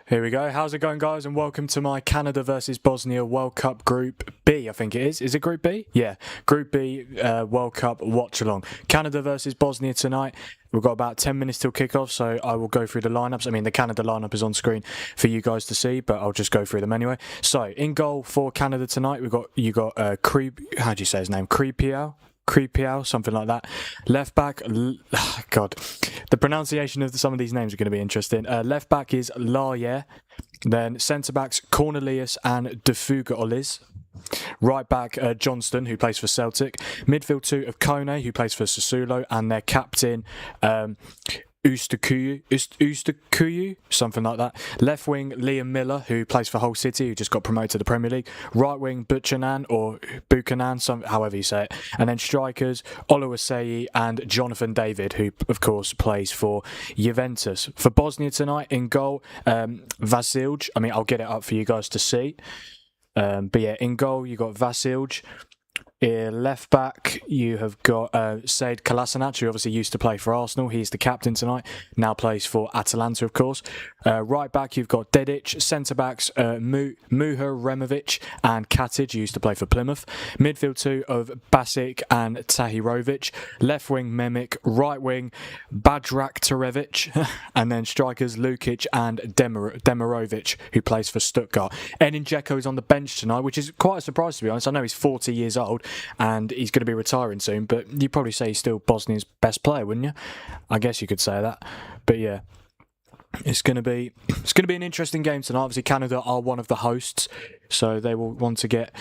Here we go. How's it going, guys? And welcome to my Canada versus Bosnia World Cup Group B, I think it is. Is it Group B? Yeah, Group B World Cup Watchalong. Canada versus Bosnia tonight. We've got about 10 minutes till kickoff, so I will go through the lineups. I mean, the Canada lineup is on screen for you guys to see, but I'll just go through them anyway. So, in goal for Canada tonight, how do you say his name? Creepiao, something like that. Left back, God, the pronunciation of some of these names are going to be interesting. Left back is Larje. Then centre backs Cornelius and Defuga-Oliz. Right back Johnston, who plays for Celtic. Midfield two of Kone, who plays for Sassuolo, and their captain Ustakuyu, something like that. Left wing Liam Miller, who plays for Hull City, who just got promoted to the Premier League. Right wing Buchanan or Buchanan, however you say it. And then strikers Oluwaseyi and Jonathan David, who of course plays for Juventus. For Bosnia tonight, in goal Vasilj. I mean, I'll get it up for you guys to see. But yeah, in goal you got Vasilj. Left back, you have got Sead Kolasinac, who obviously used to play for Arsenal. He's the captain tonight, now plays for Atalanta, of course. Right back, you've got Dedic. Centre backs, Muha Removic and Katic, who used to play for Plymouth. Midfield two of Basic and Tahirovic. Left wing, Memic. Right wing, Badrak Tarevic. And then strikers, Lukic and Demirovic, who plays for Stuttgart. Edin Dzeko is on the bench tonight, which is quite a surprise, to be honest. I know he's 40 years old, and he's going to be retiring soon, but you'd probably say he's still Bosnia's best player, wouldn't you? I guess you could say that. But yeah, it's going to be an interesting game tonight. Obviously, Canada are one of the hosts, so they will want to get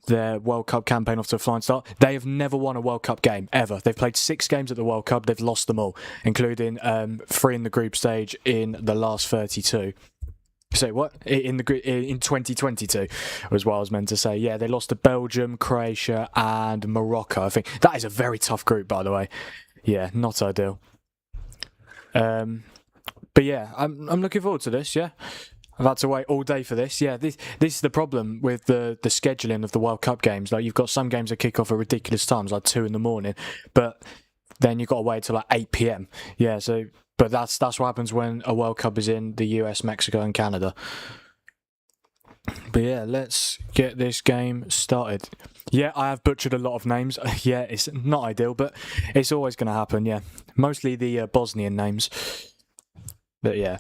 their World Cup campaign off to a flying start. They have never won a World Cup game, ever. They've played 6 games at the World Cup. They've lost them all, including 3 in the group stage in the last 32. Say what? In 2022 was what I was meant to say. Yeah, they lost to Belgium, Croatia and Morocco, I think. That is a very tough group, by the way. Yeah, not ideal. But yeah, I'm looking forward to this, yeah. I've had to wait all day for this. Yeah, this is the problem with the scheduling of the World Cup games. Like, you've got some games that kick off at ridiculous times, like 2 in the morning, but then you've got to wait till like 8 p.m. Yeah, so... But that's what happens when a World Cup is in the US, Mexico and Canada. But yeah, let's get this game started. Yeah, I have butchered a lot of names. Yeah, it's not ideal, but it's always going to happen, yeah. Mostly the Bosnian names. But yeah.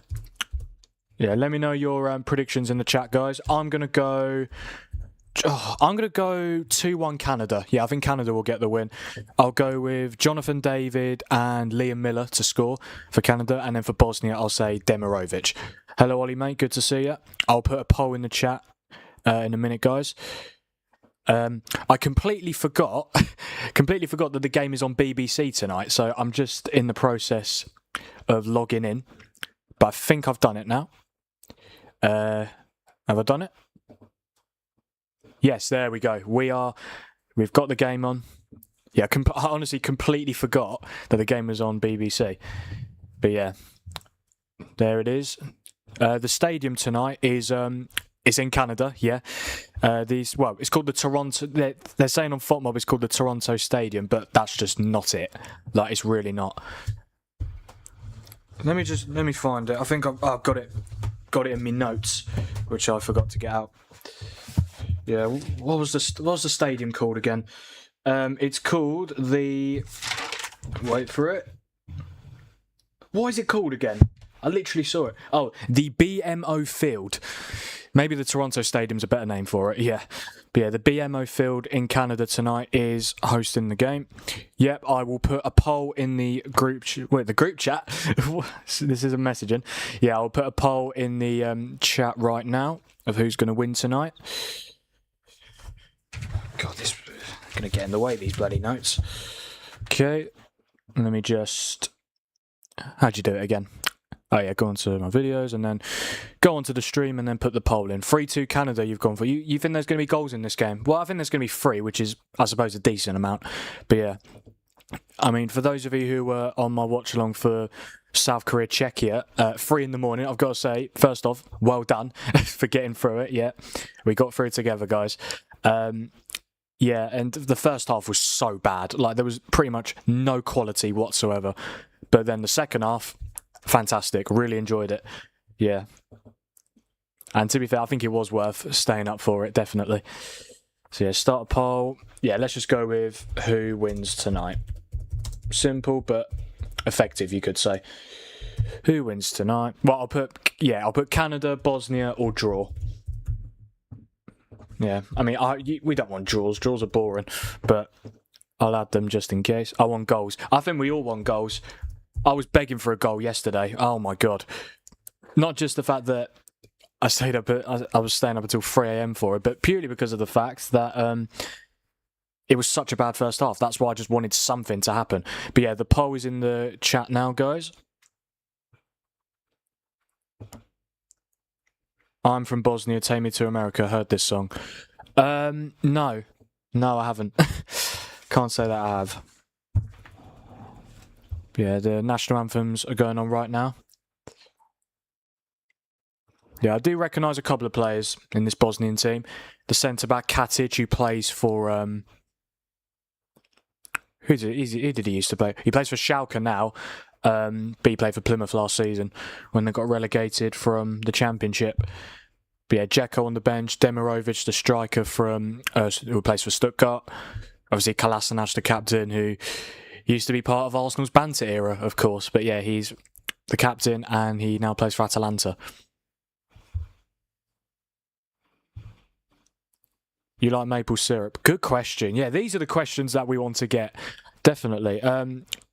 Yeah, let me know your predictions in the chat, guys. I'm going to go 2-1 Canada. Yeah, I think Canada will get the win. I'll go with Jonathan David and Liam Miller to score for Canada. And then for Bosnia, I'll say Demirovic. Hello, Ollie, mate. Good to see you. I'll put a poll in the chat in a minute, guys. I completely forgot that the game is on BBC tonight. So I'm just in the process of logging in. But I think I've done it now. Have I done it? Yes, there we go. We've got the game on. Yeah, I honestly completely forgot that the game was on BBC. But yeah, there it is. The stadium tonight is in Canada. Yeah, it's called the Toronto. They're saying on FOTMob it's called the Toronto Stadium, but that's just not it. Like, it's really not. Let me find it. I think I've got it in my notes, which I forgot to get out. Yeah, what was the stadium called again? It's called the... Wait for it. What is it called again? I literally saw it. Oh, the BMO Field. Maybe the Toronto Stadium's a better name for it, yeah. But yeah, the BMO Field in Canada tonight is hosting the game. Yep, I will put a poll in the group... the group chat? This is a messaging. Yeah, I'll put a poll in the chat right now of who's going to win tonight. God, this is going to get in the way, these bloody notes. Okay, let me just... How'd you do it again? Oh yeah, go on to my videos and then go on to the stream and then put the poll in. 3-2 Canada you've gone for. You think there's going to be goals in this game? Well, I think there's going to be 3, which is, I suppose, a decent amount. But yeah, I mean, for those of you who were on my watch-along for South Korea, Czechia, 3 in the morning, I've got to say, first off, well done for getting through it. Yeah, we got through it together, guys. Yeah, and the first half was so bad. Like, there was pretty much no quality whatsoever. But then the second half, fantastic. Really enjoyed it. Yeah. And to be fair, I think it was worth staying up for it, definitely. So yeah, start a poll. Yeah, let's just go with who wins tonight. Simple but effective, you could say. Who wins tonight? Well, I'll put Canada, Bosnia, or draw. Yeah, I mean, we don't want draws. Draws are boring, but I'll add them just in case. I want goals. I think we all want goals. I was begging for a goal yesterday. Oh my god! Not just the fact that I was staying up until 3 a.m. for it, but purely because of the fact that it was such a bad first half. That's why I just wanted something to happen. But yeah, the poll is in the chat now, guys. I'm from Bosnia, Take Me to America. Heard this song. No, I haven't. Can't say that I have. Yeah, the national anthems are going on right now. Yeah, I do recognise a couple of players in this Bosnian team. The centre-back, Katic, who plays for... Who did he used to play? He plays for Schalke now, but he played for Plymouth last season when they got relegated from the Championship. But yeah, Dzeko on the bench, Demirovic, the striker from who plays for Stuttgart. Obviously, Kolasinac, the captain, who used to be part of Arsenal's banter era, of course. But yeah, he's the captain and he now plays for Atalanta. You like maple syrup? Good question. Yeah, these are the questions that we want to get. Definitely.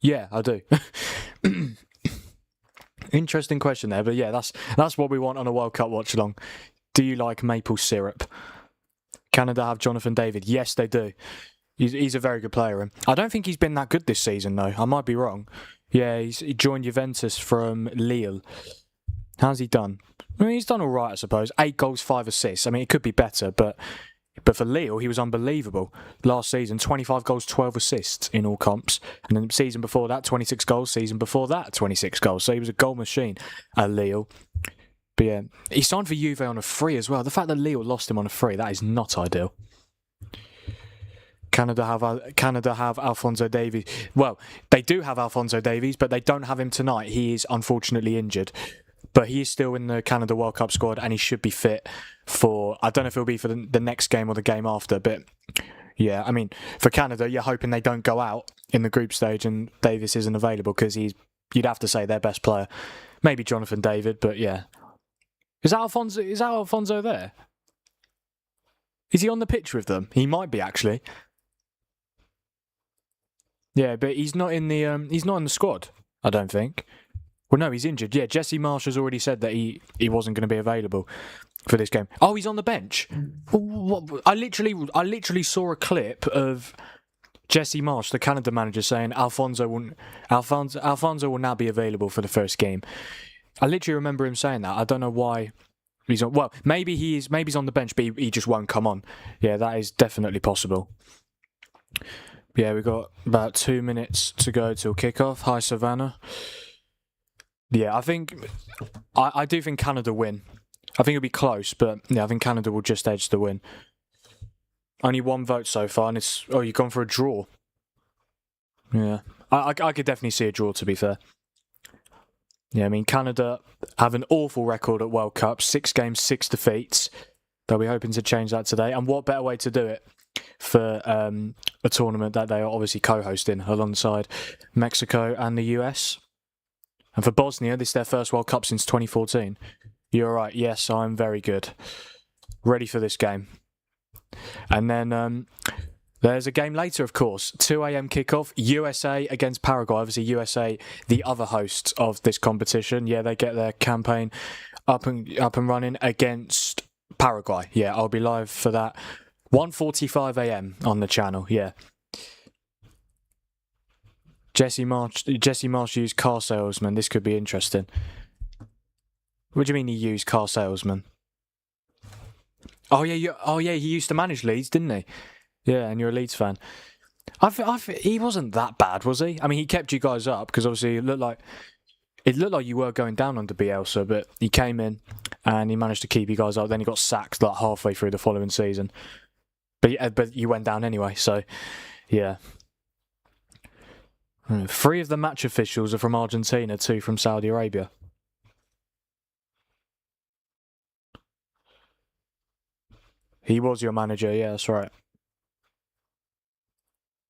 Yeah, I do. Interesting question there, but yeah, that's what we want on a World Cup watch along. Do you like maple syrup? Canada have Jonathan David? Yes, they do. He's a very good player. And I don't think he's been that good this season, though. I might be wrong. Yeah, he joined Juventus from Lille. How's he done? I mean, he's done all right, I suppose. 8 goals, 5 assists. I mean, it could be better, but for Lille, he was unbelievable. Last season, 25 goals, 12 assists in all comps. And then the season before that, 26 goals. Season before that, 26 goals. So he was a goal machine at Lille. But yeah, he signed for Juve on a free as well. The fact that Lille lost him on a free, that is not ideal. Canada have Alphonso Davies. Well, they do have Alphonso Davies, but they don't have him tonight. He is unfortunately injured. But he is still in the Canada World Cup squad and he should be fit for... I don't know if it'll be for the next game or the game after, but yeah, I mean, for Canada, you're hoping they don't go out in the group stage and Davies isn't available because you'd have to say their best player. Maybe Jonathan David, but yeah. Is that Alphonso there? Is he on the pitch with them? He might be, actually. Yeah, but he's not in the squad, I don't think. Well, no, he's injured. Yeah, Jesse Marsh has already said that he wasn't going to be available for this game. Oh, he's on the bench. What? I literally saw a clip of Jesse Marsh, the Canada manager, saying Alphonso will now be available for the first game. I literally remember him saying that. I don't know why he's on. Well, maybe he's on the bench, but he just won't come on. Yeah, that is definitely possible. Yeah, we've got about 2 minutes to go till kickoff. Hi, Savannah. Yeah, I do think Canada win. I think it'll be close, but yeah, I think Canada will just edge the win. Only 1 vote so far, and you've gone for a draw. Yeah, I could definitely see a draw, to be fair. Yeah, I mean, Canada have an awful record at World Cup, 6 games, 6 defeats. They'll be hoping to change that today, and what better way to do it for a tournament that they are obviously co-hosting alongside Mexico and the US. And for Bosnia, this is their first World Cup since 2014. You're right, yes, I'm very good. Ready for this game. And then there's a game later, of course. 2 a.m. kickoff, USA against Paraguay. Obviously, USA, the other hosts of this competition. Yeah, they get their campaign up and running against Paraguay. Yeah, I'll be live for that. 1:45 a.m. on the channel, yeah. Jesse Marsh used car salesman. This could be interesting. What do you mean he used car salesman? Oh yeah, he used to manage Leeds, didn't he? Yeah, and you're a Leeds fan. He wasn't that bad, was he? I mean, he kept you guys up because obviously it looked like you were going down under Bielsa, but he came in and he managed to keep you guys up. Then he got sacked like halfway through the following season. But you went down anyway, so yeah. 3 of the match officials are from Argentina, 2 from Saudi Arabia. He was your manager, yeah, that's right.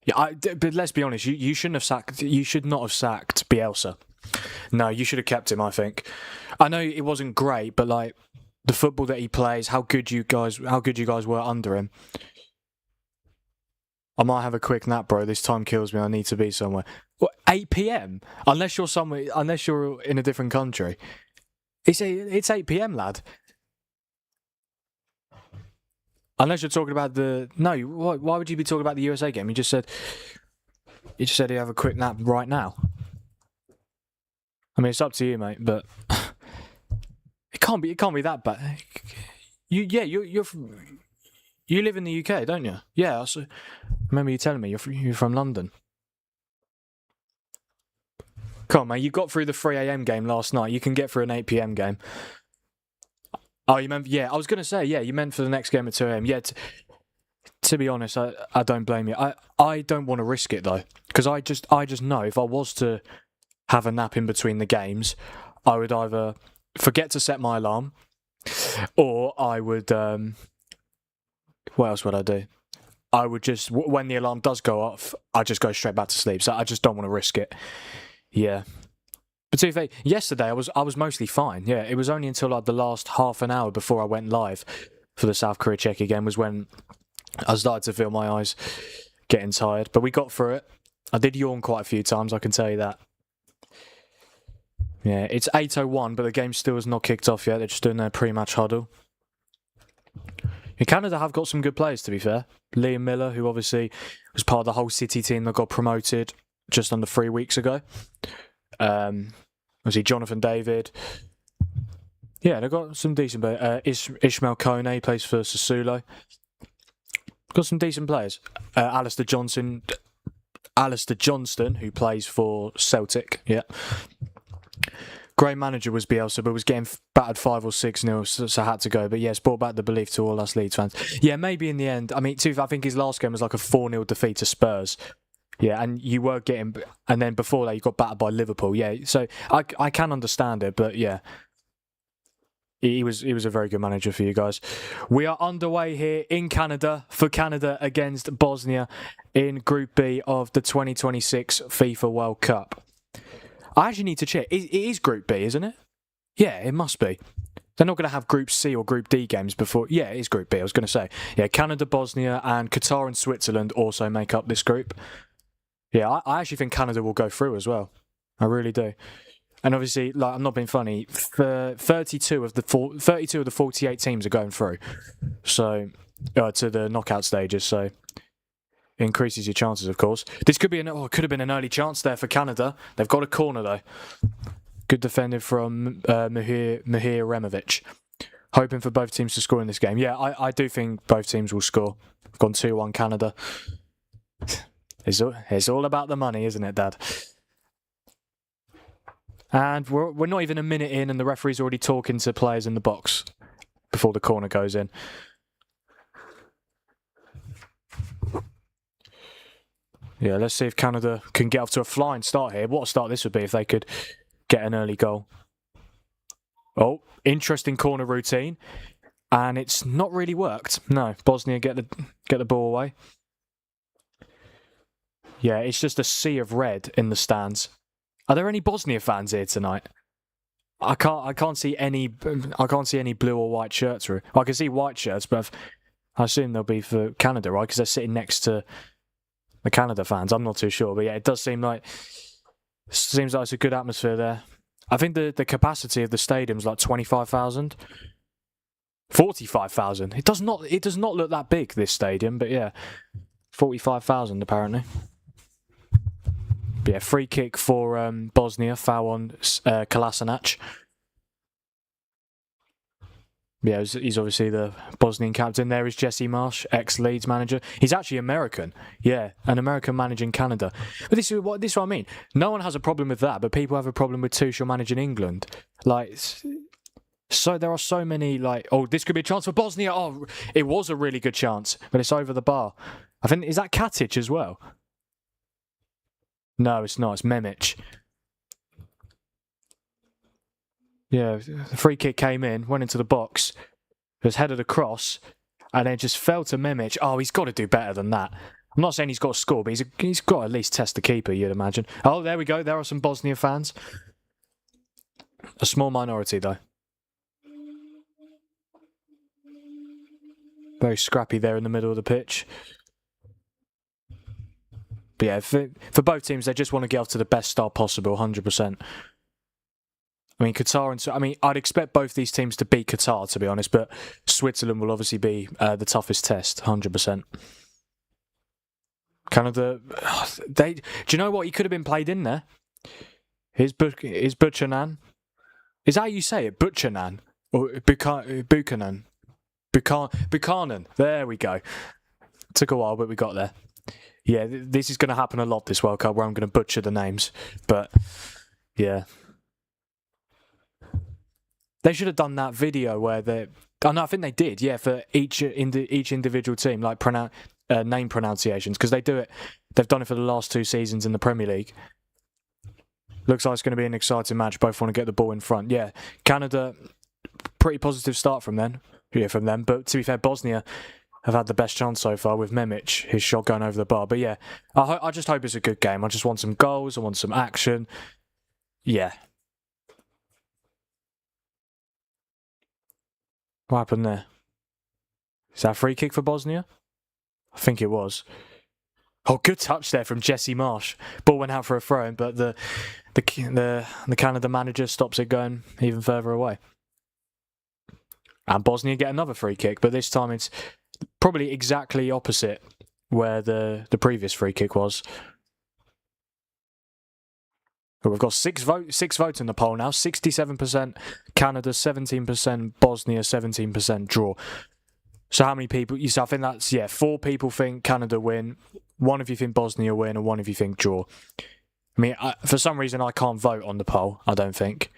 Yeah, but let's be honest. You shouldn't have sacked. You should not have sacked Bielsa. No, you should have kept him. I think. I know it wasn't great, but like the football that he plays, how good you guys were under him. I might have a quick nap, bro. This time kills me. I need to be somewhere. What, 8 p.m? Unless you're in a different country. It's 8 p.m, lad. Unless you're talking about why would you be talking about the USA game? You just said you have a quick nap right now. I mean, it's up to you, mate, but it can't be that bad. You live in the UK, don't you? Yeah, I remember you telling me you're from London. Come on, mate, you got through the 3 a.m. game last night. You can get through an 8 p.m. game. Oh, you meant, yeah, I was going to say, yeah, you meant for the next game at 2 a.m. Yeah, to be honest, I don't blame you. I don't want to risk it, though, because I just know if I was to have a nap in between the games, I would either forget to set my alarm, or I would, what else would I do? I would just, when the alarm does go off, I just go straight back to sleep, so I just don't want to risk it. Yeah. But to be fair, yesterday I was mostly fine. Yeah, it was only until like the last half an hour before I went live for the South Korea-Czechia game was when I started to feel my eyes getting tired. But we got through it. I did yawn quite a few times, I can tell you that. Yeah, it's 8:01, but the game still has not kicked off yet. They're just doing their pre-match huddle. Canada have got some good players, to be fair. Liam Miller, who obviously was part of the whole City team that got promoted just under 3 weeks ago. Was he Jonathan David? Yeah, they've got some decent players. Ishmael Kone plays for Sassuolo. Got some decent players. Alistair Johnston, who plays for Celtic. Yeah. Great manager was Bielsa, but was getting battered 5 or 6-0, so had to go. But yes, brought back the belief to all us Leeds fans. Yeah, maybe in the end. I mean, I think his last game was like a 4-0 defeat to Spurs. Yeah, and you were getting, and then before that you got battered by Liverpool. Yeah, so I can understand it, but yeah, he was a very good manager for you guys. We are underway here in Canada for Canada against Bosnia in Group B of the 2026 FIFA World Cup. I actually need to check. It is Group B, isn't it? Yeah, it must be. They're not going to have Group C or Group D games before. Yeah, it is Group B. I was going to say. Yeah, Canada, Bosnia, and Qatar and Switzerland also make up this group. Yeah, I actually think Canada will go through as well. I really do. And obviously, like, I'm not being funny. 32 of the 48 teams are going through, so to the knockout stages. So it increases your chances, of course. This could have been an early chance there for Canada. They've got a corner though. Good defending from Mihir Removic. Hoping for both teams to score in this game. Yeah, I do think both teams will score. I've gone 2-1 Canada. It's all about the money, isn't it, Dad? And we're not even a minute in, and the referee's already talking to players in the box before the corner goes in. Yeah, let's see if Canada can get off to a flying start here. What a start this would be if they could get an early goal. Oh, interesting corner routine, and it's not really worked. No, Bosnia get the ball away. Yeah, it's just a sea of red in the stands. Are there any Bosnia fans here tonight? I can't see any blue or white shirts. Well, I can see white shirts, but I assume they'll be for Canada, right? Because they're sitting next to the Canada fans. I'm not too sure, but yeah, it does seem like it's a good atmosphere there. I think the capacity of the stadium is like 25,000, 45,000. It does not look that big, this stadium, but yeah, 45,000 apparently. Yeah, free kick for Bosnia, foul on Kolasinac. Yeah, he's obviously the Bosnian captain. There is Jesse Marsh, ex-Leeds manager. He's actually American. Yeah, an American managing Canada. But this is what I mean. No one has a problem with that, but people have a problem with Tuchel managing England. Like, So there are so many oh, this could be a chance for Bosnia. Oh, it was a really good chance, but it's over the bar. I think, is that Katic as well? No, it's not. It's Memic. Yeah, the free kick came in, went into the box, it was headed across, and then just fell to Memic. Oh, he's got to do better than that. I'm not saying he's got to score, but he's got to at least test the keeper, you'd imagine. Oh, there we go. There are some Bosnia fans. A small minority, though. Very scrappy there in the middle of the pitch. But yeah, for both teams, they just want to get off to the best start possible, 100%. I mean, Qatar and... I mean, I'd expect both these teams to beat Qatar, to be honest, but Switzerland will obviously be the toughest test, 100%. Canada... Do you know what? He could have been played in there. Is Buchanan... Is that how you say it? Buchanan? Or Buchanan? Buchanan. There we go. Took a while, but we got there. Yeah, this is going to happen a lot this World Cup, where I'm going to butcher the names. But, yeah. They should have done that video where they... Oh, no, I think they did, yeah, for each individual team, like name pronunciations, because they do it... They've done it for the last 2 seasons in the Premier League. Looks like it's going to be an exciting match. Both want to get the ball in front. Yeah, Canada, pretty positive start from them. But to be fair, Bosnia have had the best chance so far with Memic, his shot going over the bar. But yeah, I just hope it's a good game. I just want some goals. I want some action. Yeah. What happened there? Is that a free kick for Bosnia? I think it was. Oh, good touch there from Jesse Marsh. Ball went out for a throw-in, but the Canada manager stops it going even further away. And Bosnia get another free kick, but this time it's probably exactly opposite where the previous free kick was. But we've got six votes in the poll now. 67% Canada, 17% Bosnia, 17% draw. So how many people... I think that's... Yeah, 4 people think Canada win. 1 of you think Bosnia win, and 1 of you think draw. I mean, for some reason, I can't vote on the poll, I don't think.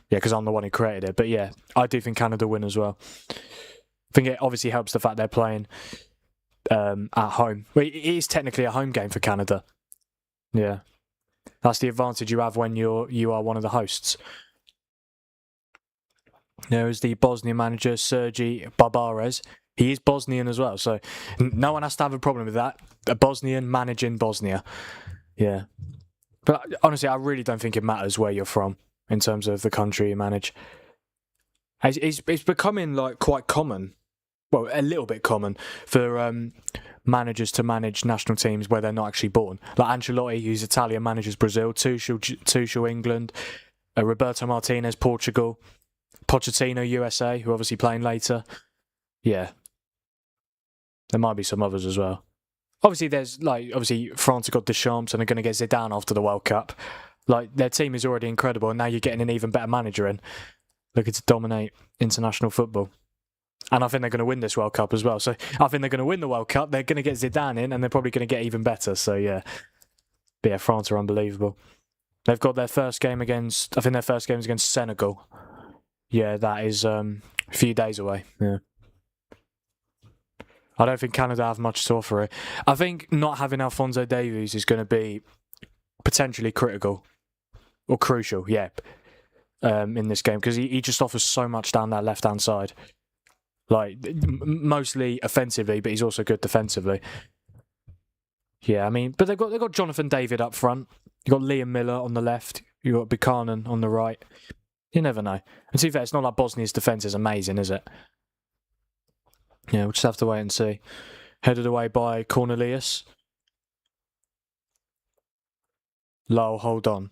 Yeah, because I'm the one who created it. But yeah, I do think Canada win as well. I think it obviously helps the fact they're playing at home. Well, it is technically a home game for Canada. Yeah. That's the advantage you have when you are one of the hosts. There is the Bosnian manager, Sergi Barbares. He is Bosnian as well, so no one has to have a problem with that. A Bosnian managing Bosnia. Yeah. But honestly, I really don't think it matters where you're from in terms of the country you manage. It's becoming quite common, well, a little bit common for managers to manage national teams where they're not actually born. Like Ancelotti, who's Italian, manages Brazil. Tuchel, England. Roberto Martinez, Portugal. Pochettino, USA, who obviously playing later. Yeah. There might be some others as well. Obviously, there's France have got Deschamps and are going to get Zidane after the World Cup. Their team is already incredible, and now you're getting an even better manager in, looking to dominate international football. And I think they're going to win this World Cup as well. So I think they're going to win the World Cup. They're going to get Zidane in, and they're probably going to get even better. So yeah, but yeah, France are unbelievable. They've got their first game against. I think their first game is against Senegal. Yeah, that is a few days away. Yeah. I don't think Canada have much to offer it. I think not having Alphonso Davies is going to be potentially critical or crucial, yeah, in this game, because he just offers so much down that left-hand side. Mostly offensively, but he's also good defensively. Yeah, I mean, but they've got Jonathan David up front. You've got Liam Miller on the left. You've got Buchanan on the right. You never know. And to be fair, it's not like Bosnia's defence is amazing, is it? Yeah, we'll just have to wait and see. Headed away by Cornelius. Lol, hold on.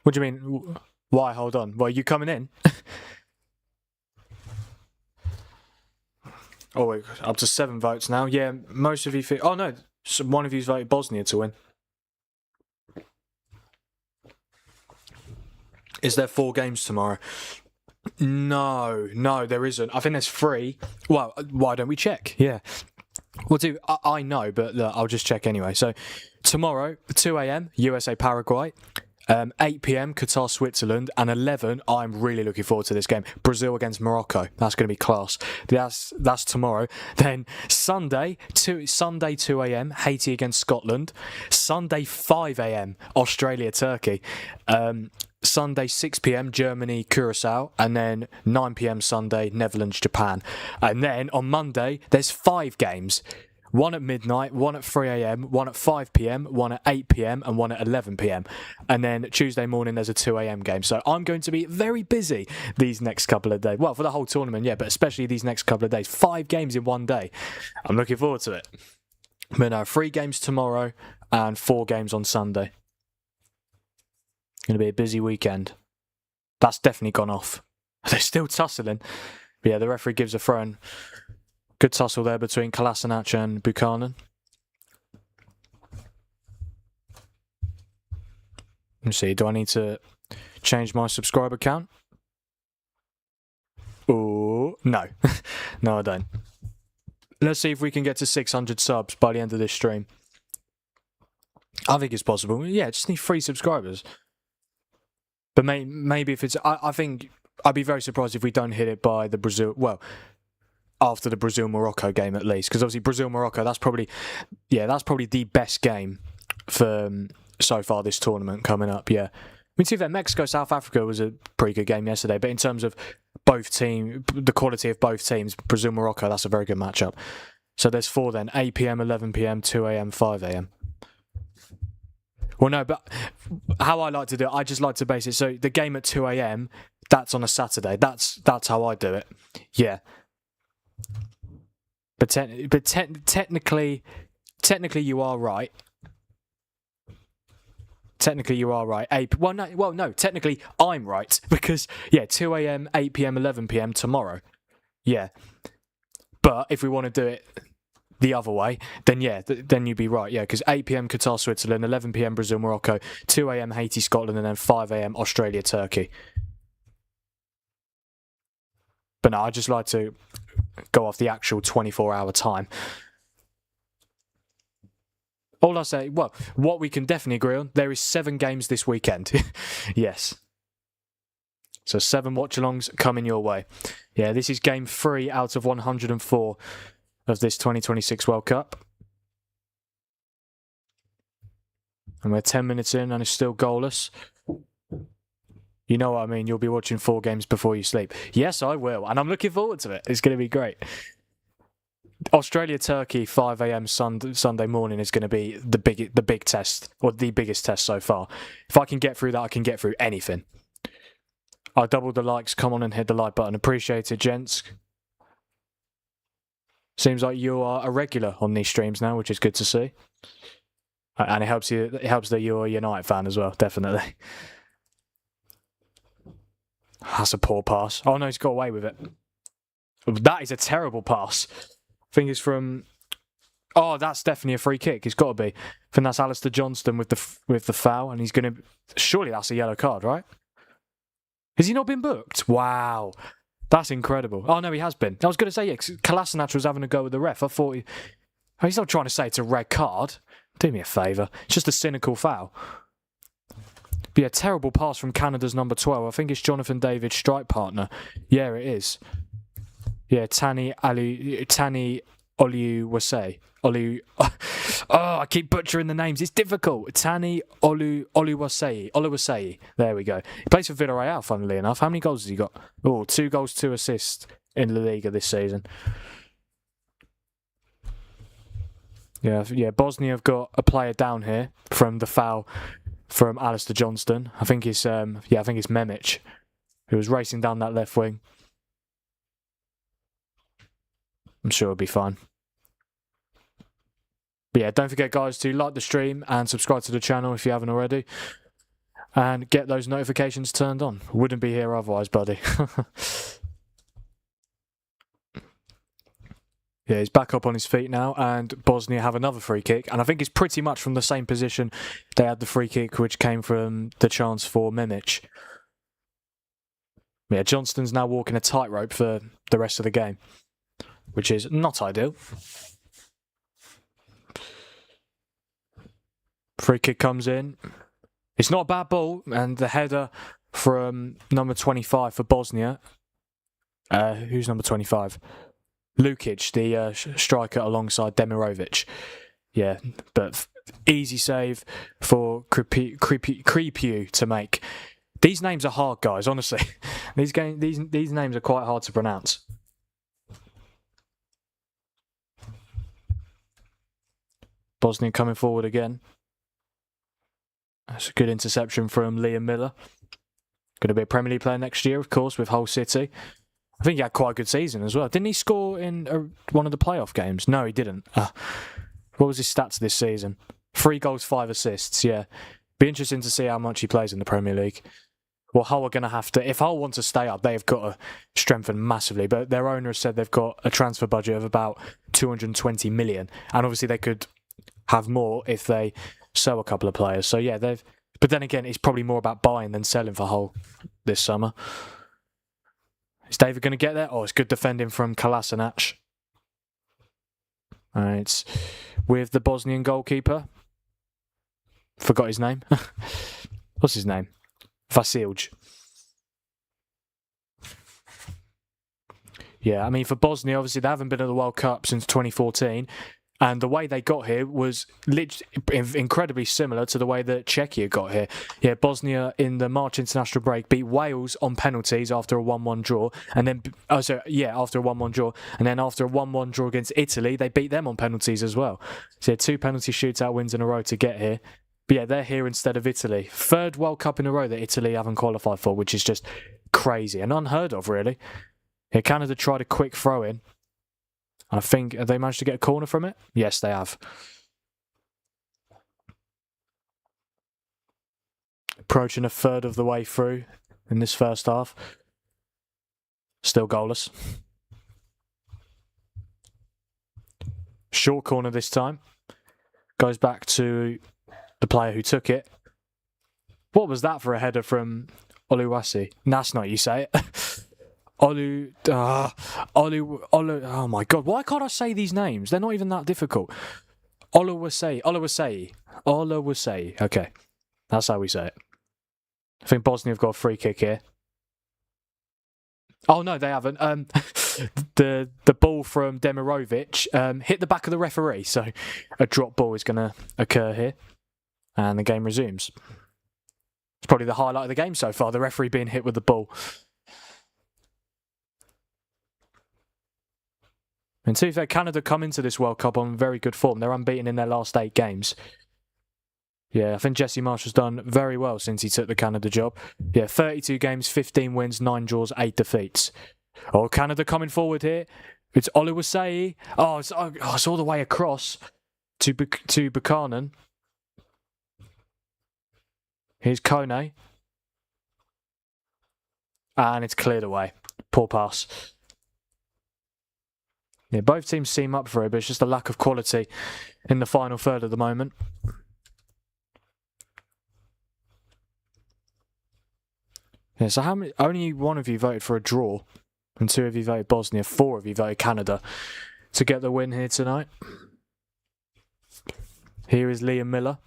What do you mean? Why hold on? Well, are you coming in? Oh, wait, up to 7 votes now. Yeah, most of you think... Oh, no. One of you's voted Bosnia to win. Is there 4 games tomorrow? No, there isn't. I think there's 3. Well, why don't we check? Yeah. We'll do... I know, but look, I'll just check anyway. So, tomorrow, 2 a.m, USA-Paraguay. 8 p.m. Qatar, Switzerland, and 11. I'm really looking forward to this game. Brazil against Morocco. That's going to be class. That's tomorrow. Then Sunday 2 a.m. Haiti against Scotland. Sunday 5 a.m. Australia, Turkey. Sunday 6 p.m. Germany, Curacao, and then 9 p.m. Sunday Netherlands, Japan. And then on Monday there's 5 games. One at midnight, one at 3 a.m, one at 5 p.m, one at 8 p.m, and one at 11 p.m. And then Tuesday morning, there's a 2 a.m. game. So I'm going to be very busy these next couple of days. Well, for the whole tournament, yeah, but especially these next couple of days. 5 games in one day. I'm looking forward to it. But no, 3 games tomorrow and 4 games on Sunday. Going to be a busy weekend. That's definitely gone off. They're still tussling. But yeah, the referee gives a throw-in. Good tussle there between Kolasinac and Buchanan. Let me see, do I need to change my subscriber count? Oh, no. No, I don't. Let's see if we can get to 600 subs by the end of this stream. I think it's possible. Yeah, just need 3 subscribers. But maybe if it's... I think I'd be very surprised if we don't hit it by the Brazil... Well... after the Brazil-Morocco game at least, because obviously Brazil-Morocco, that's probably the best game for so far this tournament coming up. Yeah, I mean, to be fair, Mexico-South Africa was a pretty good game yesterday, but in terms of the quality of both teams, Brazil-Morocco, that's a very good matchup. So there's 4 then: 8 p.m, 11 p.m, 2 a.m, 5 a.m. Well, no, but how I like to do it, I just like to base it. So the game at 2 a.m, that's on a Saturday. That's how I do it. Yeah. But technically, you are right. Technically, you are right. No. Technically, I'm right because 2 a.m, 8 p.m, 11 p.m. tomorrow. Yeah. But if we want to do it the other way, then then you'd be right. Yeah, because 8 p.m. Qatar, Switzerland, 11 p.m. Brazil, Morocco, 2 a.m. Haiti, Scotland, and then 5 a.m. Australia, Turkey. But no, I just like to go off the actual 24-hour time. All I say, well, what we can definitely agree on, there is 7 games this weekend. Yes. So 7 watch-alongs coming your way. Yeah, this is game 3 out of 104 of this 2026 World Cup. And we're 10 minutes in and it's still goalless. You know what I mean? You'll be watching 4 games before you sleep. Yes, I will. And I'm looking forward to it. It's going to be great. Australia-Turkey, 5 a.m. Sunday morning is going to be the big test, or the biggest test so far. If I can get through that, I can get through anything. I doubled the likes. Come on and hit the like button. Appreciate it, gents. Seems like you are a regular on these streams now, which is good to see. And it helps that you're a United fan as well, definitely. That's a poor pass. Oh no, he's got away with it. That is a terrible pass. I think it's from... Oh, that's definitely a free kick. It's got to be. I think that's Alistair Johnston with the foul, and he's going to... Surely that's a yellow card, right? Has he not been booked? Wow. That's incredible. Oh no, he has been. I was going to say, yeah, Kolasinac was having a go with the ref. I thought... He's not trying to say it's a red card. Do me a favour. It's just a cynical foul. But yeah, terrible pass from Canada's number 12. I think it's Jonathan David's strike partner. Yeah, it is. Yeah, Tani Oluwase. Oh, I keep butchering the names. It's difficult. Tani Oluwase. There we go. He plays for Villarreal, funnily enough. How many goals has he got? Oh, 2 goals, 2 assists in La Liga this season. Yeah, Bosnia have got a player down here from the foul from Alistair Johnston. I think it's Memic, who was racing down that left wing. I'm sure it'll be fine. But yeah, don't forget, guys, to like the stream and subscribe to the channel if you haven't already. And get those notifications turned on. Wouldn't be here otherwise, buddy. Yeah, he's back up on his feet now, and Bosnia have another free kick. And I think it's pretty much from the same position they had the free kick, which came from the chance for Memic. Yeah, Johnston's now walking a tightrope for the rest of the game, which is not ideal. Free kick comes in. It's not a bad ball, and the header from number 25 for Bosnia. Who's number 25? Lukic, the striker alongside Demirovic. Yeah, but easy save for Creepu to make. These names are hard, guys, honestly. These names are quite hard to pronounce. Bosnia coming forward again. That's a good interception from Liam Miller. Going to be a Premier League player next year, of course, with Hull City. I think he had quite a good season as well. Didn't he score in one of the playoff games? No, he didn't. What was his stats this season? 3 goals, 5 assists, yeah. Be interesting to see how much he plays in the Premier League. Well, Hull are going to have to... If Hull want to stay up, they've got to strengthen massively. But their owner has said they've got a transfer budget of about 220 million. And obviously they could have more if they sell a couple of players. So yeah, they've... But then again, it's probably more about buying than selling for Hull this summer. Is David going to get there? Oh, it's good defending from Kolasinac. It's with the Bosnian goalkeeper. Forgot his name. What's his name? Vasilj. Yeah, I mean, for Bosnia, obviously, they haven't been at the World Cup since 2014. And the way they got here was incredibly similar to the way that Czechia got here. Yeah, Bosnia in the March international break beat Wales on penalties after a 1-1 draw. And then, after a 1-1 draw. And then after a 1-1 draw against Italy, they beat them on penalties as well. So yeah, 2 penalty shootout wins in a row to get here. But yeah, they're here instead of Italy. 3rd World Cup in a row that Italy haven't qualified for, which is just crazy and unheard of, really. Yeah, Canada tried a quick throw-in. I think, have they managed to get a corner from it? Yes, they have. Approaching a third of the way through in this first half. Still goalless. Short corner this time. Goes back to the player who took it. What was that for a header from Oluwasi? That's not how you say it. oh my god, why can't I say these names? They're not even that difficult. Oluwasi. Okay, that's how we say it. I think Bosnia have got a free kick here. Oh no, they haven't. The ball from Demirovic hit the back of the referee, so a drop ball is going to occur here, and the game resumes. It's probably the highlight of the game so far, the referee being hit with the ball. And to be fair, Canada come into this World Cup on very good form. They're unbeaten in their last 8 games. Yeah, I think Jesse Marshall's done very well since he took the Canada job. Yeah, 32 games, 15 wins, 9 draws, 8 defeats. Oh, Canada coming forward here. It's Oluwasi. Oh, it's all the way across to Buchanan. Here's Kone. And it's cleared away. Poor pass. Yeah, both teams seem up for it, but it's just a lack of quality in the final third at the moment. Yeah, so how many? Only one of you voted for a draw, and 2 of you voted Bosnia. 4 of you voted Canada to get the win here tonight. Here is Liam Miller.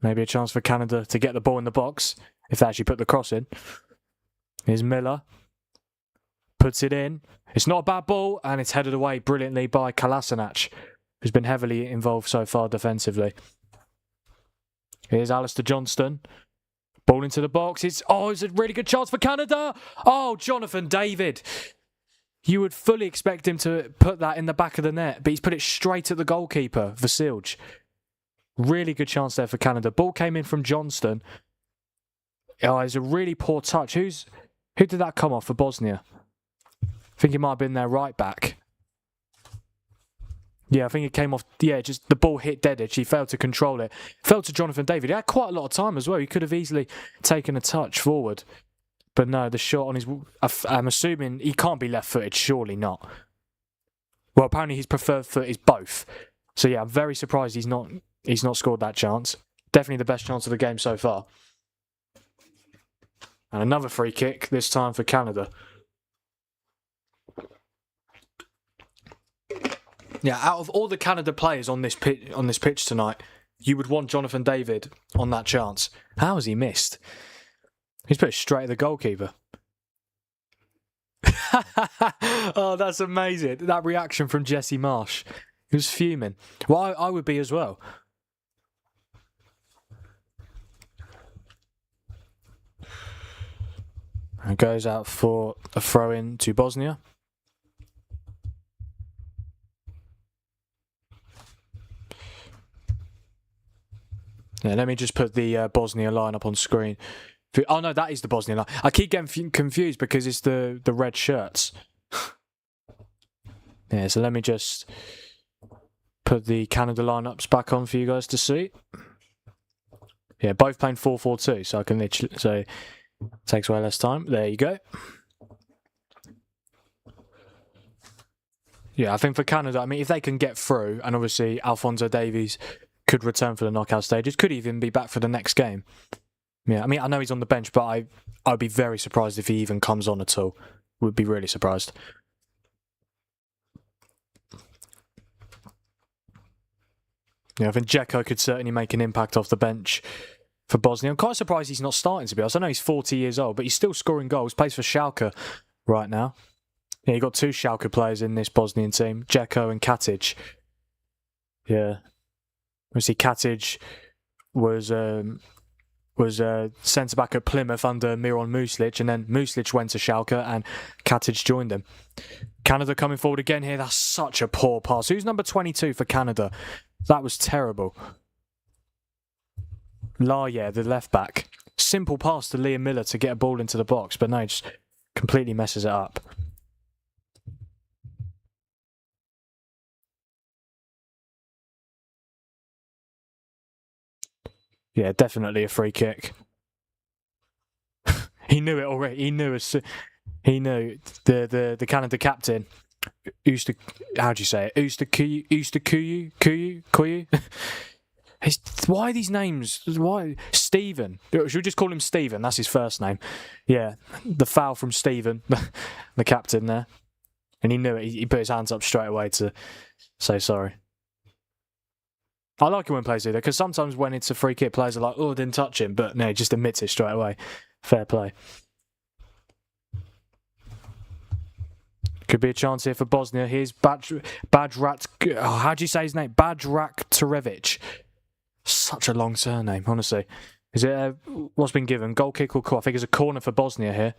Maybe a chance for Canada to get the ball in the box if they actually put the cross in. Here's Miller. Puts it in. It's not a bad ball, and it's headed away brilliantly by Kolasinac, who's been heavily involved so far defensively. Here's Alistair Johnston. Ball into the box. It's a really good chance for Canada. Oh, Jonathan David. You would fully expect him to put that in the back of the net, but he's put it straight at the goalkeeper, Vasilj. Really good chance there for Canada. Ball came in from Johnston. Oh, it's a really poor touch. Who did that come off for Bosnia? I think it might have been their right back. Yeah, I think it came off. Yeah, just the ball hit dead edge. He failed to control it. Fell to Jonathan David. He had quite a lot of time as well. He could have easily taken a touch forward. But no, the shot on his... I'm assuming he can't be left-footed. Surely not. Well, apparently his preferred foot is both. So yeah, I'm very surprised he's not scored that chance. Definitely the best chance of the game so far. And another free kick, this time for Canada. Yeah, out of all the Canada players on this pitch tonight, you would want Jonathan David on that chance. How has he missed? He's put it straight at the goalkeeper. Oh, that's amazing. That reaction from Jesse Marsh. He was fuming. Well, I would be as well. And goes out for a throw-in to Bosnia. Yeah, let me just put the Bosnia line up on screen. Oh no, that is the Bosnia line. I keep getting confused because it's the red shirts. Yeah, so let me just put the Canada lineups back on for you guys to see. Yeah, both playing 4-4-2, so I can literally, so it takes way less time. There you go. Yeah, I think for Canada, I mean, if they can get through, and obviously Alphonso Davies could return for the knockout stages, could even be back for the next game. Yeah, I mean, I know he's on the bench, but I'd be very surprised if he even comes on at all. Would be really surprised. Yeah, I think Dzeko could certainly make an impact off the bench for Bosnia. I'm quite surprised he's not starting, to be honest. I know he's 40 years old, but he's still scoring goals. Plays for Schalke right now. Yeah, you got two Schalke players in this Bosnian team, Dzeko and Katic. Yeah. Obviously, Katic was centre-back at Plymouth under Miron Muslic, and then Muslic went to Schalke and Katic joined him. Canada coming forward again here. That's such a poor pass. Who's number 22 for Canada? That was terrible. Laje, the left-back. Simple pass to Liam Miller to get a ball into the box, but no, just completely messes it up. Yeah, definitely a free kick. He knew it already. He knew the Canada captain. How do you say it? Kuyu. Why these names? Why Stephen? Should we just call him Stephen? That's his first name. Yeah, the foul from Stephen, the captain there, and he knew it. He put his hands up straight away to say sorry. I like it when players do that, because sometimes when it's a free kick, players are like, oh, I didn't touch him, but no, he just admits it straight away. Fair play. Could be a chance here for Bosnia. Here's Badrat. Oh, how do you say his name? Badrak Turevic. Such a long surname, honestly. Is it what's been given? Goal kick or corner? I think it's a corner for Bosnia here.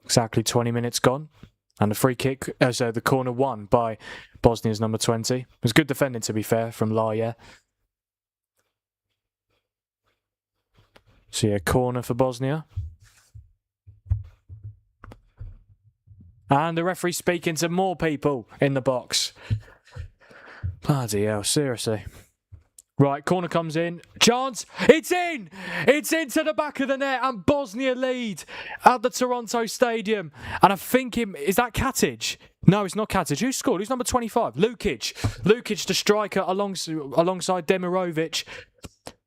Exactly 20 minutes gone. And the free kick, so the corner won by Bosnia's number 20. It was good defending, to be fair, from Laje. So yeah, corner for Bosnia. And the referee speaking to more people in the box. Bloody hell, seriously. Right, corner comes in. Chance! It's in! It's into the back of the net, and Bosnia lead at the Toronto Stadium. And I think is that Katic? No, it's not Katic. Who scored? Who's number 25? Lukic. Lukic, the striker, alongside Demirovic.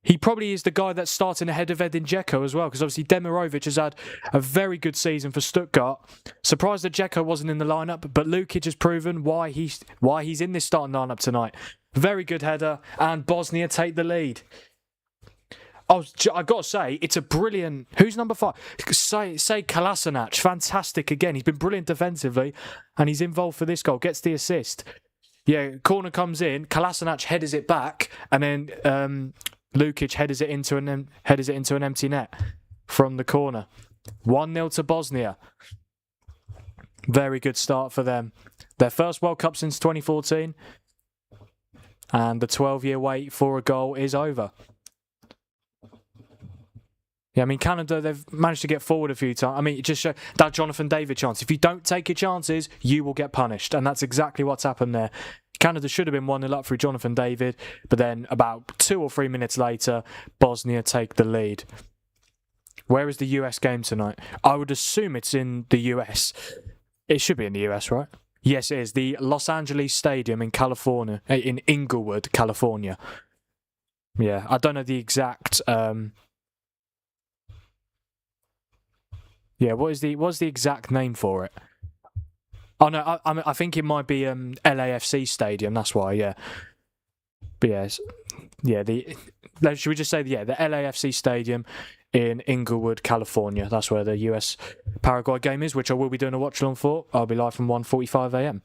He probably is the guy that's starting ahead of Edin Dzeko as well, because obviously Demirovic has had a very good season for Stuttgart. Surprised that Dzeko wasn't in the lineup, but Lukic has proven why he's in this starting lineup tonight. Very good header, and Bosnia take the lead. Oh, I've got to say, it's a brilliant... Who's number 5? Say Kolasinac. Fantastic again. He's been brilliant defensively, and he's involved for this goal. Gets the assist. Yeah, corner comes in. Kolasinac headers it back, and then Lukic headers it into an empty net from the corner. 1-0 to Bosnia. Very good start for them. Their first World Cup since 2014. And the 12-year wait for a goal is over. Yeah, I mean, Canada, they've managed to get forward a few times. I mean, it just shows that Jonathan David chance. If you don't take your chances, you will get punished. And that's exactly what's happened there. Canada should have been 1-0 up through Jonathan David. But then about 2 or 3 minutes later, Bosnia take the lead. Where is the US game tonight? I would assume it's in the US. It should be in the US, right? Yes, it is. The Los Angeles Stadium in California, in Inglewood, California. Yeah, I don't know the exact... Yeah, what's the exact name for it? Oh no, I think it might be LAFC Stadium. That's why, yeah. But yeah, should we just say the LAFC Stadium in Inglewood, California. That's where the US Paraguay game is, which I will be doing a watch along for. I'll be live from 1:45 a.m.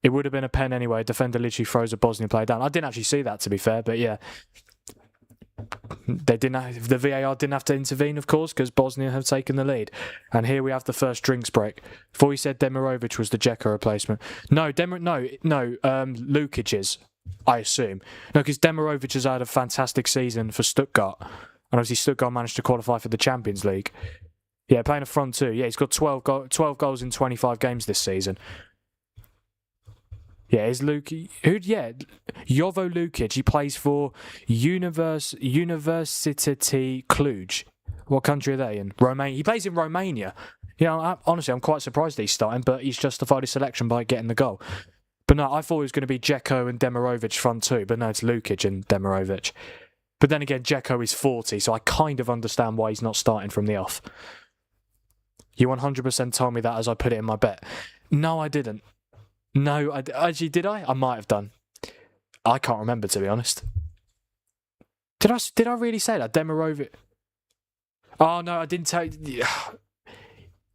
It would have been a pen anyway. Defender literally throws a Bosnian player down. I didn't actually see that, to be fair, but yeah. They didn't have, the VAR didn't have to intervene, of course, because Bosnia have taken the lead. And here we have the first drinks break. Before we said Demirovic was the Dzeko replacement. No, Lukic's, I assume. No, because Demirovic has had a fantastic season for Stuttgart. And obviously Stuttgart managed to qualify for the Champions League. Yeah, playing a front two. Yeah, he's got 12 goals in 25 games this season. Yeah, is Lukic? Jovo Lukic. He plays for University Cluj. What country are they in? Romania. He plays in Romania. Yeah, honestly, I'm quite surprised he's starting, but he's justified his selection by getting the goal. But no, I thought it was going to be Dzeko and Demirovic front two, but no, it's Lukic and Demirovic. But then again, Dzeko is 40, so I kind of understand why he's not starting from the off. You 100% told me that as I put it in my bet. No, I didn't. No, actually, did I? I might have done. I can't remember, to be honest. Did I really say that? Demirovic? Oh, no, I didn't tell you.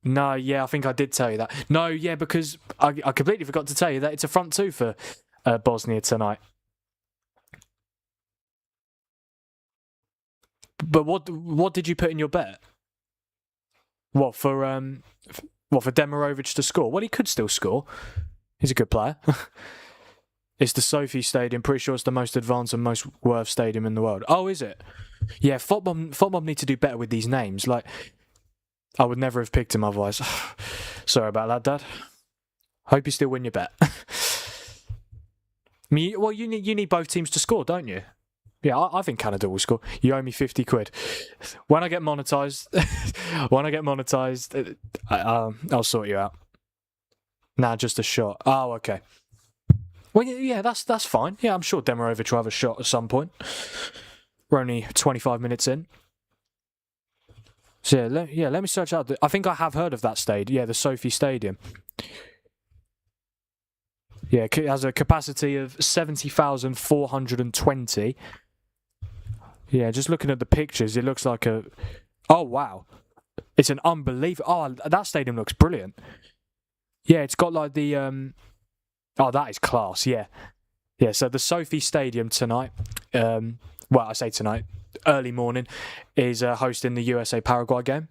No, yeah, I think I did tell you that. No, yeah, because I completely forgot to tell you that it's a front two for Bosnia tonight. But what did you put in your bet? What for Demirovic to score? Well, he could still score. He's a good player. It's the Sophie Stadium. Pretty sure it's the most advanced and most worth stadium in the world. Oh, is it? Yeah, FotMob need to do better with these names. Like, I would never have picked him otherwise. Sorry about that, Dad. Hope you still win your bet. Well, you need both teams to score, don't you? Yeah, I think Canada will score. You owe me 50 quid. When I get monetized, I'll sort you out. Nah, just a shot. Oh, okay. Well, yeah, that's fine. Yeah, I'm sure Demirovic will have a shot at some point. We're only 25 minutes in. So let me search out. I think I have heard of that stadium. Yeah, the Sophie Stadium. Yeah, it has a capacity of 70,420. Yeah, just looking at the pictures, it looks like a... Oh, wow. It's an unbelievable... Oh, that stadium looks brilliant. Yeah, it's got like the... Oh, that is class, yeah. Yeah, so the Sophie Stadium tonight, well, I say tonight, early morning, is hosting the USA-Paraguay game.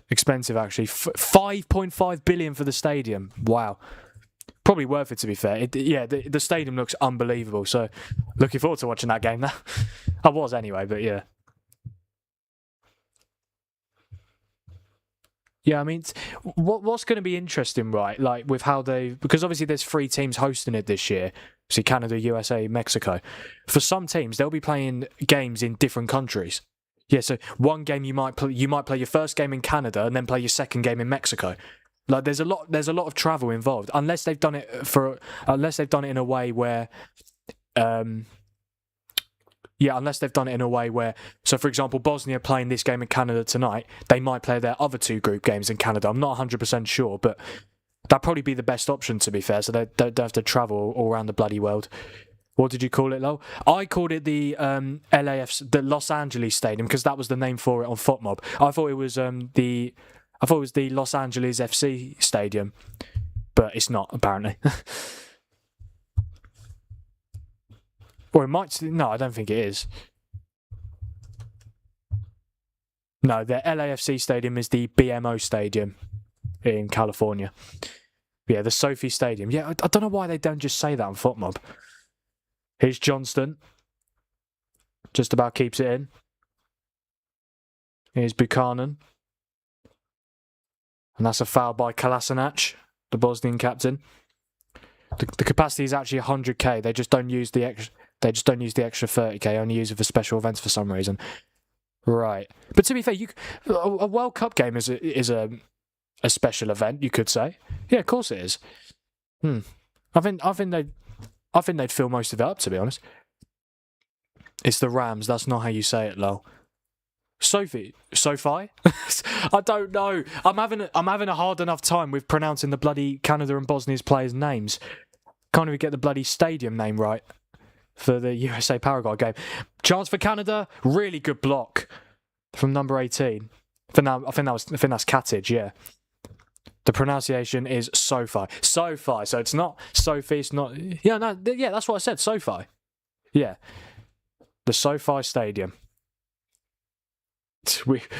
Expensive, actually. 5.5 billion for the stadium. Wow. Probably worth it, to be fair. The stadium looks unbelievable, so looking forward to watching that game now. I was anyway, but yeah. Yeah, I mean, what's going to be interesting, right? Like with how because obviously there's 3 teams hosting it this year. See, Canada, USA, Mexico. For some teams, they'll be playing games in different countries. Yeah, so one game you might play your first game in Canada and then play your second game in Mexico. Like there's a lot of travel involved, unless they've done it in a way where, unless they've done it in a way where, so for example, Bosnia playing this game in Canada tonight, they might play their other 2 group games in Canada. I'm not 100% sure, but that'd probably be the best option, to be fair, so they don't have to travel all around the bloody world. What did you call it, Lowell? I called it the the Los Angeles Stadium, because that was the name for it on FotMob. I thought it was the Los Angeles FC Stadium, but it's not, apparently. Or it might... No, I don't think it is. No, the LAFC Stadium is the BMO Stadium in California. Yeah, the Sophie Stadium. Yeah, I don't know why they don't just say that on FotMob. Here's Johnston. Just about keeps it in. Here's Buchanan. And that's a foul by Kolasinac, the Bosnian captain. The capacity is actually 100k. They just don't use the extra 30k. Only use it for special events for some reason. Right. But to be fair, a World Cup game is a special event, you could say. Yeah, of course it is. I think they'd fill most of it up, to be honest. It's the Rams. That's not how you say it, lol. Sophie? I don't know. I'm having a hard enough time with pronouncing the bloody Canada and Bosnia's players' names. Can't even get the bloody stadium name right for the USA Paraguay game. Chance for Canada. Really good block from number 18. I think that's Katic, yeah. The pronunciation is SoFi. SoFi. So it's not Sophie, it's not... Yeah, no, yeah, that's what I said, SoFi. Yeah. The SoFi Stadium.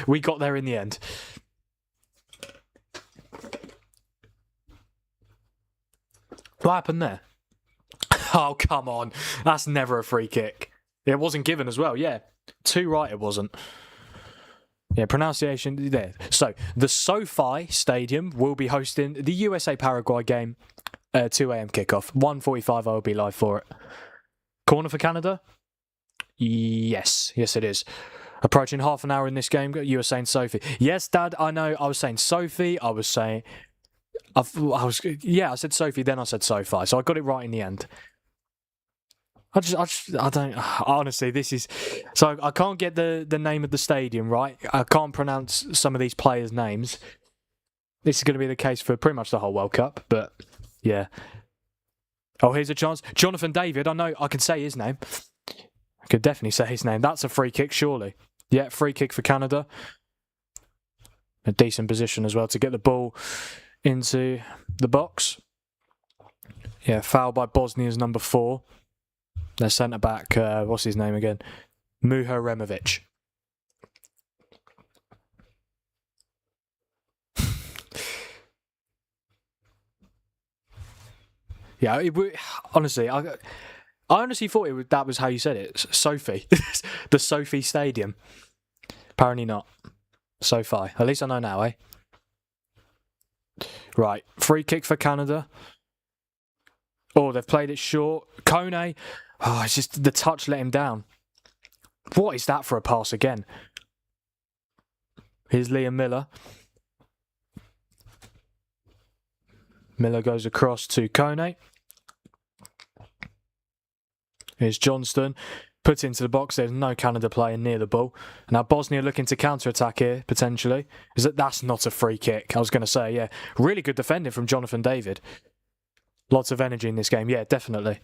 We got there in the end. What happened there? Oh, come on. That's never a free kick. It wasn't given as well, yeah. Too right it wasn't. Yeah, pronunciation there. So, the SoFi Stadium will be hosting the USA-Paraguay game, 2 a.m. kickoff. 1:45 I will be live for it. Corner for Canada? Yes it is. Approaching half an hour in this game, you were saying Sophie. Yes, Dad, I know. I was saying Sophie. I said Sophie, then I said SoFi. So I got it right in the end. I don't, honestly, this is, so I can't get the name of the stadium right. I can't pronounce some of these players' names. This is going to be the case for pretty much the whole World Cup, but yeah. Oh, here's a chance. Jonathan David, I know I can say his name. I could definitely say his name. That's a free kick, surely. Yeah, free kick for Canada. A decent position as well to get the ball into the box. Yeah, foul by Bosnia's number 4. Their centre-back, what's his name again? Muha Removic. Yeah, honestly, I honestly thought that was how you said it. Sophie. The Sophie Stadium. Apparently not. SoFi. At least I know now, eh? Right, free kick for Canada. Oh, they've played it short. Kone. Oh, it's just the touch let him down. What is that for a pass again? Here's Liam Miller. Miller goes across to Kone. Here's Johnston. Put into the box. There's no Canada player near the ball. Now Bosnia looking to counter-attack here, potentially. That's not a free kick. I was going to say, yeah. Really good defending from Jonathan David. Lots of energy in this game. Yeah, definitely.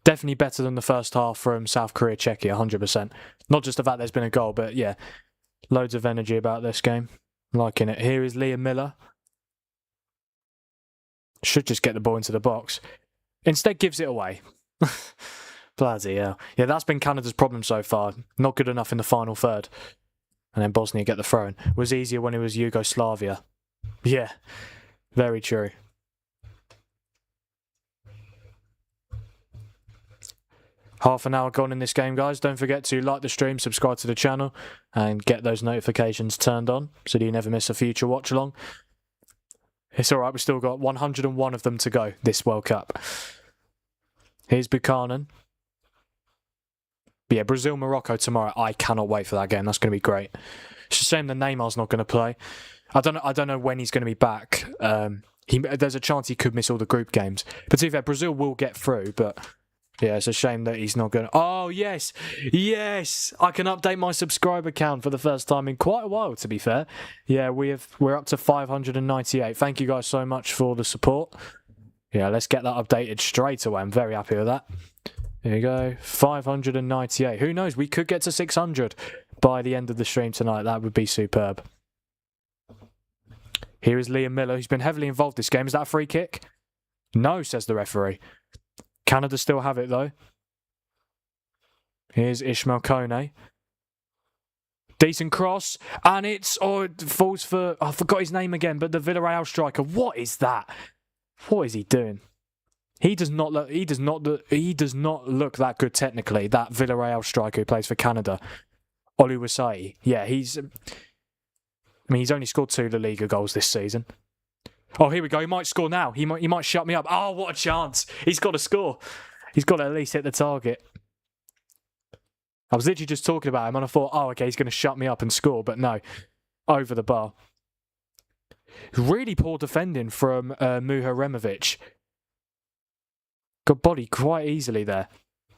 Definitely better than the first half from South Korea, Czechia, 100%. Not just the fact there's been a goal, but yeah. Loads of energy about this game. Liking it. Here is Liam Miller. Should just get the ball into the box. Instead gives it away. Bloody hell. Yeah, that's been Canada's problem so far. Not good enough in the final third. And then Bosnia get the throw-in. Was easier when it was Yugoslavia. Yeah, very true. Half an hour gone in this game, guys. Don't forget to like the stream, subscribe to the channel, and get those notifications turned on so that you never miss a future watch-along. It's alright, we've still got 101 of them to go this World Cup. Here's Buchanan. But yeah, Brazil-Morocco tomorrow. I cannot wait for that game. That's going to be great. It's a shame that Neymar's not going to play. I don't know when he's going to be back. There's a chance he could miss all the group games. But to be fair, Brazil will get through, but... yeah, it's a shame that he's not going to... oh, yes! Yes! I can update my subscriber count for the first time in quite a while, to be fair. Yeah, we're up to 598. Thank you guys so much for the support. Yeah, let's get that updated straight away. I'm very happy with that. There you go. 598. Who knows? We could get to 600 by the end of the stream tonight. That would be superb. Here is Liam Miller, who's been heavily involved this game. Is that a free kick? No, says the referee. Canada still have it, though. Here's Ishmael Kone. Decent cross. And it falls for... I forgot his name again, but the Villarreal striker. What is that? What is he doing? He does not look look that good technically, that Villarreal striker who plays for Canada. Oluwaseyi. Yeah, he's only scored 2 La Liga goals this season. Oh, here we go. He might score now. He might shut me up. Oh, what a chance. He's got to score. He's got to at least hit the target. I was literally just talking about him and I thought, oh, okay, he's going to shut me up and score. But no, over the bar. Really poor defending from Muha Removic. Got bodied quite easily there.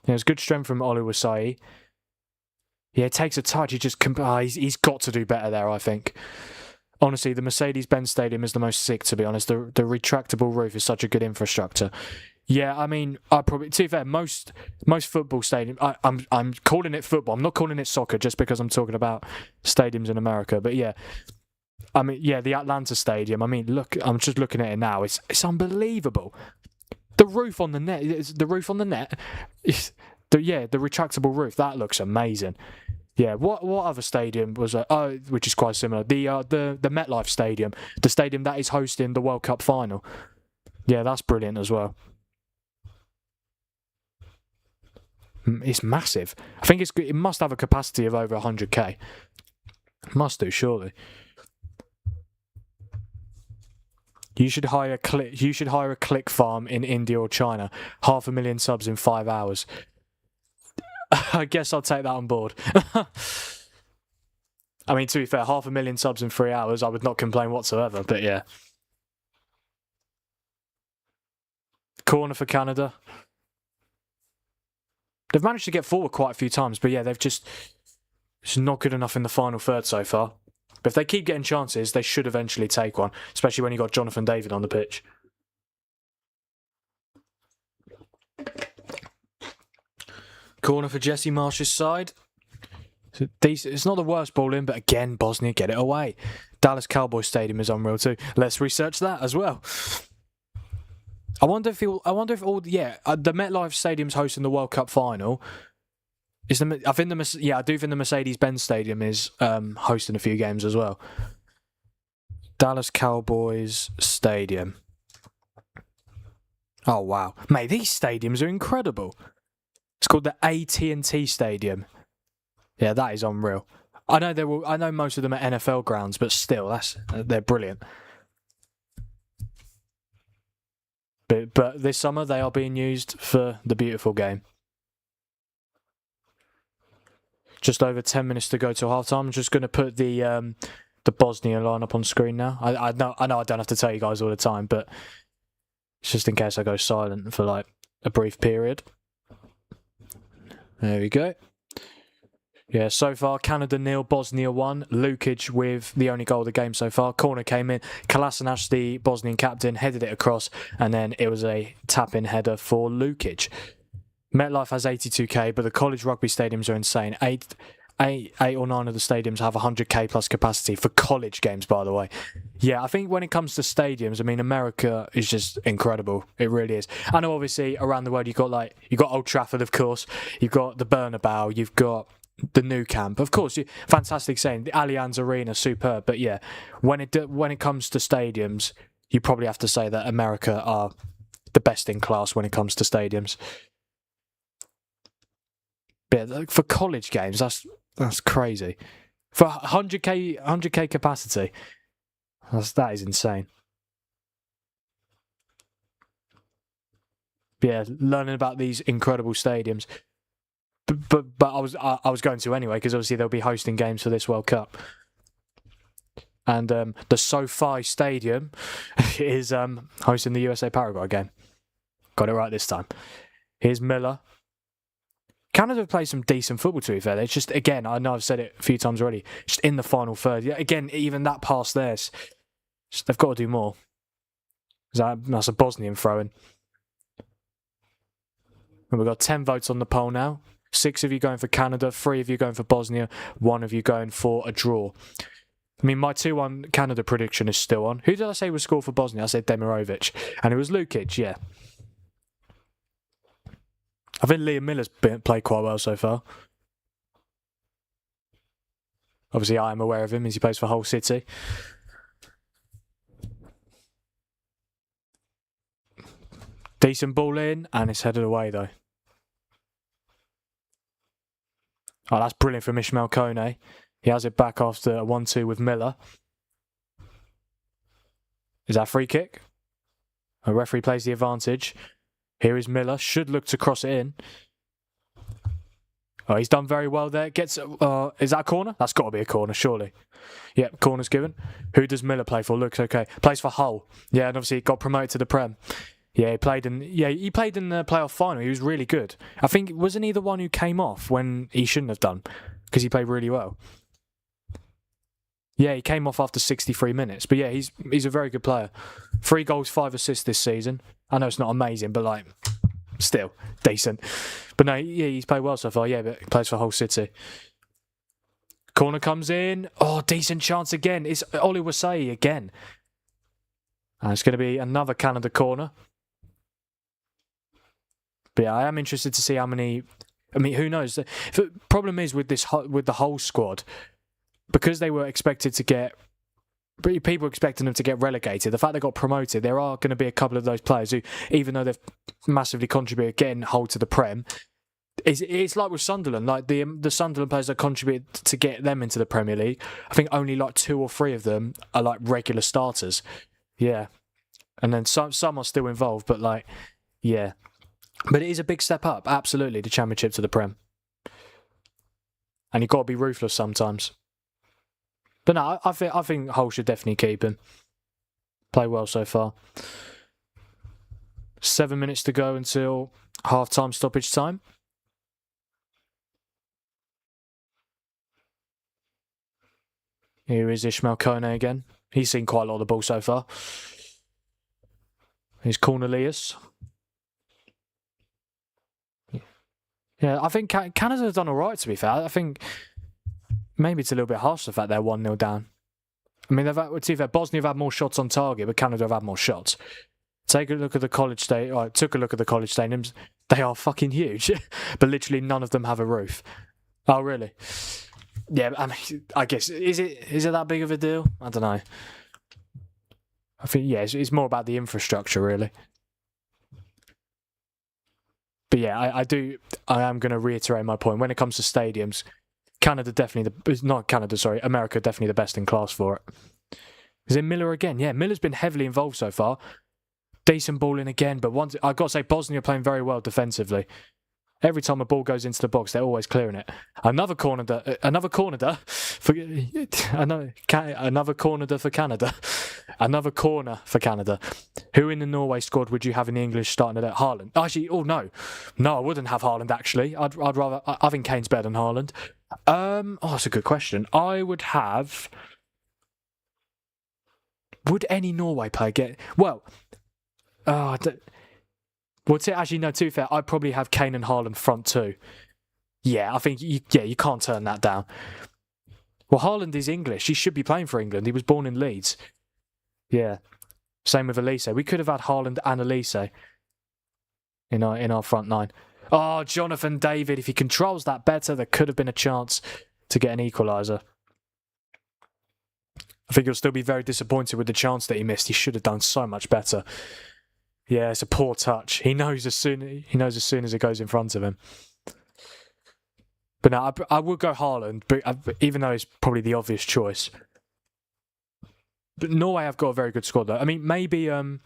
There's good strength from Oluwaseyi. Yeah, it takes a touch. He's got to do better there, I think. Honestly, the Mercedes-Benz Stadium is the most sick, to be honest. The retractable roof is such a good infrastructure. Yeah, I mean, I probably, to be fair, most football stadiums, I'm calling it football. I'm not calling it soccer just because I'm talking about stadiums in America. But yeah, I mean, yeah, the Atlanta Stadium. I mean, look, I'm just looking at it now. It's unbelievable. The roof on the net. The roof on the net. The retractable roof. That looks amazing. Yeah, what other stadium was which is quite similar? The MetLife Stadium, the stadium that is hosting the World Cup final. Yeah, that's brilliant as well. It's massive. I think it must have a capacity of over 100k. Must do, surely. You should hire a click farm in India or China. 500,000 subs in 5 hours. I guess I'll take that on board. I mean, to be fair, 500,000 subs in 3 hours, I would not complain whatsoever, but yeah. Corner for Canada. They've managed to get forward quite a few times, but yeah, it's not good enough in the final third so far. But if they keep getting chances, they should eventually take one, especially when you got Jonathan David on the pitch. Corner for Jesse Marsh's side. It's not the worst ball in, but again, Bosnia get it away. Dallas Cowboys Stadium is unreal too. Let's research that as well. I wonder if the MetLife Stadium's hosting the World Cup final. I do think the Mercedes-Benz Stadium is hosting a few games as well. Dallas Cowboys Stadium. Oh wow, mate, these stadiums are incredible. It's called the AT&T Stadium. Yeah, that is unreal. I know most of them are NFL grounds, but still, they're brilliant. But this summer they are being used for the beautiful game. Just over 10 minutes to go till halftime. I'm just going to put the Bosnia lineup on screen now. I know I don't have to tell you guys all the time, but it's just in case I go silent for like a brief period. There we go. Yeah, so far, Canada 0, Bosnia 1. Lukic with the only goal of the game so far. Corner came in. Kolasinac, the Bosnian captain, headed it across, and then it was a tap-in header for Lukic. MetLife has 82k, but the college rugby stadiums are insane. Eight or nine of the stadiums have 100k plus capacity for college games, by the way. Yeah, I think when it comes to stadiums, I mean, America is just incredible. It really is. I know, obviously, around the world, you've got Old Trafford, of course. You've got the Bernabeu. You've got the Nou Camp. Of course, fantastic saying. The Allianz Arena, superb. But yeah, when it comes to stadiums, you probably have to say that America are the best in class when it comes to stadiums. But for college games, that's crazy. For 100k capacity, that is insane. Yeah, learning about these incredible stadiums. But I was going to anyway, because obviously they'll be hosting games for this World Cup. And the SoFi Stadium is hosting the USA-Paraguay game. Got it right this time. Here's Miller. Canada plays some decent football, to be fair. It's just, again, I know I've said it a few times already, just in the final third. Yeah, again, even that pass there, they've got to do more. That's a Bosnian throw-in. And we've got 10 votes on the poll now. 6 of you going for Canada, 3 of you going for Bosnia, 1 of you going for a draw. I mean, my 2-1 Canada prediction is still on. Who did I say would score for Bosnia? I said Demirovic. And it was Lukic, yeah. I think Liam Miller's played quite well so far. Obviously, I am aware of him as he plays for Hull City. Decent ball in, and it's headed away, though. Oh, that's brilliant from Ishmael Kone. He has it back after a 1-2 with Miller. Is that a free kick? A referee plays the advantage. Here is Miller. Should look to cross it in. Oh, he's done very well there. Is that a corner? That's got to be a corner, surely. Yep, corner's given. Who does Miller play for? Looks okay. Plays for Hull. Yeah, and obviously got promoted to the Prem. Yeah, he played in the playoff final. He was really good. I think, wasn't he the one who came off when he shouldn't have done? because he played really well. Yeah, he came off after 63 minutes. But yeah, he's a very good player. 3 goals, 5 assists this season. I know it's not amazing, but like, still decent. But no, yeah, he's played well so far. Yeah, but he plays for Hull City. Corner comes in. Oh, decent chance again. It's Oli Wasai again. And it's going to be another Canada corner. But yeah, I am interested to see how many. I mean, who knows? The problem is with the whole squad, because they were expected to get. People expecting them to get relegated. The fact they got promoted, there are going to be a couple of those players who, even though they've massively contributed getting Hull to the Prem, it's like with Sunderland. Like the Sunderland players that contribute to get them into the Premier League, I think only like 2 or 3 of them are like regular starters. Yeah, and then some are still involved, but like, yeah. But it is a big step up, absolutely, the Championship to the Prem. And you've got to be ruthless sometimes. But no, I think Hull should definitely keep him. Play well so far. 7 minutes to go until half-time stoppage time. Here is Ishmael Kone again. He's seen quite a lot of the ball so far. Here's Cornelius. Yeah, I think Canada have done all right, to be fair. I think maybe it's a little bit harsh the fact they're 1-0 down. I mean, Bosnia have had more shots on target, but Canada have had more shots. Take a look at the college stadium. I took a look at the college stadiums. They are fucking huge, but literally none of them have a roof. Oh, really? Yeah, I mean, I guess is it that big of a deal? I don't know. I think it's more about the infrastructure, really. But yeah, I am going to reiterate my point. When it comes to stadiums, America definitely the best in class for it. Is it Miller again? Yeah, Miller's been heavily involved so far. Decent ball in again, but I've got to say, Bosnia are playing very well defensively. Every time a ball goes into the box, they're always clearing it. Another corner for Canada. Another corner for Canada. Who in the Norway squad would you have in the English starting at Haaland? Actually, no, I wouldn't have Haaland. Actually, I'd rather. I think Kane's better than Haaland. That's a good question. I would have. Would any Norway player get well? Actually, no, to be fair, I'd probably have Kane and Haaland front 2. Yeah, I think, you can't turn that down. Well, Haaland is English. He should be playing for England. He was born in Leeds. Yeah. Same with Elise. We could have had Haaland and Elise in our front 9. Oh, Jonathan David, if he controls that better, there could have been a chance to get an equaliser. I think he'll still be very disappointed with the chance that he missed. He should have done so much better. Yeah, it's a poor touch. He knows as soon as it goes in front of him. But no, I would go Haaland, but even though it's probably the obvious choice. But Norway have got a very good squad though. I mean, maybe who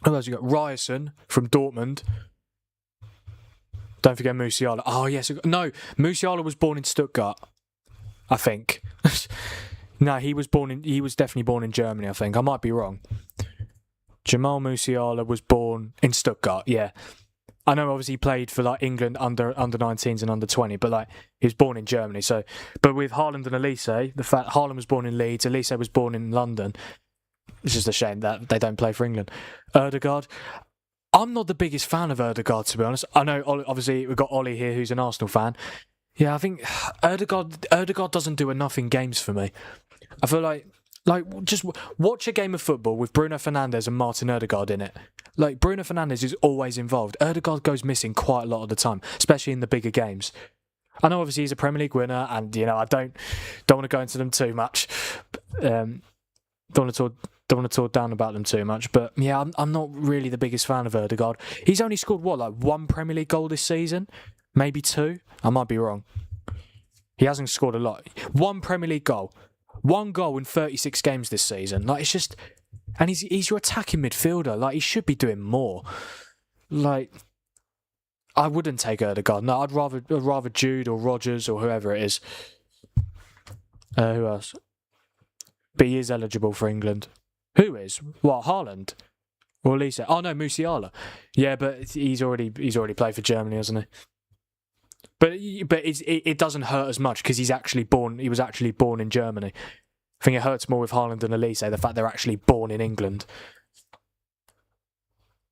else you got? Ryerson from Dortmund. Don't forget Musiala. Oh yes, no, Musiala was born in Stuttgart, I think. No, he was definitely born in Germany. I think I might be wrong. Jamal Musiala was born in Stuttgart, yeah. I know obviously he played for like England under 19s and under 20, but like he was born in Germany. So, but with Haaland and Elise, the fact Haaland was born in Leeds, Elise was born in London. It's just a shame that they don't play for England. Ødegaard. I'm not the biggest fan of Ødegaard, to be honest. I know obviously we've got Ollie here who's an Arsenal fan. Yeah, I think Ødegaard doesn't do enough in games for me. I feel like just watch a game of football with Bruno Fernandes and Martin Ødegaard in it. Like, Bruno Fernandes is always involved. Ødegaard goes missing quite a lot of the time, especially in the bigger games. I know obviously he's a Premier League winner, and I don't want to go into them too much. Don't want to talk down about them too much. But yeah, I'm not really the biggest fan of Ødegaard. He's only scored one Premier League goal this season, maybe 2. I might be wrong. He hasn't scored a lot. 1 Premier League goal. 1 goal in 36 games this season. Like, it's just... And he's your attacking midfielder. Like, he should be doing more. Like, I wouldn't take Ødegaard. No, I'd rather Jude or Rodgers or whoever it is. Who else? But he is eligible for England. Who is? What, Haaland? Or Elise? Oh, no, Musiala. Yeah, but he's already played for Germany, hasn't he? But it doesn't hurt as much because he was actually born in Germany. I think it hurts more with Haaland and Elise, the fact they're actually born in England.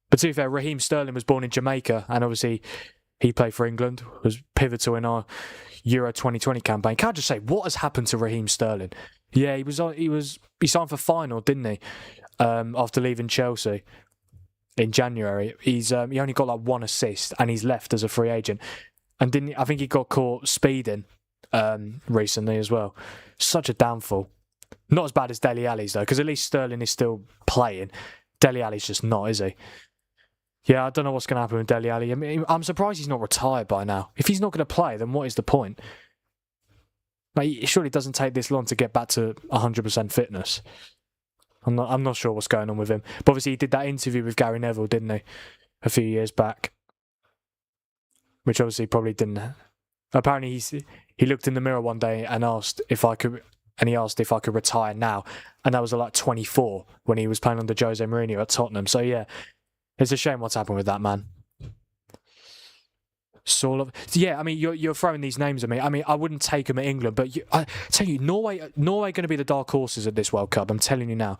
But to be fair, Raheem Sterling was born in Jamaica, and obviously he played for England, was pivotal in our Euro 2020 campaign. Can I just say, what has happened to Raheem Sterling? Yeah, he signed for Feyenoord, didn't he? After leaving Chelsea in January. He only got like 1 assist, and he's left as a free agent. And I think he got caught speeding recently as well. Such a downfall. Not as bad as Dele Alli's though, because at least Sterling is still playing. Dele Alli's just not, is he? Yeah, I don't know what's going to happen with Dele Alli. I mean, I'm surprised he's not retired by now. If he's not going to play, then what is the point? Like, it surely doesn't take this long to get back to 100% fitness. I'm not sure what's going on with him. But obviously he did that interview with Gary Neville, didn't he? A few years back. Which obviously probably didn't... Apparently he looked in the mirror one day and asked if I could retire now. And that was like 24 when he was playing under Jose Mourinho at Tottenham. So yeah, it's a shame what's happened with that man. Yeah, I mean, you're throwing these names at me. I mean, I wouldn't take them at England, but I tell you, Norway going to be the dark horses at this World Cup. I'm telling you now.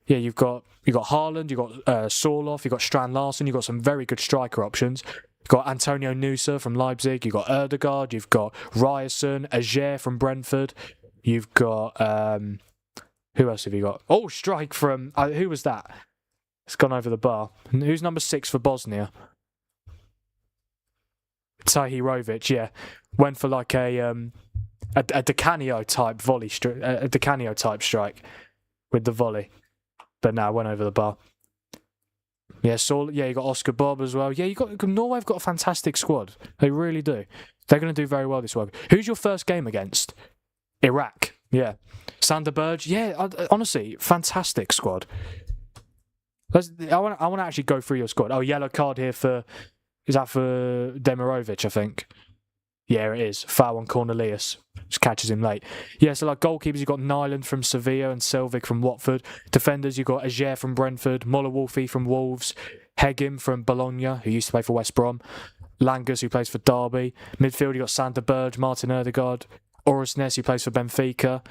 Yeah, you've got Haaland, you've got Sorloth, you've got Strand Larsen, you've got some very good striker options. You've got Antonio Nusa from Leipzig, you've got Ødegaard, you've got Ryerson, Ajer from Brentford, you've got who else have you got? Oh, Strike from who was that? It's gone over the bar. Who's number 6 for Bosnia? Tahirovic, yeah, went for like a Di Canio type volley, a Di Canio type strike with the volley, but now went over the bar. Yeah, you got Oscar Bob as well. Yeah, Norway have got a fantastic squad. They really do. They're going to do very well this week. Who's your first game against? Iraq. Yeah, Sander Berge. Yeah, honestly, fantastic squad. I want to actually go through your squad. Oh, yellow card here for. Is that for Demirovic, I think? Yeah, it is. Foul on Cornelius. Just catches him late. Yeah, so like goalkeepers, you've got Nyland from Sevilla and Selvig from Watford. Defenders, you've got Ajer from Brentford, Moller-Wolfe from Wolves, Hegim from Bologna, who used to play for West Brom, Langas, who plays for Derby. Midfield, you've got Sander Berge, Martin Ødegaard, Orosnes, who plays for Benfica,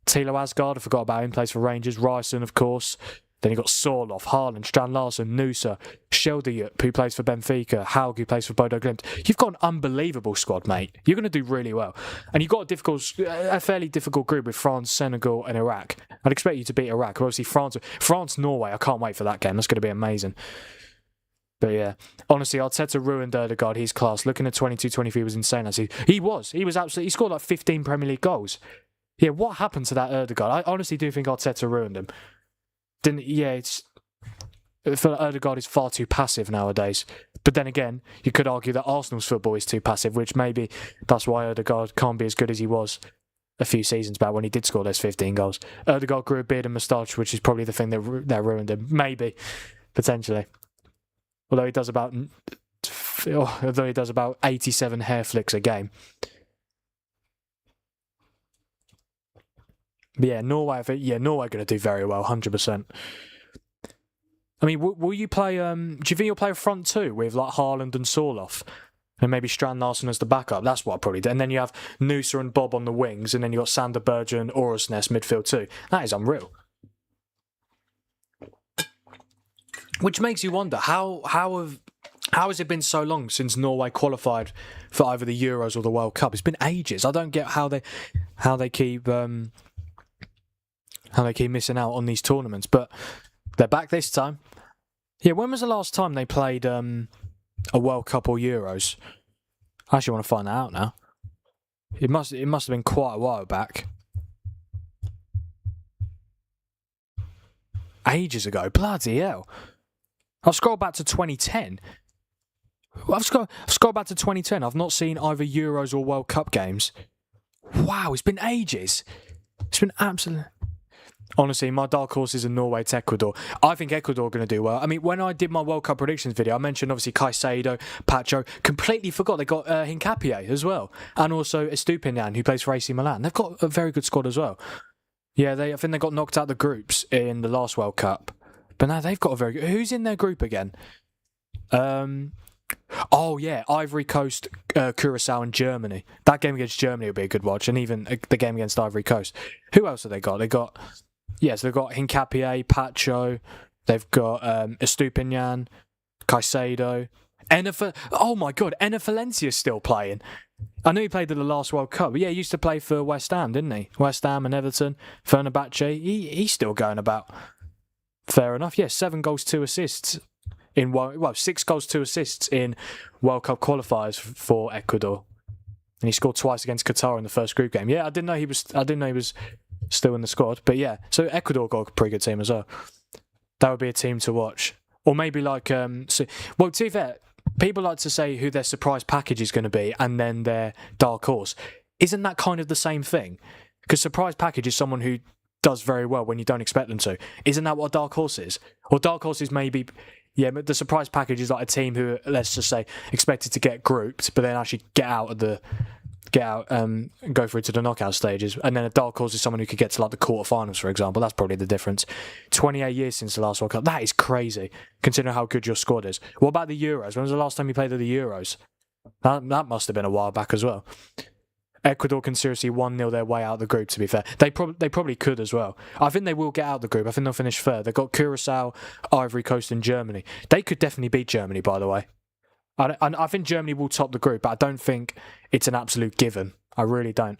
Tilo Asgard, I forgot about him, plays for Rangers, Ryerson, of course. Then you've got Sorloth, Haaland, Strand Larsen, Nusa, Sheldayup, who plays for Benfica, Haug, who plays for Bodo Glimt. You've got an unbelievable squad, mate. You're going to do really well. And you've got a fairly difficult group with France, Senegal and Iraq. I'd expect you to beat Iraq. Obviously, France, Norway, I can't wait for that game. That's going to be amazing. But yeah, honestly, Arteta ruined Ødegaard. His class. Looking at 22-23 was insane. He was absolutely... He scored like 15 Premier League goals. Yeah, what happened to that Ødegaard? I honestly do think Arteta ruined him. I feel like Ødegaard is far too passive nowadays. But then again, you could argue that Arsenal's football is too passive, which maybe that's why Ødegaard can't be as good as he was a few seasons back when he did score those 15 goals. Ødegaard grew a beard and moustache, which is probably the thing that ruined him. Maybe, potentially. Although he does about 87 hair flicks a game. But yeah, Norway are going to do very well, 100%. I mean, will you play... do you think you'll play a front two with like Haaland and Sorloth? And maybe Strand Larsen as the backup? That's what I'll probably do. And then you have Nusa and Bob on the wings, and then you got Sander Berge and Orosnes midfield too. That is unreal. Which makes you wonder, how has it been so long since Norway qualified for either the Euros or the World Cup? It's been ages. I don't get how they keep... how they keep missing out on these tournaments, but they're back this time. Yeah, when was the last time they played a World Cup or Euros? I actually want to find that out now. It must have been quite a while back. Ages ago, bloody hell. I've scrolled back to 2010. I've scrolled back to 2010. I've not seen either Euros or World Cup games. Wow, it's been ages. It's been absolutely... Honestly, my dark horses are Norway to Ecuador. I think Ecuador are going to do well. I mean, when I did my World Cup predictions video, I mentioned obviously Caicedo, Pacho. Completely forgot they got Hincapié as well. And also Estupiñán, who plays for AC Milan. They've got a very good squad as well. Yeah, I think they got knocked out the groups in the last World Cup. But now they've got a very good... Who's in their group again? Oh yeah, Ivory Coast, Curacao, and Germany. That game against Germany would be a good watch, and even the game against Ivory Coast. Who else have they got? So they've got Hincapié, Pacho. They've got Estupinian, Caicedo, oh my God, Enner Valencia's still playing. I know he played at the last World Cup, but yeah, he used to play for West Ham, didn't he? West Ham and Everton, Fenerbahce. He's still going about. Fair enough. Yeah, 7 goals, 2 assists in 6 goals, 2 assists in World Cup qualifiers for Ecuador, and he scored twice against Qatar in the first group game. Yeah, I didn't know he was still in the squad, but yeah. So Ecuador got a pretty good team as well. That would be a team to watch, or maybe to be fair, people like to say who their surprise package is going to be and then their dark horse. Isn't that kind of the same thing? Because surprise package is someone who does very well when you don't expect them to. Isn't that what a dark horse is? Or dark horse is maybe, yeah, but the surprise package is like a team who, let's just say, expected to get grouped, but then actually go through to the knockout stages. And then a dark horse is someone who could get to like the quarterfinals, for example. That's probably the difference. 28 years since the last World Cup. That is crazy, considering how good your squad is. What about the Euros? When was the last time you played at the Euros? That must have been a while back as well. Ecuador can seriously 1-0 their way out of the group, to be fair. They probably could as well. I think they will get out of the group. I think they'll finish third. They've got Curacao, Ivory Coast and Germany. They could definitely beat Germany, by the way. I think Germany will top the group, but I don't think it's an absolute given. I really don't.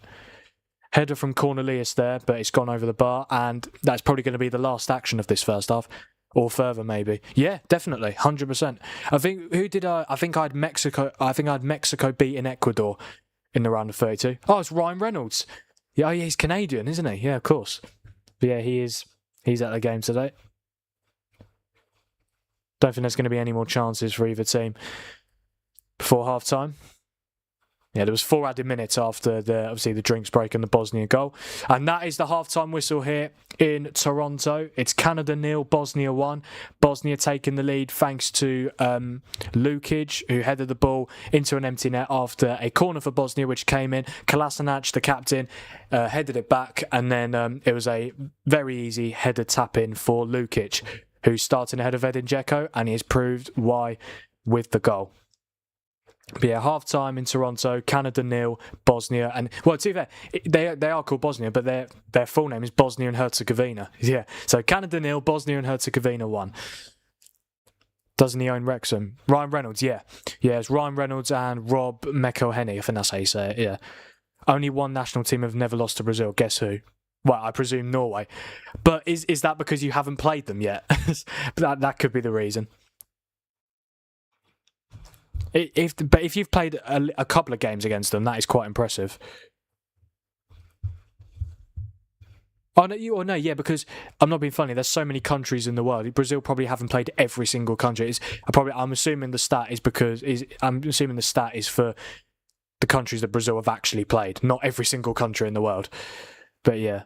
Header from Cornelius there, but it's gone over the bar, and that's probably going to be the last action of this first half. Or further, maybe. Yeah, definitely, 100%. I think I had Mexico beating Ecuador in the round of 32. Oh, it's Ryan Reynolds. Yeah, he's Canadian, isn't he? Yeah, of course. But yeah, he is. He's at the game today. Don't think there's going to be any more chances for either team before half time. Yeah, there was 4 added minutes after the drinks break and the Bosnia goal. And that is the half-time whistle here in Toronto. It's Canada 0, Bosnia 1. Bosnia taking the lead thanks to Lukic, who headed the ball into an empty net after a corner for Bosnia, which came in. Kolasinac, the captain, headed it back, and then it was a very easy header tap-in for Lukic, who's starting ahead of Edin Dzeko, and he has proved why with the goal. But yeah, half-time in Toronto, Canada 0, Bosnia, and, well, to be fair, they are called Bosnia, but their full name is Bosnia and Herzegovina. Yeah, so Canada 0, Bosnia and Herzegovina 1. Doesn't he own Wrexham? Ryan Reynolds, yeah. Yeah, it's Ryan Reynolds and Rob McElhenney, I think that's how you say it, yeah. Only one national team have never lost to Brazil, guess who? Well, I presume Norway. But is that because you haven't played them yet? that could be the reason. If you've played a couple of games against them, that is quite impressive. Yeah, because I'm not being funny. There's so many countries in the world. Brazil probably haven't played every single country. I'm assuming the stat is for the countries that Brazil have actually played, not every single country in the world. But yeah,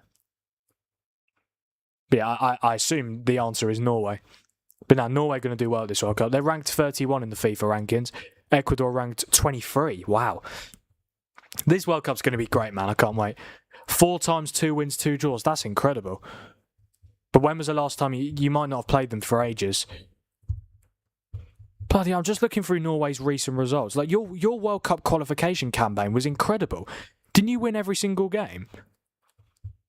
I assume the answer is Norway. But now Norway are going to do well at this World Cup. They're ranked 31 in the FIFA rankings. Ecuador ranked 23. Wow. This World Cup's going to be great, man. I can't wait. 4 times 2 wins, 2 draws. That's incredible. But when was the last time you might not have played them for ages? Bloody, I'm just looking through Norway's recent results. Like your World Cup qualification campaign was incredible. Didn't you win every single game?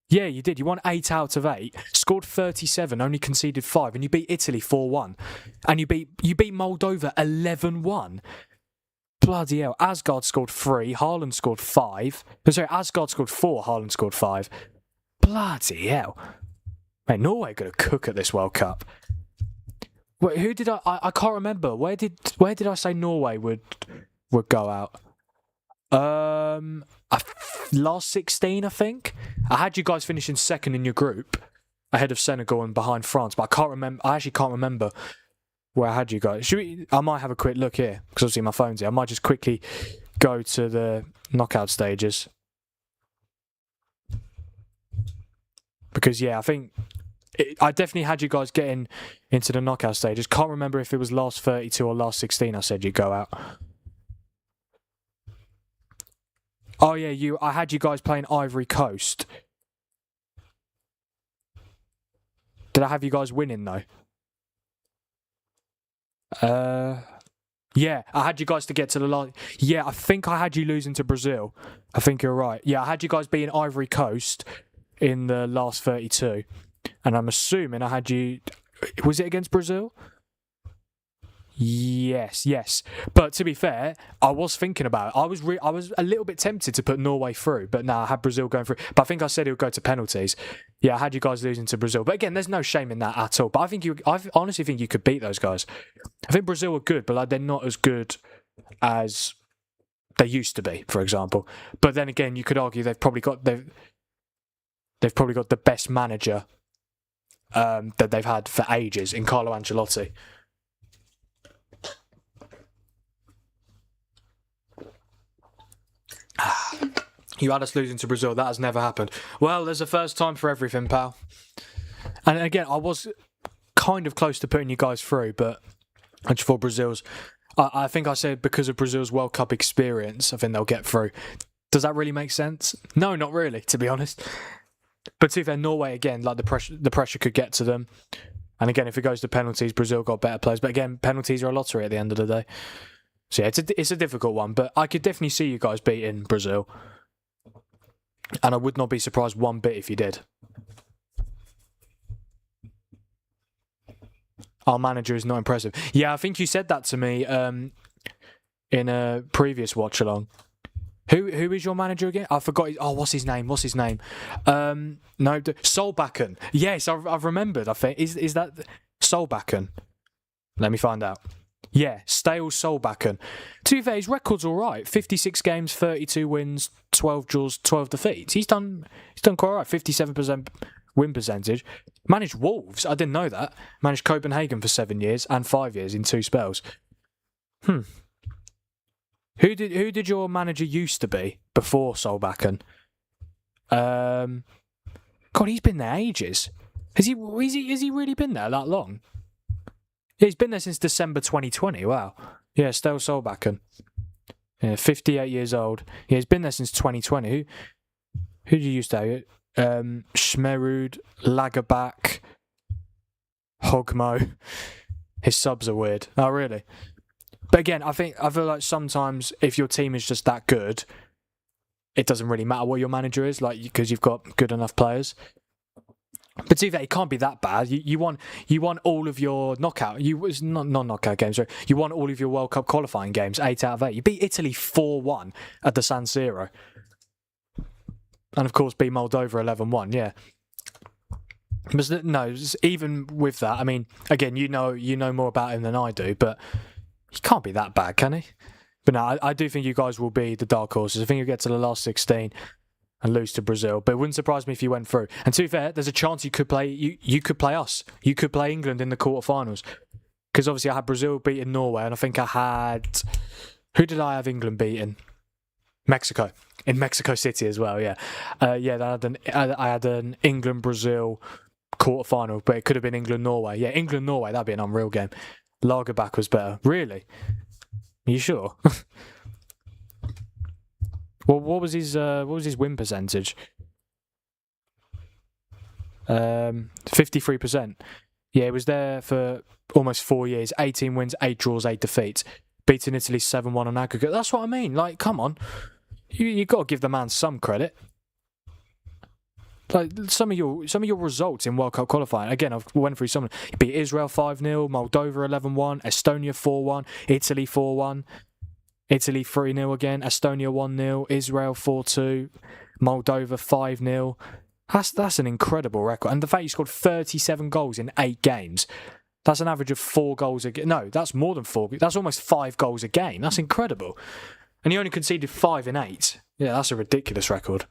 Yeah, you did. You won 8 out of 8, scored 37, only conceded 5, and you beat Italy 4-1. And you beat Moldova 11-1. Bloody hell. Asgard scored 3, Haaland scored 5. Sorry, Asgard scored 4, Haaland scored 5. Bloody hell. Mate, Norway are going to cook at this World Cup. Wait, who did I can't remember. Where did I say Norway would go out? Last 16, I think. I had you guys finishing second in your group, ahead of Senegal and behind France, but I can't remember. I actually can't remember where I had you guys. I might have a quick look here because obviously my phone's here. I might just quickly go to the knockout stages because yeah, I think I definitely had you guys getting into the knockout stages. Can't remember if it was last 32 or last 16. I said you'd go out. Oh yeah, I had you guys playing Ivory Coast. Did I have you guys winning though? Yeah, I had you guys to get to the last. Yeah, I think I had you losing to Brazil. I think you're right. Yeah, I had you guys being Ivory Coast in the last 32, and I'm assuming I had you. Was it against Brazil? Yes. But to be fair, I was thinking about it. I was a little bit tempted to put Norway through, but no, I had Brazil going through. But I think I said it would go to penalties. Yeah, I had you guys losing to Brazil. But again, there's no shame in that at all. But I honestly think you could beat those guys. I think Brazil are good, but like they're not as good as they used to be, for example. But then again, you could argue they've probably got the best manager that they've had for ages in Carlo Ancelotti. You had us losing to Brazil. That has never happened. Well, there's a first time for everything, pal. And again, I was kind of close to putting you guys through, but I just thought Brazil's... I think I said because of Brazil's World Cup experience, I think they'll get through. Does that really make sense? No, not really, to be honest. But to be fair, Norway, again, like the pressure could get to them. And again, if it goes to penalties, Brazil got better players. But again, penalties are a lottery at the end of the day. So yeah, it's a difficult one, but I could definitely see you guys beating Brazil. And I would not be surprised one bit if you did. Our manager is not impressive. Yeah, I think you said that to me in a previous watch-along. Who is your manager again? I forgot. What's his name? No, Solbakken. Yes, I've remembered. I think is that Solbakken? Let me find out. Yeah, Stale Solbakken. To be fair, his record's all right. 56 games, 32 wins, 12 draws, 12 defeats. He's done quite all right. 57% win percentage. Managed Wolves. I didn't know that. Managed Copenhagen for 7 years and 5 years in 2 spells. Who did your manager used to be before Solbakken? God, he's been there ages. Has he really been there that long? Yeah, he's been there since December 2020. Wow. Yeah, Stale Solbakken. Yeah, 58 years old. Yeah, he's been there since 2020. Who did you used to have? Schmerud, Lagerbach, Hogmo. His subs are weird. Oh, really? But again, I feel like sometimes if your team is just that good, it doesn't really matter what your manager is, like because you've got good enough players. But to be fair, it can't be that bad. You won all of your knockout. Not knockout games. Right? You won all of your World Cup qualifying games, 8 out of 8. You beat Italy 4-1 at the San Siro, and of course beat Moldova 11-1. Yeah. But no, even with that, I mean, again, you know more about him than I do, but he can't be that bad, can he? But no, I do think you guys will be the dark horses. I think you'll get to the last 16 and lose to Brazil. But it wouldn't surprise me if you went through. And to be fair, there's a chance you could play us. You could play England in the quarterfinals. Because obviously I had Brazil beating Norway, and I think I had... Who did I have England beating? Mexico. In Mexico City as well, yeah. I had an England-Brazil quarterfinal, but it could have been England-Norway. Yeah, England-Norway, that'd be an unreal game. Lagerbach was better. Really? Are you sure? Well, what was his win percentage? 53%. Yeah, he was there for almost 4 years. 18 wins, 8 draws, 8 defeats. Beating Italy 7-1 on aggregate. That's what I mean. Like, come on. You got to give the man some credit. Like some of your results in World Cup qualifying. Again, I've went through some. You beat Israel 5-0, Moldova 11-1, Estonia 4-1, Italy 4-1. Italy 3-0 again, Estonia 1-0, Israel 4-2, Moldova 5-0. That's an incredible record. And the fact you scored 37 goals in 8 games, that's an average of 4 goals a game. No, that's more than 4. That's almost 5 goals a game. That's incredible. And you only conceded 5 in 8. Yeah, that's a ridiculous record.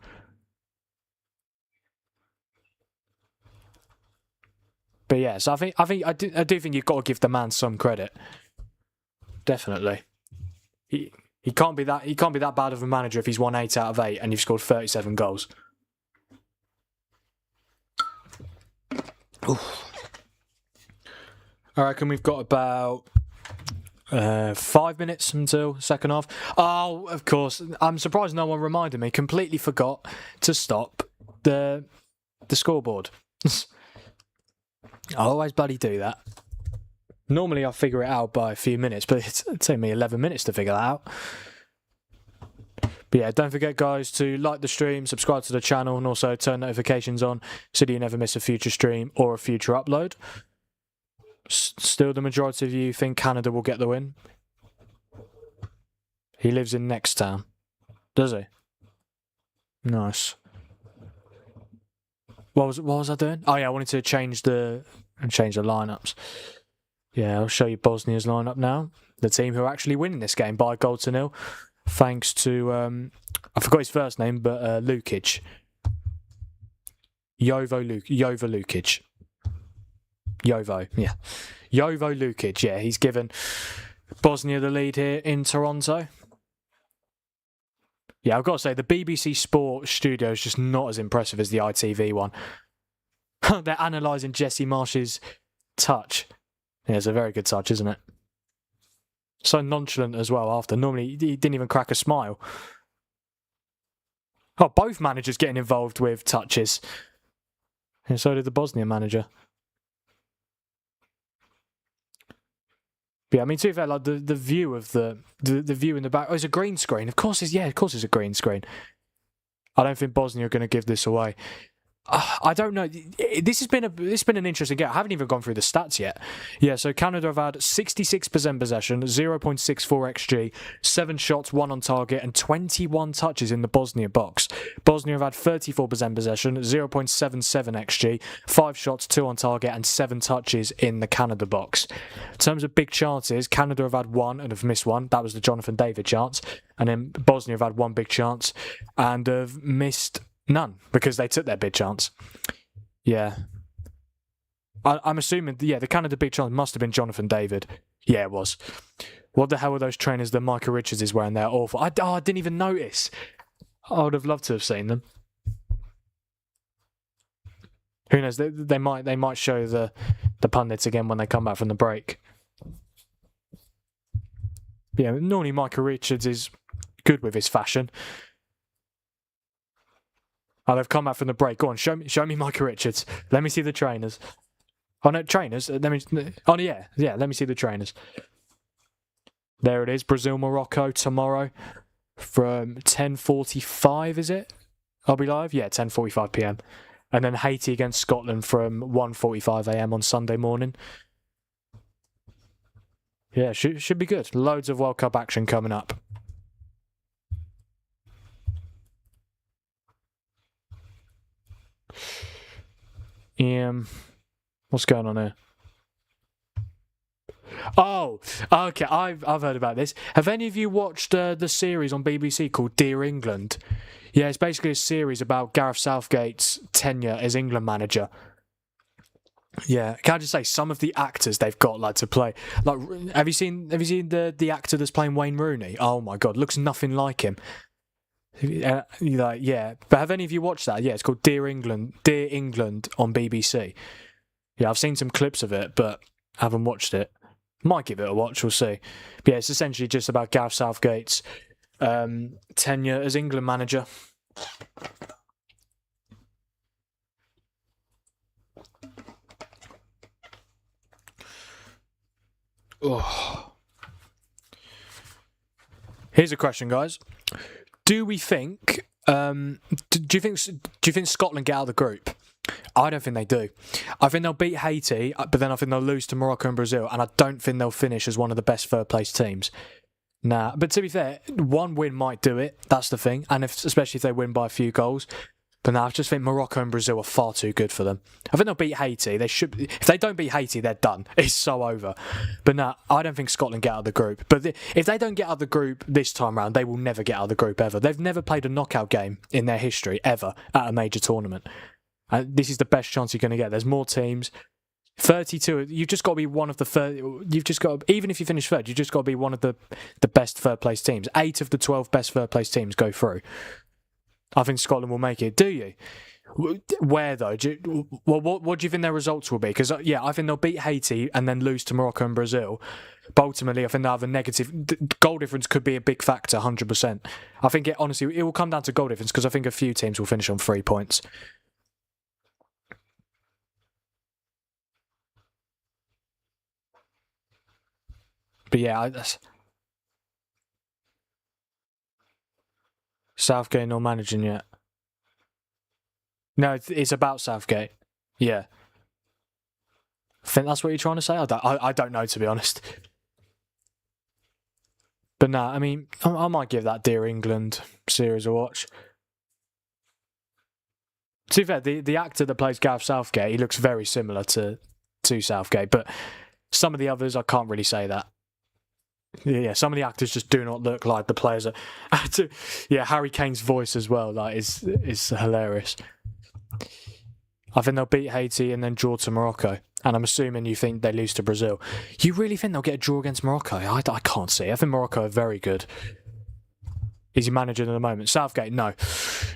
But yeah, so I do think you've got to give the man some credit. Definitely. He can't be that bad of a manager if he's won 8 out of 8 and you've scored 37 goals. Oof. I reckon we've got about 5 minutes until second half. Oh, of course. I'm surprised no one reminded me. Completely forgot to stop the scoreboard. I always bloody do that. Normally I figure it out by a few minutes, but it's taken me 11 minutes to figure that out. But yeah, don't forget, guys, to like the stream, subscribe to the channel, and also turn notifications on so that you never miss a future stream or a future upload. Still, the majority of you think Canada will get the win. He lives in next town. Does he? Nice. What was I doing? Oh yeah, I wanted to change the lineups. Yeah, I'll show you Bosnia's lineup now. The team who are actually winning this game by a goal to nil. Thanks to, I forgot his first name, but Lukic. Jovo Lukic. Jovo, yeah. Jovo Lukic, yeah. He's given Bosnia the lead here in Toronto. Yeah, I've got to say, the BBC Sport studio is just not as impressive as the ITV one. They're analysing Jesse Marsh's touch. Yeah, it's a very good touch, isn't it? So nonchalant as well after. Normally, he didn't even crack a smile. Oh, both managers getting involved with touches. And so did the Bosnia manager. But yeah, I mean, to be fair, like the view of the view in the back. Oh, it's a green screen. Of course it's a green screen. I don't think Bosnia are going to give this away. I don't know. This has been an interesting game. I haven't even gone through the stats yet. Yeah, so Canada have had 66% possession, 0.64 xG, 7 shots, 1 on target, and 21 touches in the Bosnia box. Bosnia have had 34% possession, 0.77 xG, 5 shots, 2 on target, and 7 touches in the Canada box. In terms of big chances, Canada have had 1 and have missed 1. That was the Jonathan David chance. And then Bosnia have had 1 big chance and have missed none, because they took their big chance. Yeah. I'm assuming, yeah, the Canada big chance must have been Jonathan David. Yeah, it was. What the hell are those trainers that Micah Richards is wearing? They're awful. I didn't even notice. I would have loved to have seen them. Who knows? They might show the pundits again when they come back from the break. Yeah, normally Micah Richards is good with his fashion. Oh, they've come back from the break. Go on, show me Micah Richards. Let me see the trainers. Oh no, trainers. Let me see the trainers. There it is. Brazil, Morocco tomorrow from 10:45. Is it? I'll be live. Yeah, 10:45 p.m. And then Haiti against Scotland from 1:45 a.m. on Sunday morning. Yeah, should be good. Loads of World Cup action coming up. What's going on here? Oh, okay. I've heard about this. Have any of you watched the series on BBC called Dear England? Yeah, it's basically a series about Gareth Southgate's tenure as England manager. Yeah, can I just say, some of the actors they've got like to play. Like, have you seen the actor that's playing Wayne Rooney? Oh my God, looks nothing like him. Yeah, but have any of you watched that? Yeah, it's called Dear England on BBC. Yeah, I've seen some clips of it, but haven't watched it. Might give it a watch, we'll see. But yeah, it's essentially just about Gareth Southgate's tenure as England manager. Oh. Here's a question, guys. Do we think? Do you think Scotland get out of the group? I don't think they do. I think they'll beat Haiti, but then I think they'll lose to Morocco and Brazil, and I don't think they'll finish as one of the best third-place teams. Nah, but to be fair, one win might do it. That's the thing, and especially if they win by a few goals. But no, I just think Morocco and Brazil are far too good for them. I think they'll beat Haiti. They should. If they don't beat Haiti, they're done. It's so over. But no, I don't think Scotland get out of the group. But if they don't get out of the group this time round, they will never get out of the group ever. They've never played a knockout game in their history ever at a major tournament. And this is the best chance you're going to get. There's more teams. 32. You've just got to be one of the third. You've just got to, even if you finish third, you've just got to be one of the best third place teams. 8 of the 12 best third place teams go through. I think Scotland will make it. Do you? Where though? What do you think their results will be? Because yeah, I think they'll beat Haiti and then lose to Morocco and Brazil. But ultimately, I think they'll have a negative goal difference. Could be a big factor, 100%. I think it will come down to goal difference because I think a few teams will finish on 3 points. But yeah, Southgate not managing yet. No, it's about Southgate. Yeah. I think that's what you're trying to say. I don't know, to be honest. But nah, I mean, I might give that Dear England series a watch. To be fair, the actor that plays Gareth Southgate, he looks very similar to Southgate, but some of the others, I can't really say that. Yeah, some of the actors just do not look like the players. Yeah, Harry Kane's voice as well, like, is hilarious. I think they'll beat Haiti and then draw to Morocco. And I'm assuming you think they lose to Brazil. You really think they'll get a draw against Morocco? I can't see. I think Morocco are very good. Is he managing at the moment? Southgate, no.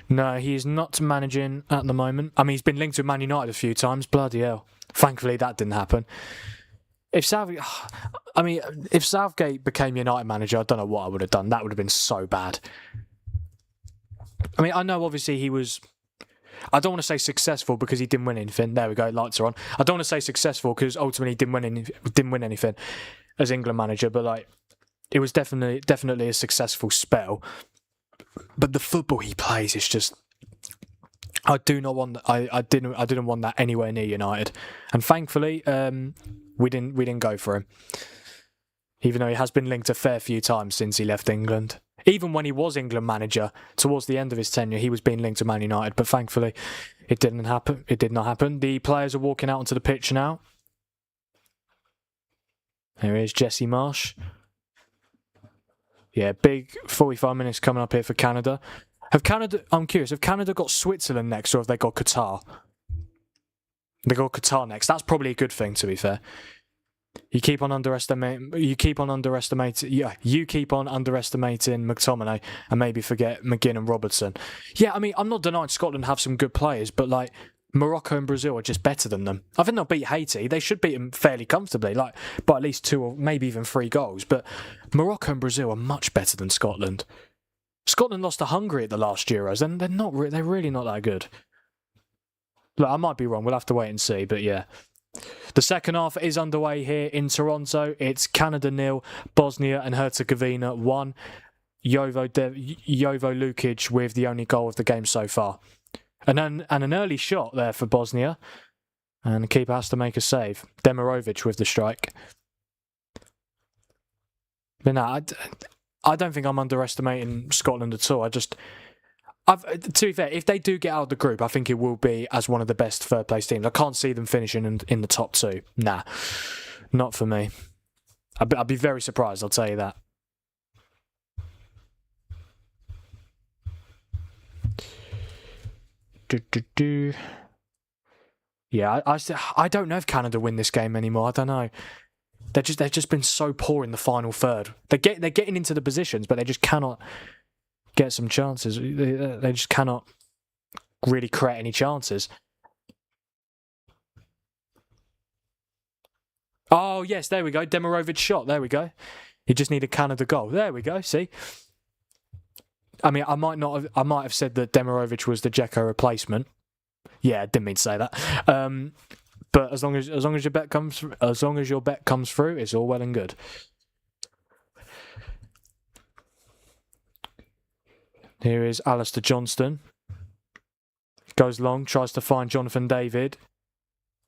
No, he is not managing at the moment. I mean, he's been linked with Man United a few times. Bloody hell. Thankfully, that didn't happen. If Southgate became United manager, I don't know what I would have done. That would have been so bad. I mean, I know obviously he was... I don't want to say successful because he didn't win anything. There we go, lights are on. I don't want to say successful because ultimately he didn't win anything as England manager, but like it was definitely a successful spell. But the football he plays is just, I do not want. I didn't want that anywhere near United, and thankfully we didn't go for him. Even though he has been linked a fair few times since he left England. Even when he was England manager, towards the end of his tenure, he was being linked to Man United, but thankfully it didn't happen. It did not happen. The players are walking out onto the pitch now. There is Jesse Marsh. Yeah, big 45 minutes coming up here for Canada. I'm curious, have Canada got Switzerland next or have they got Qatar? They got Qatar next. That's probably a good thing, to be fair. You keep on underestimating McTominay and maybe forget McGinn and Robertson. Yeah, I mean, I'm not denying Scotland have some good players, but like Morocco and Brazil are just better than them. I think they'll beat Haiti. They should beat them fairly comfortably, like by at least 2 or maybe even 3 goals. But Morocco and Brazil are much better than Scotland. Scotland lost to Hungary at the last Euros, and they're really not that good. Look, I might be wrong. We'll have to wait and see, but yeah. The second half is underway here in Toronto. It's Canada 0, Bosnia and Herzegovina 1. Jovo Lukic with the only goal of the game so far. And an early shot there for Bosnia. And the keeper has to make a save. Demirovic with the strike. But no, I don't think I'm underestimating Scotland at all. To be fair, if they do get out of the group, I think it will be as one of the best third-place teams. I can't see them finishing in the top 2. Nah, not for me. I'd be very surprised, I'll tell you that. Yeah, I don't know if Canada win this game anymore. I don't know. They've just been so poor in the final third. They're getting into the positions, but they just cannot get some chances. They just cannot really create any chances. Oh, yes, there we go. Demirovic shot. There we go. He just needed Canada goal. There we go. See? I mean, I might have said that Demirovic was the Dzeko replacement. Yeah, I didn't mean to say that. But as long as your bet comes through, it's all well and good. Here is Alistair Johnston. Goes long, tries to find Jonathan David.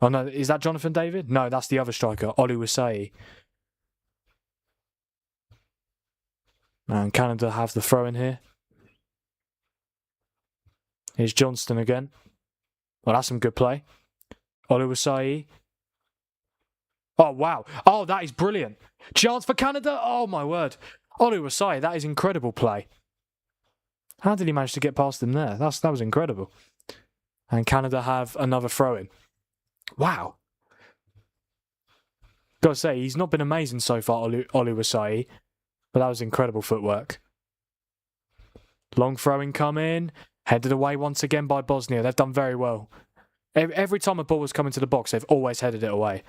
Oh no, is that Jonathan David? No, that's the other striker, Oluwaseyi. And Canada have the throw in here. Here's Johnston again. Well, that's some good play. Oluwaseyi. Oh, wow. Oh, that is brilliant. Chance for Canada. Oh, my word. Oluwaseyi, that is incredible play. How did he manage to get past him there? That was incredible. And Canada have another throw-in. Wow. Gotta say, he's not been amazing so far, Oluwaseyi, but that was incredible footwork. Long throw-in come in. Headed away once again by Bosnia. They've done very well. Every time a ball has come into the box, they've always headed it away.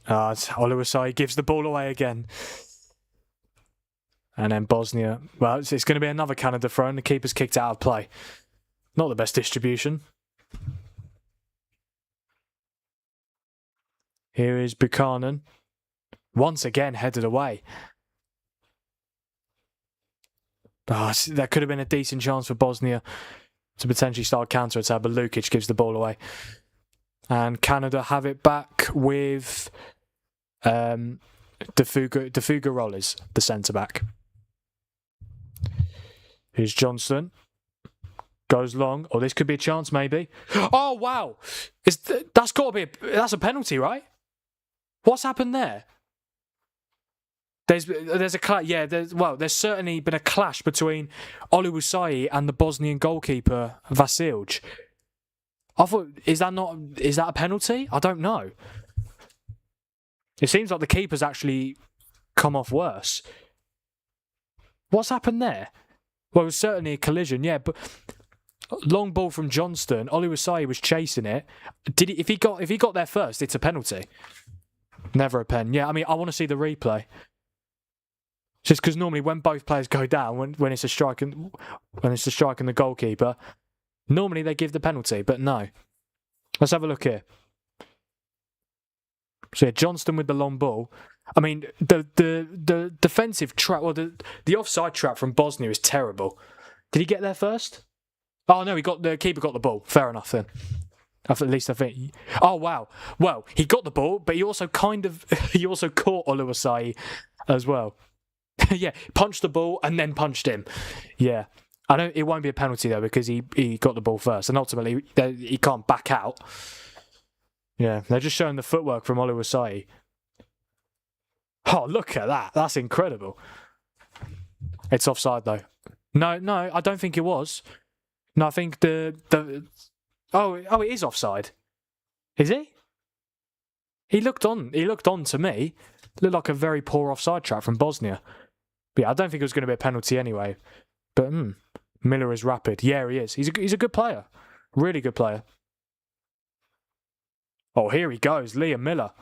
Oluwaseyi gives the ball away again. And then Bosnia. Well, it's going to be another Canada throw, and the keeper's kicked out of play. Not the best distribution. Here is Buchanan. Once again, headed away. That could have been a decent chance for Bosnia to potentially start a counter-attack, but Lukic gives the ball away. And Canada have it back with Defuga Rollers, the centre-back. Here's Johnston. Goes long. Oh, this could be a chance, maybe. Oh, wow. That's got to be that's a penalty, right? What's happened there? There's a clash. Yeah, there's certainly been a clash between Oluwaseyi and the Bosnian goalkeeper Vasilj. I thought, is that a penalty? I don't know. It seems like the keeper's actually come off worse. What's happened there? Well, it was certainly a collision, yeah, but long ball from Johnston. Oluwaseyi was chasing it. If he got there first, it's a penalty. Never a pen. Yeah, I mean, I want to see the replay. Just because normally when both players go down, when it's a strike and the goalkeeper, normally they give the penalty, but no. Let's have a look here. So yeah, Johnston with the long ball. I mean, the defensive trap, or the offside trap from Bosnia is terrible. Did he get there first? Oh no, the keeper got the ball. Fair enough then. At least I think. Oh wow. Well, he got the ball, but he also caught Oluwaseyi as well. Yeah, punched the ball and then punched him. Yeah. It won't be a penalty though because he got the ball first, and ultimately he can't back out. Yeah, they're just showing the footwork from Oluwaseyi. Oh, look at that! That's incredible. It's offside though. No, I don't think it was. No, I think it is offside. Is he? He looked on to me. Looked like a very poor offside trap from Bosnia. But yeah, I don't think it was going to be a penalty anyway. But Miller is rapid. Yeah, he is. He's a good player. Really good player. Oh, here he goes, Liam Miller.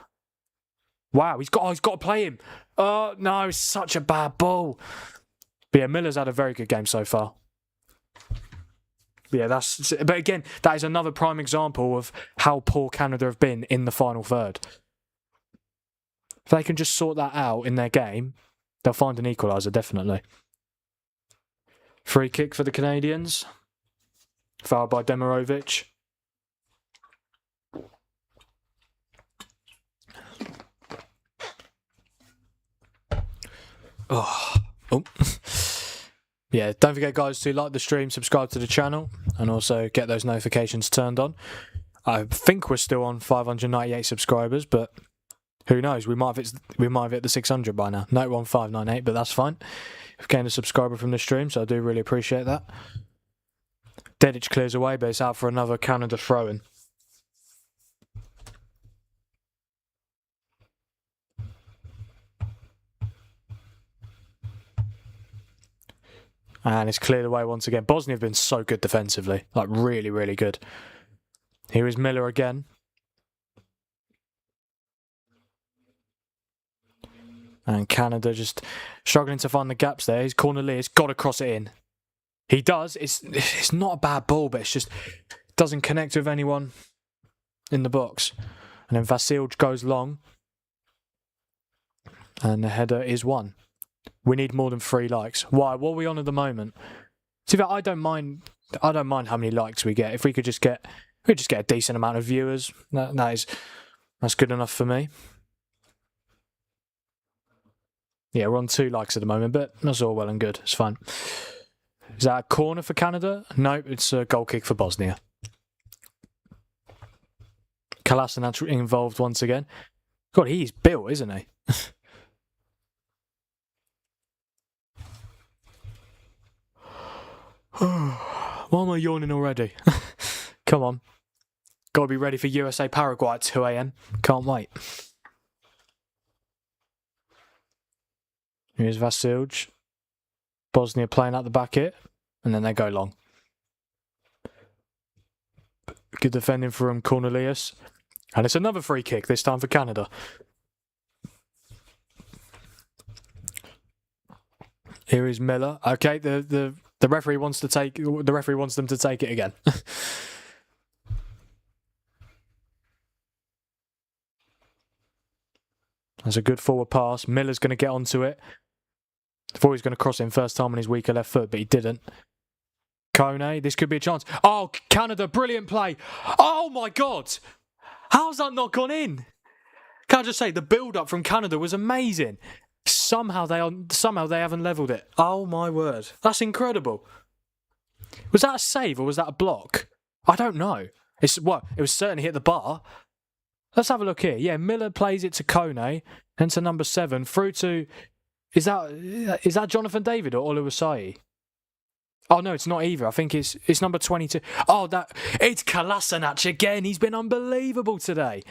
Wow, he's got to play him. Oh no, it's such a bad ball. But yeah, Miller's had a very good game so far. Yeah, but again, that is another prime example of how poor Canada have been in the final third. If they can just sort that out in their game, they'll find an equaliser, definitely. Free kick for the Canadians. Foul by Demirovic. Oh. Yeah, don't forget, guys, to like the stream, subscribe to the channel, and also get those notifications turned on. I think we're still on 598 subscribers, but who knows? We might have hit the 600 by now. No 1598, but that's fine. We've gained a subscriber from the stream, so I do really appreciate that. Dedic clears away, but it's out for another Canada throw-in. And it's cleared away once again. Bosnia have been so good defensively. Like, really, really good. Here is Miller again. And Canada just struggling to find the gaps there. He's Cornelius, got to cross it in. He does. It's not a bad ball, but it's just doesn't connect with anyone in the box. And then Vasilj goes long. And the header is one. We need more than 3 likes. Why? What are we on at the moment? See, I don't mind how many likes we get. If we could just get a decent amount of viewers, that's good enough for me. Yeah, we're on 2 likes at the moment, but that's all well and good. It's fine. Is that a corner for Canada? No, it's a goal kick for Bosnia. Kolasinac involved once again. God, he's built, isn't he? Why am I yawning already? Come on. Got to be ready for USA Paraguay at 2 AM. Can't wait. Here's Vasilj. Bosnia playing at the back here. And then they go long. Good defending from Cornelius. And it's another free kick, this time for Canada. Here is Miller. Okay, the referee wants them to take it again. That's a good forward pass. Miller's going to get onto it. Thought he was going to cross in first time on his weaker left foot, but he didn't. Kone, this could be a chance. Oh, Canada, brilliant play. Oh my God. How's that not gone in? Can I just say, the build-up from Canada was amazing. Somehow they haven't levelled it. Oh my word. That's incredible. Was that a save or was that a block? I don't know. It was certainly hit the bar. Let's have a look here. Yeah, Miller plays it to Kone, then to number 7, through to... Is that Jonathan David or Oluwaseyi? Oh no, it's not either. I think it's number 22. Oh, it's Kolasinac again. He's been unbelievable today.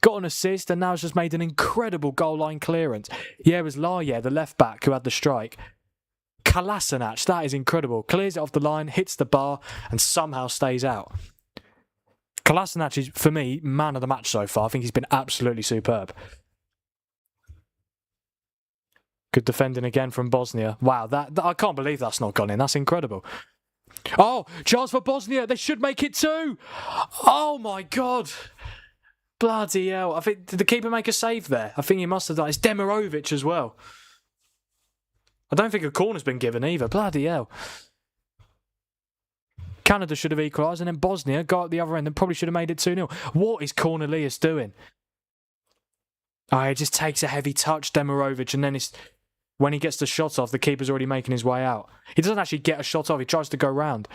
Got an assist and now has just made an incredible goal line clearance. Yeah, it was Laje, the left back, who had the strike. Kolasinac, that is incredible. Clears it off the line, hits the bar, and somehow stays out. Kolasinac is, for me, man of the match so far. I think he's been absolutely superb. Good defending again from Bosnia. Wow, I can't believe that's not gone in. That's incredible. Oh, chance for Bosnia. They should make it 2. Oh my God. Bloody hell. Did the keeper make a save there? I think he must have done. It's Demirovic as well. I don't think a corner's been given either. Bloody hell. Canada should have equalised, and then Bosnia got up the other end and probably should have made it 2-0. What is Cornelius doing? Oh, he just takes a heavy touch, Demirovic, and then when he gets the shot off, the keeper's already making his way out. He doesn't actually get a shot off. He tries to go round.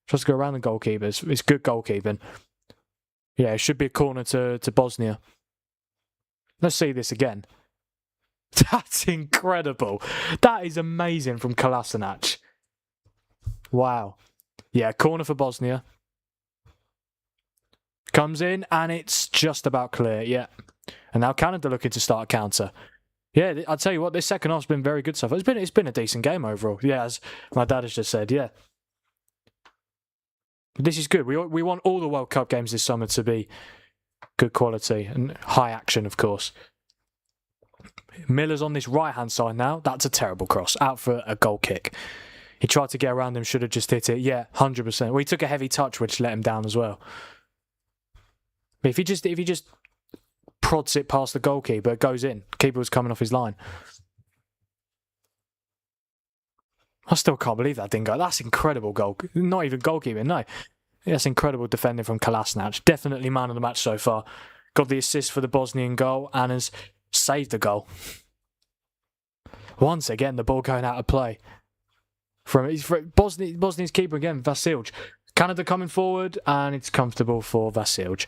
Tries to go around the goalkeeper. It's good goalkeeping. Yeah, it should be a corner to Bosnia. Let's see this again. That's incredible. That is amazing from Kolasinac. Wow. Yeah, corner for Bosnia. Comes in and it's just about clear, yeah. And now Canada looking to start a counter. Yeah, I'll tell you what, this second half's been very good so far. It's been a decent game overall. Yeah, as my dad has just said, yeah. This is good. We want all the World Cup games this summer to be good quality and high action, of course. Miller's on this right-hand side now. That's a terrible cross. Out for a goal kick. He tried to get around him, should have just hit it. Yeah, 100%. Well, he took a heavy touch, which let him down as well. But if he just prods it past the goalkeeper, it goes in. Keeper was coming off his line. I still can't believe that didn't go. That's incredible goal. Not even goalkeeping, no. That's incredible defending from Kolasinac. Definitely man of the match so far. Got the assist for the Bosnian goal and has saved the goal. Once again, the ball going out of play. From Bosnia's keeper again, Vasilj. Canada coming forward and it's comfortable for Vasilj.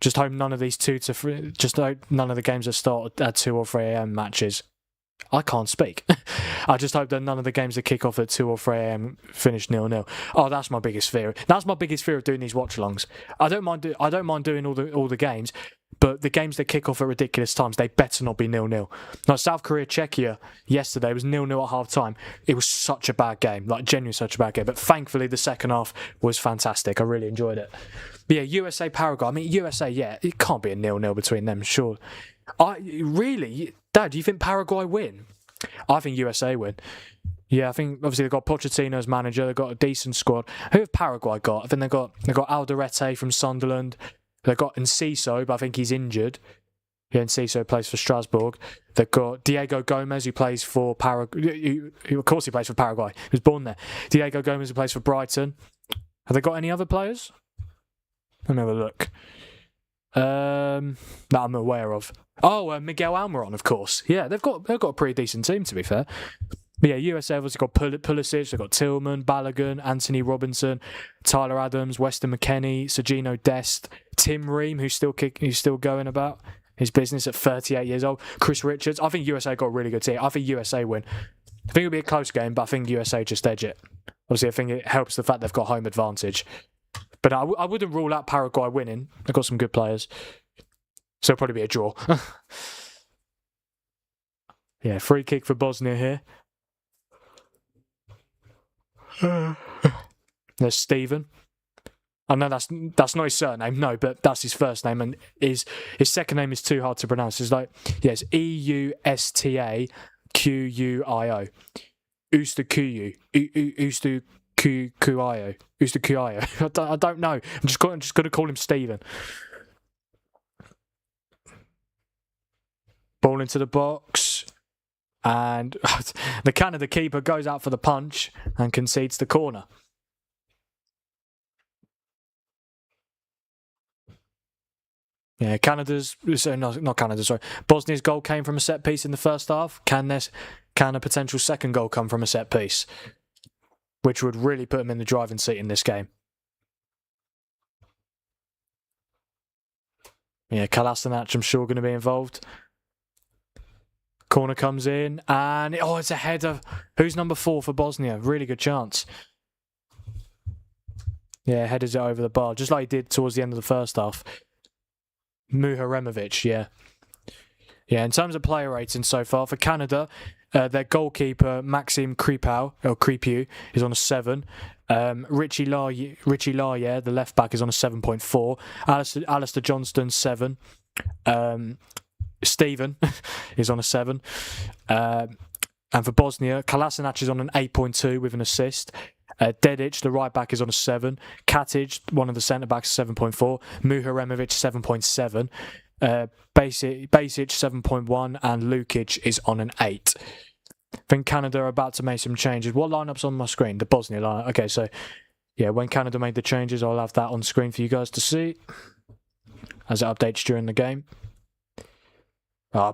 Just hope none of these none of the games that start at 2 or 3 a.m. matches. I can't speak. I just hope that none of the games that kick off at 2 or 3 a.m. finish 0-0. Oh, that's my biggest fear. That's my biggest fear of doing these watch-alongs. I don't mind doing all the games, but the games that kick off at ridiculous times, they better not be 0-0. Like South Korea, Czechia yesterday was 0-0 at half time. It was such a bad game, like genuinely such a bad game. But thankfully, the second half was fantastic. I really enjoyed it. But yeah, USA, Paraguay. I mean, USA, yeah, it can't be a 0-0 between them, sure. Dad, do you think Paraguay win? I think USA win. Yeah, I think obviously they've got Pochettino as manager. They've got a decent squad. Who have Paraguay got? I think they've got Alderete from Sunderland. They've got Enciso, but I think he's injured. Yeah, Enciso plays for Strasbourg. They've got Diego Gomez, who plays for Paraguay. Of course, he plays for Paraguay. He was born there. Diego Gomez, who plays for Brighton. Have they got any other players? Let me have a look. That I'm aware of. Oh, Miguel Almiron, of course. Yeah, they've got a pretty decent team, to be fair. But yeah, USA have also got Pulisic, they've got Tillman, Balogun, Anthony Robinson, Tyler Adams, Weston McKennie, Sergino Dest, Tim Ream, who's still going about his business at 38 years old, Chris Richards. I think USA got a really good team. I think USA win. I think it'll be a close game, but I think USA just edge it. Obviously, I think it helps the fact they've got home advantage. But I wouldn't rule out Paraguay winning. They've got some good players. So it'll probably be a draw. Yeah, free kick for Bosnia here. There's Stephen. I know that's not his surname, no, but that's his first name, and his second name is too hard to pronounce. It's like, yes, Eustaquio. Eustaquio. Eustaquio. I don't know. I'm just going to call him Stephen. Ball into the box. And the Canada keeper goes out for the punch and concedes the corner. Yeah, Bosnia's goal came from a set piece in the first half. Can a potential second goal come from a set piece? Which would really put them in the driving seat in this game. Yeah, Kolasinac, I'm sure, going to be involved. Corner comes in, and it's a header. Who's number 4 for Bosnia? Really good chance. Yeah, headers it over the bar, just like he did towards the end of the first half. Muharemovic, yeah. Yeah, in terms of player rating so far, for Canada, their goalkeeper, Maxim Kripiu, is on a 7. Richie Lawyer, the left-back, is on a 7.4. Alistair Johnston, 7. Stephen is on a 7. And for Bosnia, Kolasinac is on an 8.2 with an assist. Dedic, the right back, is on a 7. Katic, one of the centre backs, 7.4. Muharemovic, 7.7. Basic 7.1, and Lukic is on an 8. I think Canada are about to make some changes. What lineup's on my screen? The Bosnia lineup. Okay, so yeah, when Canada made the changes, I'll have that on screen for you guys to see as it updates during the game.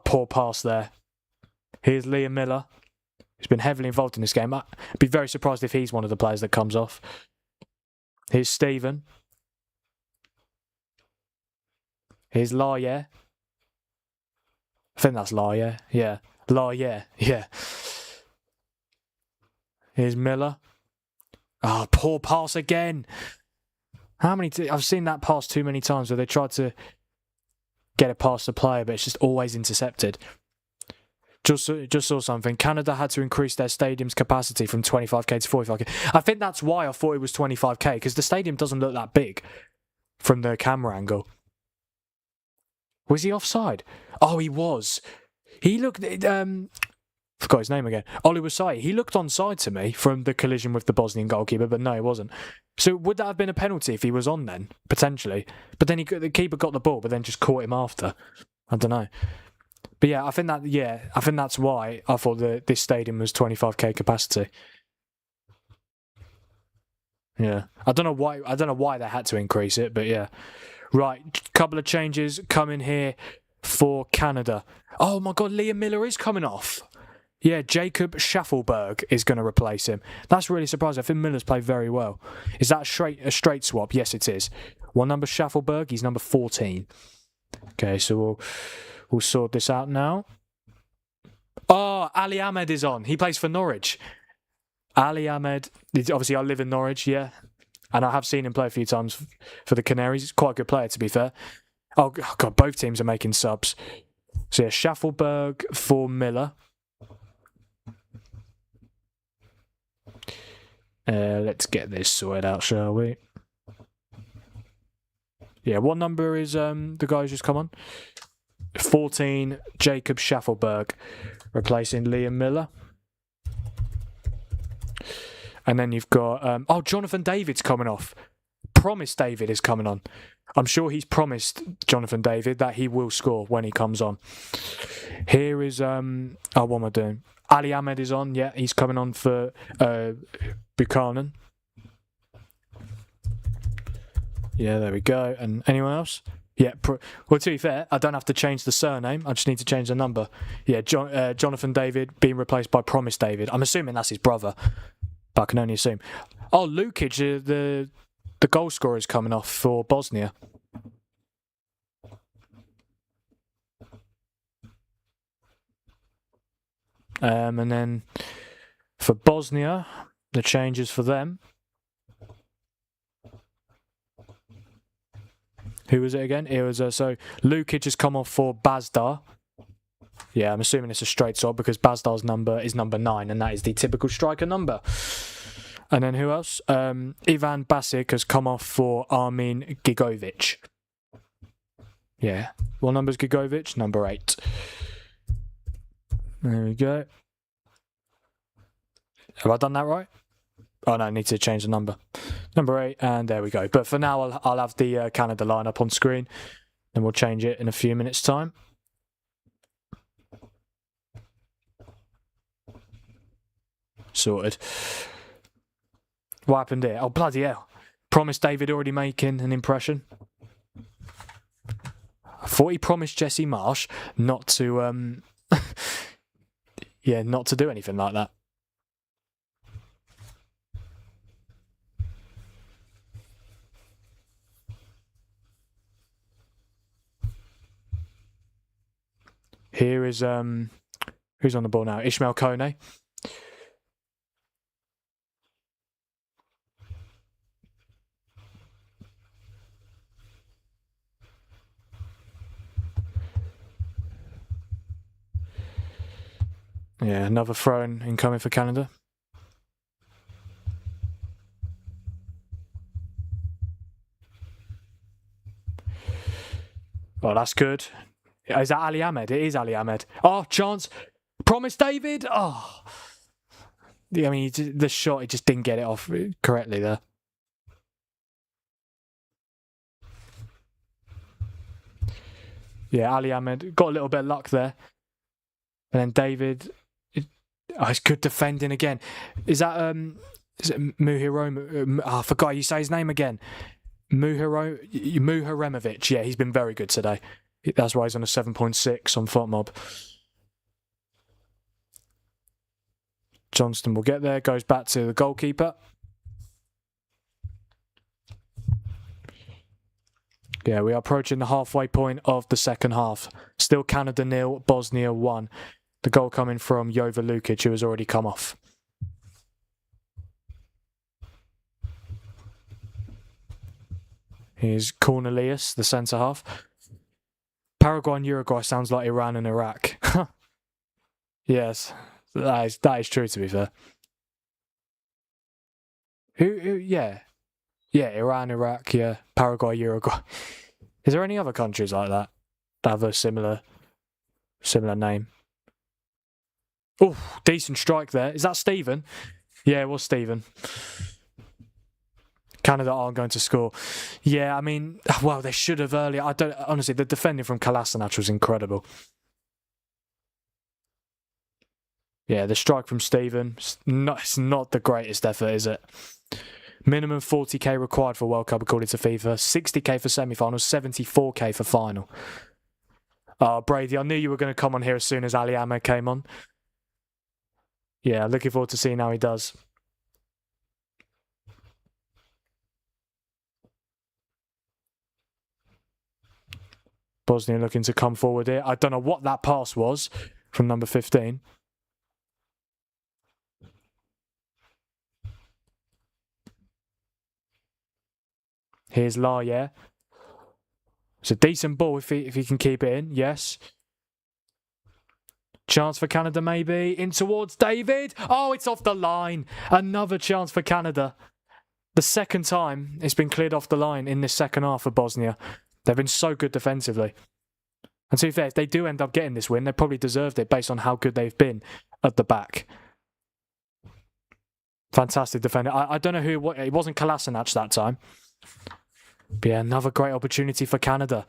Poor pass there. Here's Liam Miller. He's been heavily involved in this game. I'd be very surprised if he's one of the players that comes off. Here's Stephen. Here's Lawyer. I think that's Lawyer. Yeah. Lawyer. Yeah. Here's Miller. Poor pass again. How many? I've seen that pass too many times where they tried to get it past the player, but it's just always intercepted. Just saw something. Canada had to increase their stadium's capacity from 25k to 45k. I think that's why I thought it was 25k, because the stadium doesn't look that big from the camera angle. Was he offside? Oh, he was. He looked... forgot his name again. Oluwaseyi. He looked onside to me from the collision with the Bosnian goalkeeper, but no, he wasn't. So would that have been a penalty if he was on then? Potentially. But then the keeper got the ball, but then just caught him after. I don't know. But yeah, I think that's why I thought that this stadium was 25k capacity. Yeah. I don't know why they had to increase it, but yeah. Right, couple of changes coming here for Canada. Oh my god, Liam Miller is coming off. Yeah, Jacob Schaffelberg is going to replace him. That's really surprising. I think Miller's played very well. Is that a straight swap? Yes, it is. What number Schaffelberg? He's number 14. Okay, so we'll sort this out now. Oh, Ali Ahmed is on. He plays for Norwich. Ali Ahmed, obviously I live in Norwich, yeah. And I have seen him play a few times for the Canaries. He's quite a good player, to be fair. Oh, God, both teams are making subs. So, yeah, Schaffelberg for Miller. Let's get this sorted out, shall we? Yeah, what number is the guy who's just come on? 14, Jacob Schaffelberg, replacing Liam Miller. And then you've got... Jonathan David's coming off. Promise David is coming on. I'm sure he's promised Jonathan David that he will score when he comes on. Here is... what am I doing? Ali Ahmed is on. Yeah, he's coming on for Buchanan. Yeah, there we go. And anyone else? Yeah, well, to be fair, I don't have to change the surname. I just need to change the number. Yeah, Jonathan David being replaced by Promise David. I'm assuming that's his brother, but I can only assume. Oh, Lukic, the goal scorer, is coming off for Bosnia. And then for Bosnia, the changes for them. Who was it again? It was so Lukic has come off for Bazdar. Yeah, I'm assuming it's a straight swap because Bazdar's number is number 9, and that is the typical striker number. And then who else? Ivan Basic has come off for Armin Gigovic. Yeah. What number's Gigovic? Number 8. There we go. Have I done that right? Oh no, I need to change the number. Number 8, and there we go. But for now, I'll have the Canada lineup on screen, and we'll change it in a few minutes' time. sorted. What happened here? Oh, bloody hell. Promised David already making an impression. I thought he promised Jesse Marsh not to, not to do anything like that. Here is, who's on the ball now? Ishmael Kone. Yeah, another throw-in incoming for Canada. Oh, that's good. Is that Ali Ahmed? It is Ali Ahmed. Oh, chance. Promise David. Oh. I mean, the shot, he just didn't get it off correctly there. Yeah, Ali Ahmed got a little bit of luck there. And then David... Oh, it's good defending again. Is it Muhiroma? I forgot you say his name again. Muharemovic. Yeah, he's been very good today. That's why he's on a 7.6 on FotMob. Johnston will get there. Goes back to the goalkeeper. Yeah, we are approaching the halfway point of the second half. Still Canada 0, Bosnia 1. The goal coming from Jova Lukic, who has already come off. Here's Cornelius, the centre-half. Paraguay and Uruguay sounds like Iran and Iraq. Yes, that is true, to be fair. Yeah, Iran, Iraq, yeah, Paraguay, Uruguay. Is there any other countries like that have a similar name? Oh, decent strike there. Is that Stephen? Yeah, it was Stephen. Canada aren't going to score. Yeah, I mean, well, they should have earlier. Honestly, the defending from Kolasinac was incredible. Yeah, the strike from Stephen, it's not the greatest effort, is it? Minimum 40k required for World Cup according to FIFA. 60k for semi-finals, 74k for final. Oh, Brady, I knew you were going to come on here as soon as Ali Ahmed came on. Yeah, looking forward to seeing how he does. Bosnia looking to come forward here. I don't know what that pass was from number 15. Here's Laye. It's a decent ball if he can keep it in. Yes. Chance for Canada maybe. In towards David. Oh, it's off the line. Another chance for Canada. The second time it's been cleared off the line in this second half for Bosnia. They've been so good defensively. And to be fair, if they do end up getting this win, they probably deserved it based on how good they've been at the back. Fantastic defender. I don't know who it wasn't Kolasinac that time. But yeah, another great opportunity for Canada.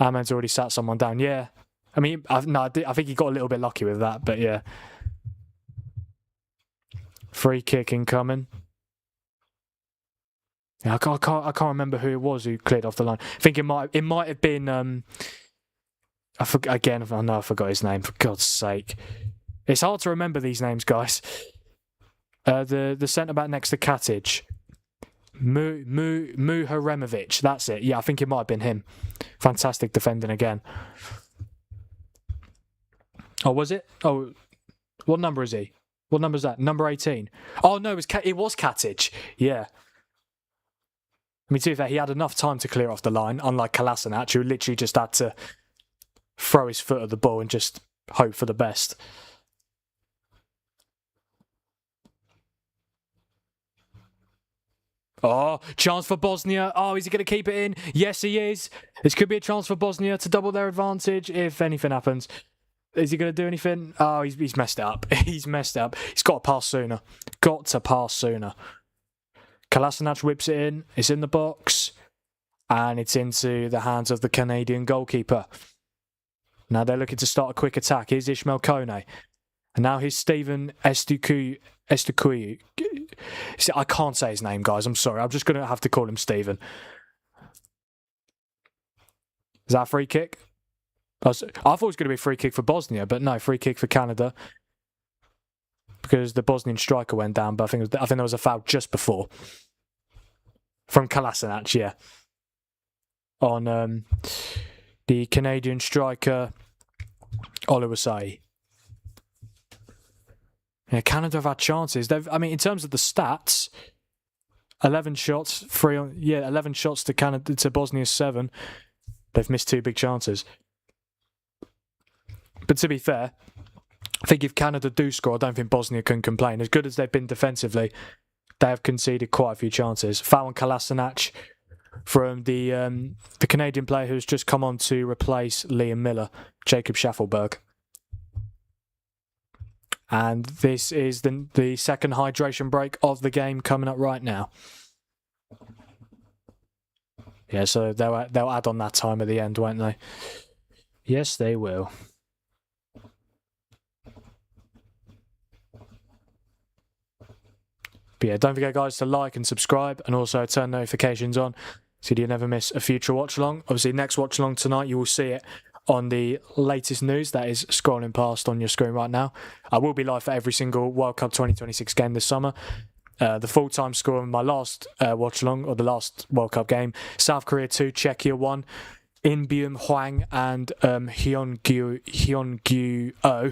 Ahmed's already sat someone down. Yeah. I mean, I think he got a little bit lucky with that, but yeah. Free kick incoming. Yeah, I can't remember who it was who cleared off the line. I think it might have been I forgot his name, for God's sake. It's hard to remember these names, guys. The centre back next to Katic. Muharemovic, that's it. Yeah, I think it might have been him. Fantastic defending again. Oh, was it? Oh, what number is he? What number is that? Number 18. Oh, no, it was Katic. Yeah. I mean, to be fair, he had enough time to clear off the line, unlike Kolasinac, who literally just had to throw his foot at the ball and just hope for the best. Oh, chance for Bosnia. Oh, is he going to keep it in? Yes, he is. This could be a chance for Bosnia to double their advantage if anything happens. Is he going to do anything? Oh, he's messed it up. He's messed it up. He's got to pass sooner. Got to pass sooner. Kolasinac whips it in. It's in the box. And it's into the hands of the Canadian goalkeeper. Now they're looking to start a quick attack. Here's Ishmael Kone. And now here's Stephen Estukuyu. See, I can't say his name, guys. I'm sorry. I'm just going to have to call him Stephen. Is that a free kick? I thought it was going to be a free kick for Bosnia, but no, free kick for Canada. Because the Bosnian striker went down, but I think there was a foul just before. From Kolasinac, yeah. On the Canadian striker, Oluwaseyi. Yeah, Canada have had chances. In terms of the stats, 11 shots, 11 shots to Canada, to Bosnia's 7. They've missed 2 big chances. But to be fair, I think if Canada do score, I don't think Bosnia can complain. As good as they've been defensively, they have conceded quite a few chances. Foul on Kolasinac from the Canadian player who's just come on to replace Liam Miller, Jacob Schaffelberg. And this is the second hydration break of the game coming up right now. Yeah, so they'll add on that time at the end, won't they? Yes, they will. But yeah, don't forget, guys, to like and subscribe, and also turn notifications on so you never miss a future watch along. Obviously, next watch along tonight, you will see it on the latest news that is scrolling past on your screen right now. I will be live for every single World Cup 2026 game this summer. The full-time score of my last watch-along, or the last World Cup game, South Korea 2, Czechia 1, In Hwang and Hyungju Oh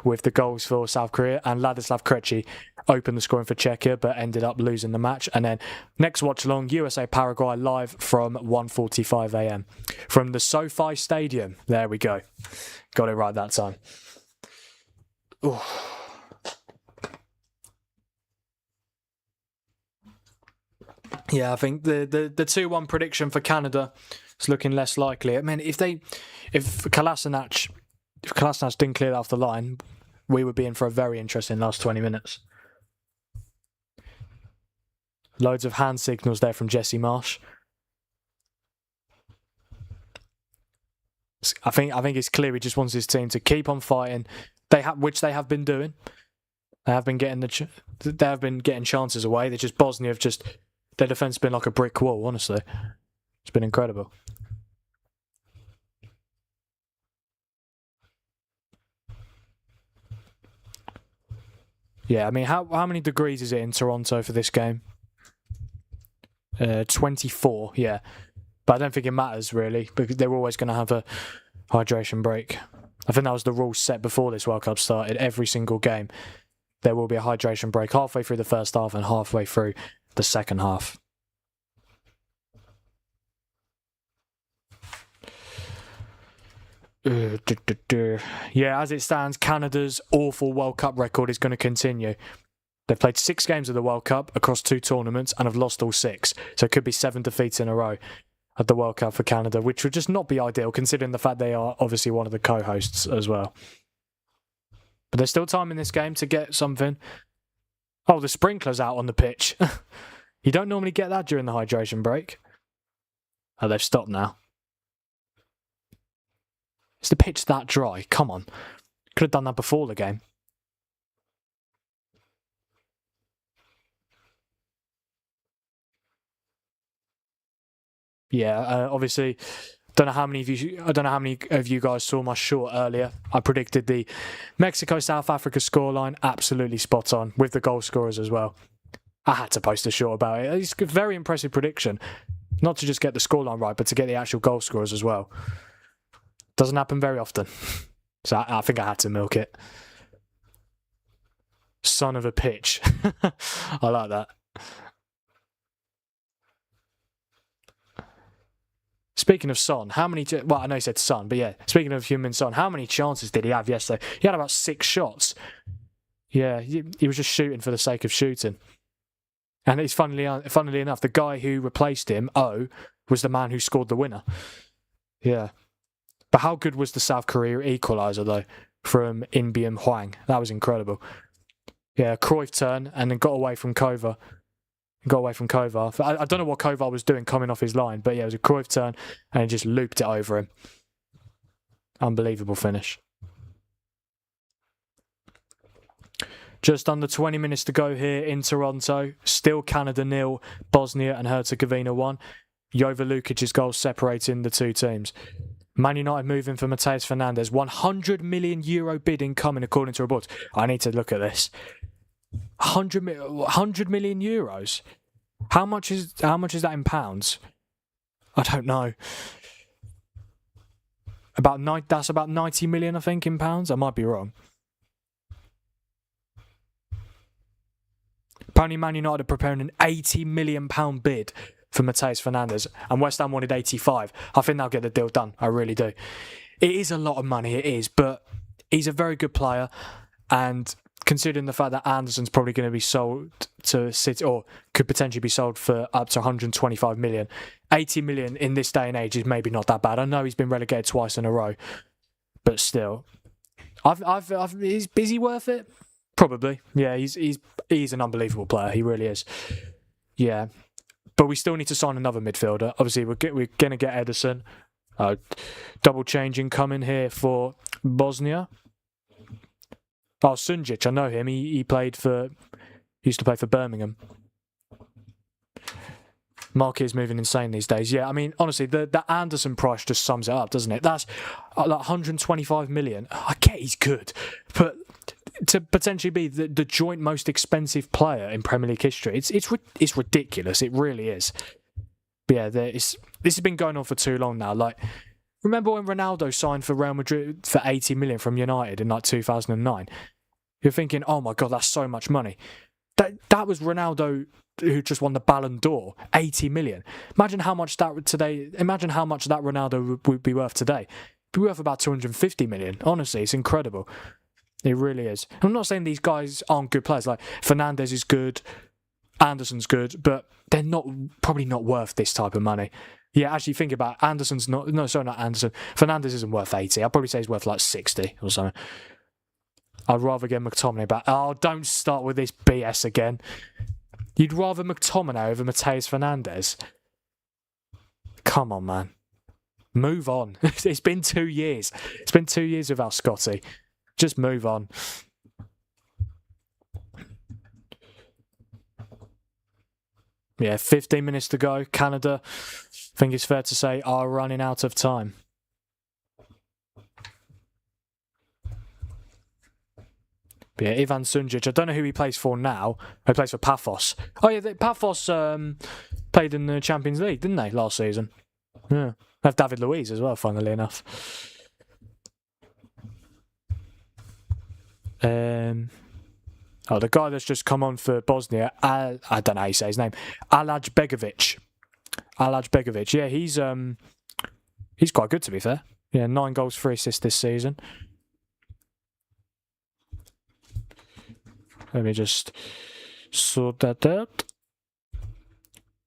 with the goals for South Korea, and Ladislav Krejci opened the scoring for Czechia but ended up losing the match. And then next watch-along, USA-Paraguay live from 1:45 a.m. from the SoFi Stadium. There we go. Got it right that time. Ooh. Yeah, I think the 2-1 prediction for Canada is looking less likely. I mean, if Kolasinac didn't clear that off the line, we would be in for a very interesting last 20 minutes. Loads of hand signals there from Jesse Marsh. I think it's clear he just wants his team to keep on fighting. Which they have been doing. They have been getting chances away. They're just Bosnia have just. Their defence has been like a brick wall, honestly. It's been incredible. Yeah, I mean, how many degrees is it in Toronto for this game? 24, yeah. But I don't think it matters, really, because they're always going to have a hydration break. I think that was the rule set before this World Cup started. Every single game, there will be a hydration break halfway through the first half and halfway through the second half. Yeah, as it stands, Canada's awful World Cup record is going to continue. They've played 6 games of the World Cup across 2 tournaments and have lost all 6. So it could be 7 defeats in a row at the World Cup for Canada, which would just not be ideal considering the fact they are obviously one of the co-hosts as well. But there's still time in this game to get something. Oh, the sprinkler's out on the pitch. You don't normally get that during the hydration break. Oh, they've stopped now. Is the pitch that dry? Come on. Could have done that before the game. Yeah, obviously, I don't know how many of you guys saw my short earlier. I predicted the Mexico-South Africa scoreline, absolutely spot on, with the goal scorers as well. I had to post a short about it. It's a very impressive prediction. Not to just get the scoreline right, but to get the actual goal scorers as well. Doesn't happen very often. So I think I had to milk it. Son of a pitch. I like that. Speaking of Son, how many... Well, I know he said Son, but yeah. Speaking of human Son, how many chances did he have yesterday? He had about 6 shots. Yeah, he was just shooting for the sake of shooting. And it's funnily enough, the guy who replaced him, O, was the man who scored the winner. Yeah. But how good was the South Korea equaliser, though, from In Hwang? That was incredible. Yeah, Cruyff turn and then got away from Kovar. I don't know what Kovar was doing coming off his line, but yeah, it was a Cruyff turn and he just looped it over him. Unbelievable finish. Just under 20 minutes to go here in Toronto. Still Canada 0, Bosnia and Herzegovina 1. Jovo Lukic's goal separating the two teams. Man United moving for Matheus Fernandes. €100 million bid incoming according to reports. I need to look at this. 100 million euros. How much is that in pounds? I don't know. That's about 90 million, I think, in pounds. I might be wrong. Apparently, Man United are preparing an £80 million bid for Matheus Fernandes, and West Ham wanted 85. I think they'll get the deal done. I really do. It is a lot of money, it is, but he's a very good player, and considering the fact that Anderson's probably going to be sold to City, or could potentially be sold for up to 125 million, 80 million in this day and age is maybe not that bad. I know he's been relegated twice in a row, but still, is he worth it? Probably. Yeah, he's an unbelievable player. He really is. Yeah. But we still need to sign another midfielder. Obviously, we're going to get Ederson. Double changing coming here for Bosnia. Oh, Sunjic, I know him. He used to play for Birmingham. Marquis is moving insane these days. Yeah, I mean, honestly, the Anderson price just sums it up, doesn't it? That's like 125 million. I get he's good, but to potentially be the joint most expensive player in Premier League history, it's ridiculous. It really is. But yeah, this has been going on for too long now. Like, remember when Ronaldo signed for Real Madrid for 80 million from United in like 2009? You're thinking, oh my God, that's so much money. That was Ronaldo who just won the Ballon d'Or, 80 million. Imagine how much that Ronaldo would be worth today. It'd be worth about 250 million. Honestly, it's incredible. It really is. I'm not saying these guys aren't good players. Like, Fernandes is good, Anderson's good, but they're probably not worth this type of money. Yeah, actually think about it. Not Anderson. Fernandes isn't worth 80. I'd probably say he's worth like 60 or something. I'd rather get McTominay back. Oh, don't start with this BS again. You'd rather McTominay over Matheus Fernandes? Come on, man. Move on. It's been 2 years. It's been 2 years without Scotty. Just move on. Yeah, 15 minutes to go. Canada, I think it's fair to say, are running out of time. But yeah, Ivan Sunjic, I don't know who he plays for now. He plays for Paphos. Oh yeah, Paphos played in the Champions League, didn't they, last season? Yeah. They have David Luiz as well, funnily enough. The guy that's just come on for Bosnia, I don't know how you say his name, Alaj Begovic. Yeah, he's quite good, to be fair. Yeah, 9 goals, 3 assists this season. Let me just sort that out.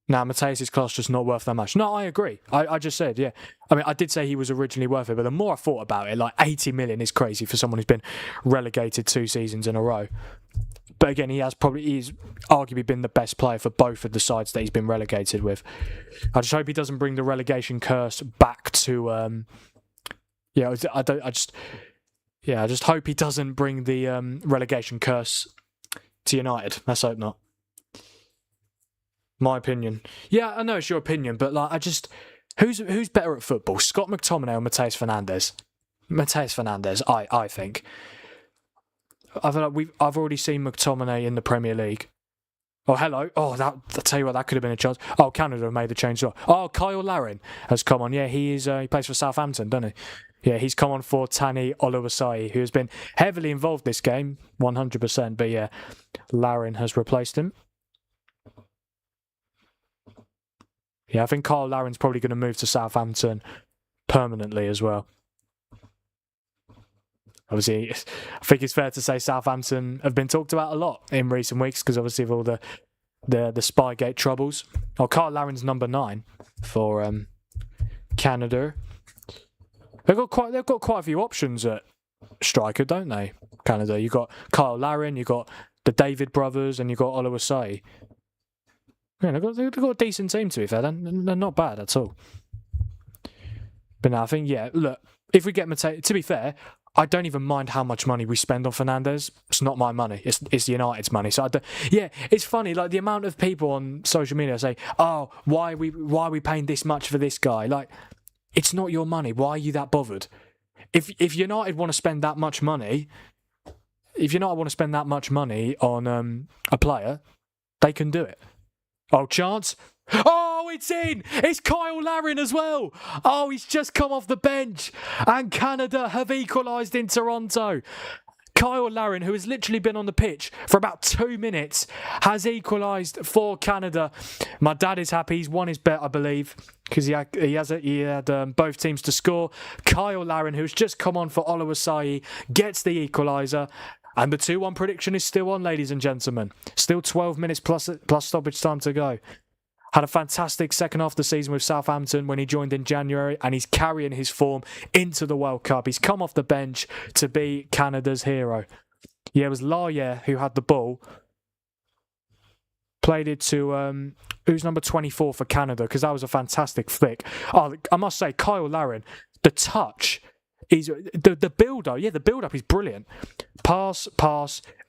Now, Matheus' class just not worth that much. No, I agree. I just said, yeah. I mean, I did say he was originally worth it, but the more I thought about it, like 80 million is crazy for someone who's been relegated 2 seasons in a row. But again, he's arguably been the best player for both of the sides that he's been relegated with. I just hope he doesn't bring the relegation curse back to. I just hope he doesn't bring the relegation curse to United. Let's hope not. My opinion. Yeah, I know it's your opinion, but like, who's better at football, Scott McTominay or Matheus Fernandes? Matheus Fernandes, I think. I've already seen McTominay in the Premier League. Oh, hello. Oh, I'll tell you what, that could have been a chance. Oh, Canada have made the change. Oh, Kyle Larin has come on. Yeah, he plays for Southampton, doesn't he? Yeah, he's come on for Tani Oluwaseyi, who has been heavily involved this game, 100%. But yeah, Larin has replaced him. Yeah, I think Kyle Larin's probably going to move to Southampton permanently as well. Obviously, I think it's fair to say Southampton have been talked about a lot in recent weeks because obviously of all the Spygate troubles. Oh, Kyle Larin's number 9 for Canada. They've got quite a few options at striker, don't they? Canada. You've got Kyle Larin, you've got the David brothers, and you've got Oluwaseyi. Yeah, they've got a decent team, to be fair. They're not bad at all. But no, I think, yeah, look, if we get Matheus, to be fair, I don't even mind how much money we spend on Fernandes. It's not my money. It's United's money. So yeah, it's funny. Like the amount of people on social media say, "Oh, why are we paying this much for this guy?" Like, it's not your money. Why are you that bothered? If United want to spend that much money, on a player, they can do it. Oh, chance. Oh, it's in! It's Kyle Larin as well! Oh, he's just come off the bench! And Canada have equalised in Toronto. Kyle Larin, who has literally been on the pitch for about 2 minutes, has equalised for Canada. My dad is happy. He's won his bet, I believe, because he had both teams to score. Kyle Larin, who's just come on for Oluwaseyi, gets the equaliser. And the 2-1 prediction is still on, ladies and gentlemen. Still 12 minutes plus stoppage time to go. Had a fantastic second half of the season with Southampton when he joined in January, and he's carrying his form into the World Cup. He's come off the bench to be Canada's hero. Yeah, it was Laya who had the ball. Played it to, who's number 24 for Canada, because that was a fantastic flick. Oh, I must say, Kyle Larin, the touch, the build-up. Yeah, the build-up is brilliant. Pass,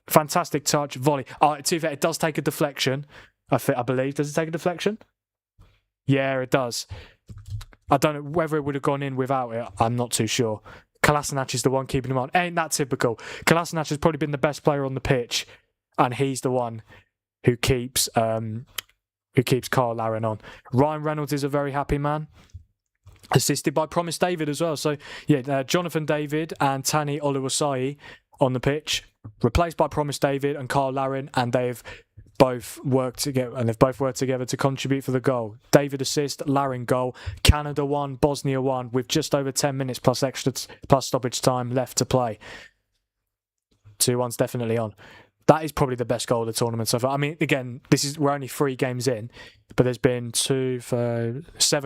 fantastic touch, volley. To be fair, it does take a deflection. I believe. Does it take a deflection? Yeah, it does. I don't know whether it would have gone in without it. I'm not too sure. Kolasinac is the one keeping him on. Ain't that typical? Kolasinac has probably been the best player on the pitch, and he's the one who keeps Kyle Larin on. Ryan Reynolds is a very happy man. Assisted by Promise David as well. So, yeah, Jonathan David and Tani Oluwaseyi on the pitch. Replaced by Promise David and Kyle Larin, and they've both worked together to contribute for the goal. David assist, Larin goal. Canada 1, Bosnia 1, with just over 10 minutes plus stoppage time left to play. 2-1's definitely on. That is probably the best goal of the tournament so far. I mean, again, we're only 3 games in, but there's been 7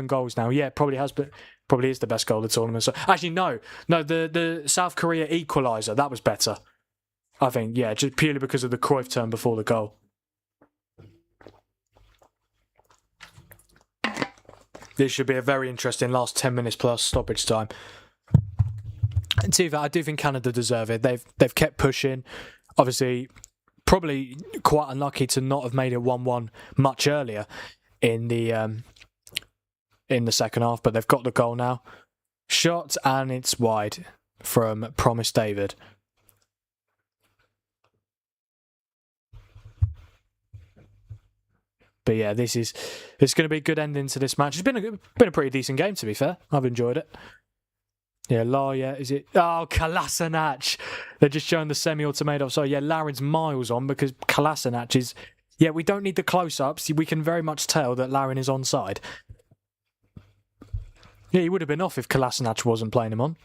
goals now. Yeah, probably is the best goal of the tournament. So actually, no, the South Korea equaliser, that was better. I think, yeah, just purely because of the Cruyff turn before the goal. This should be a very interesting last 10 minutes plus stoppage time. And to that, I do think Canada deserve it. They've kept pushing. Obviously, probably quite unlucky to not have made it 1-1 much earlier in the second half, but they've got the goal now. Shot, and it's wide from Promise David. But yeah, it's going to be a good ending to this match. It's been a pretty decent game, to be fair. I've enjoyed it. Yeah, Laya, is it? Oh, Kolasinac. They're just showing the semi-automated. So yeah, Larin's miles on because Kolasinac is... Yeah, we don't need the close-ups. We can very much tell that Larin is onside. Yeah, he would have been off if Kolasinac wasn't playing him on.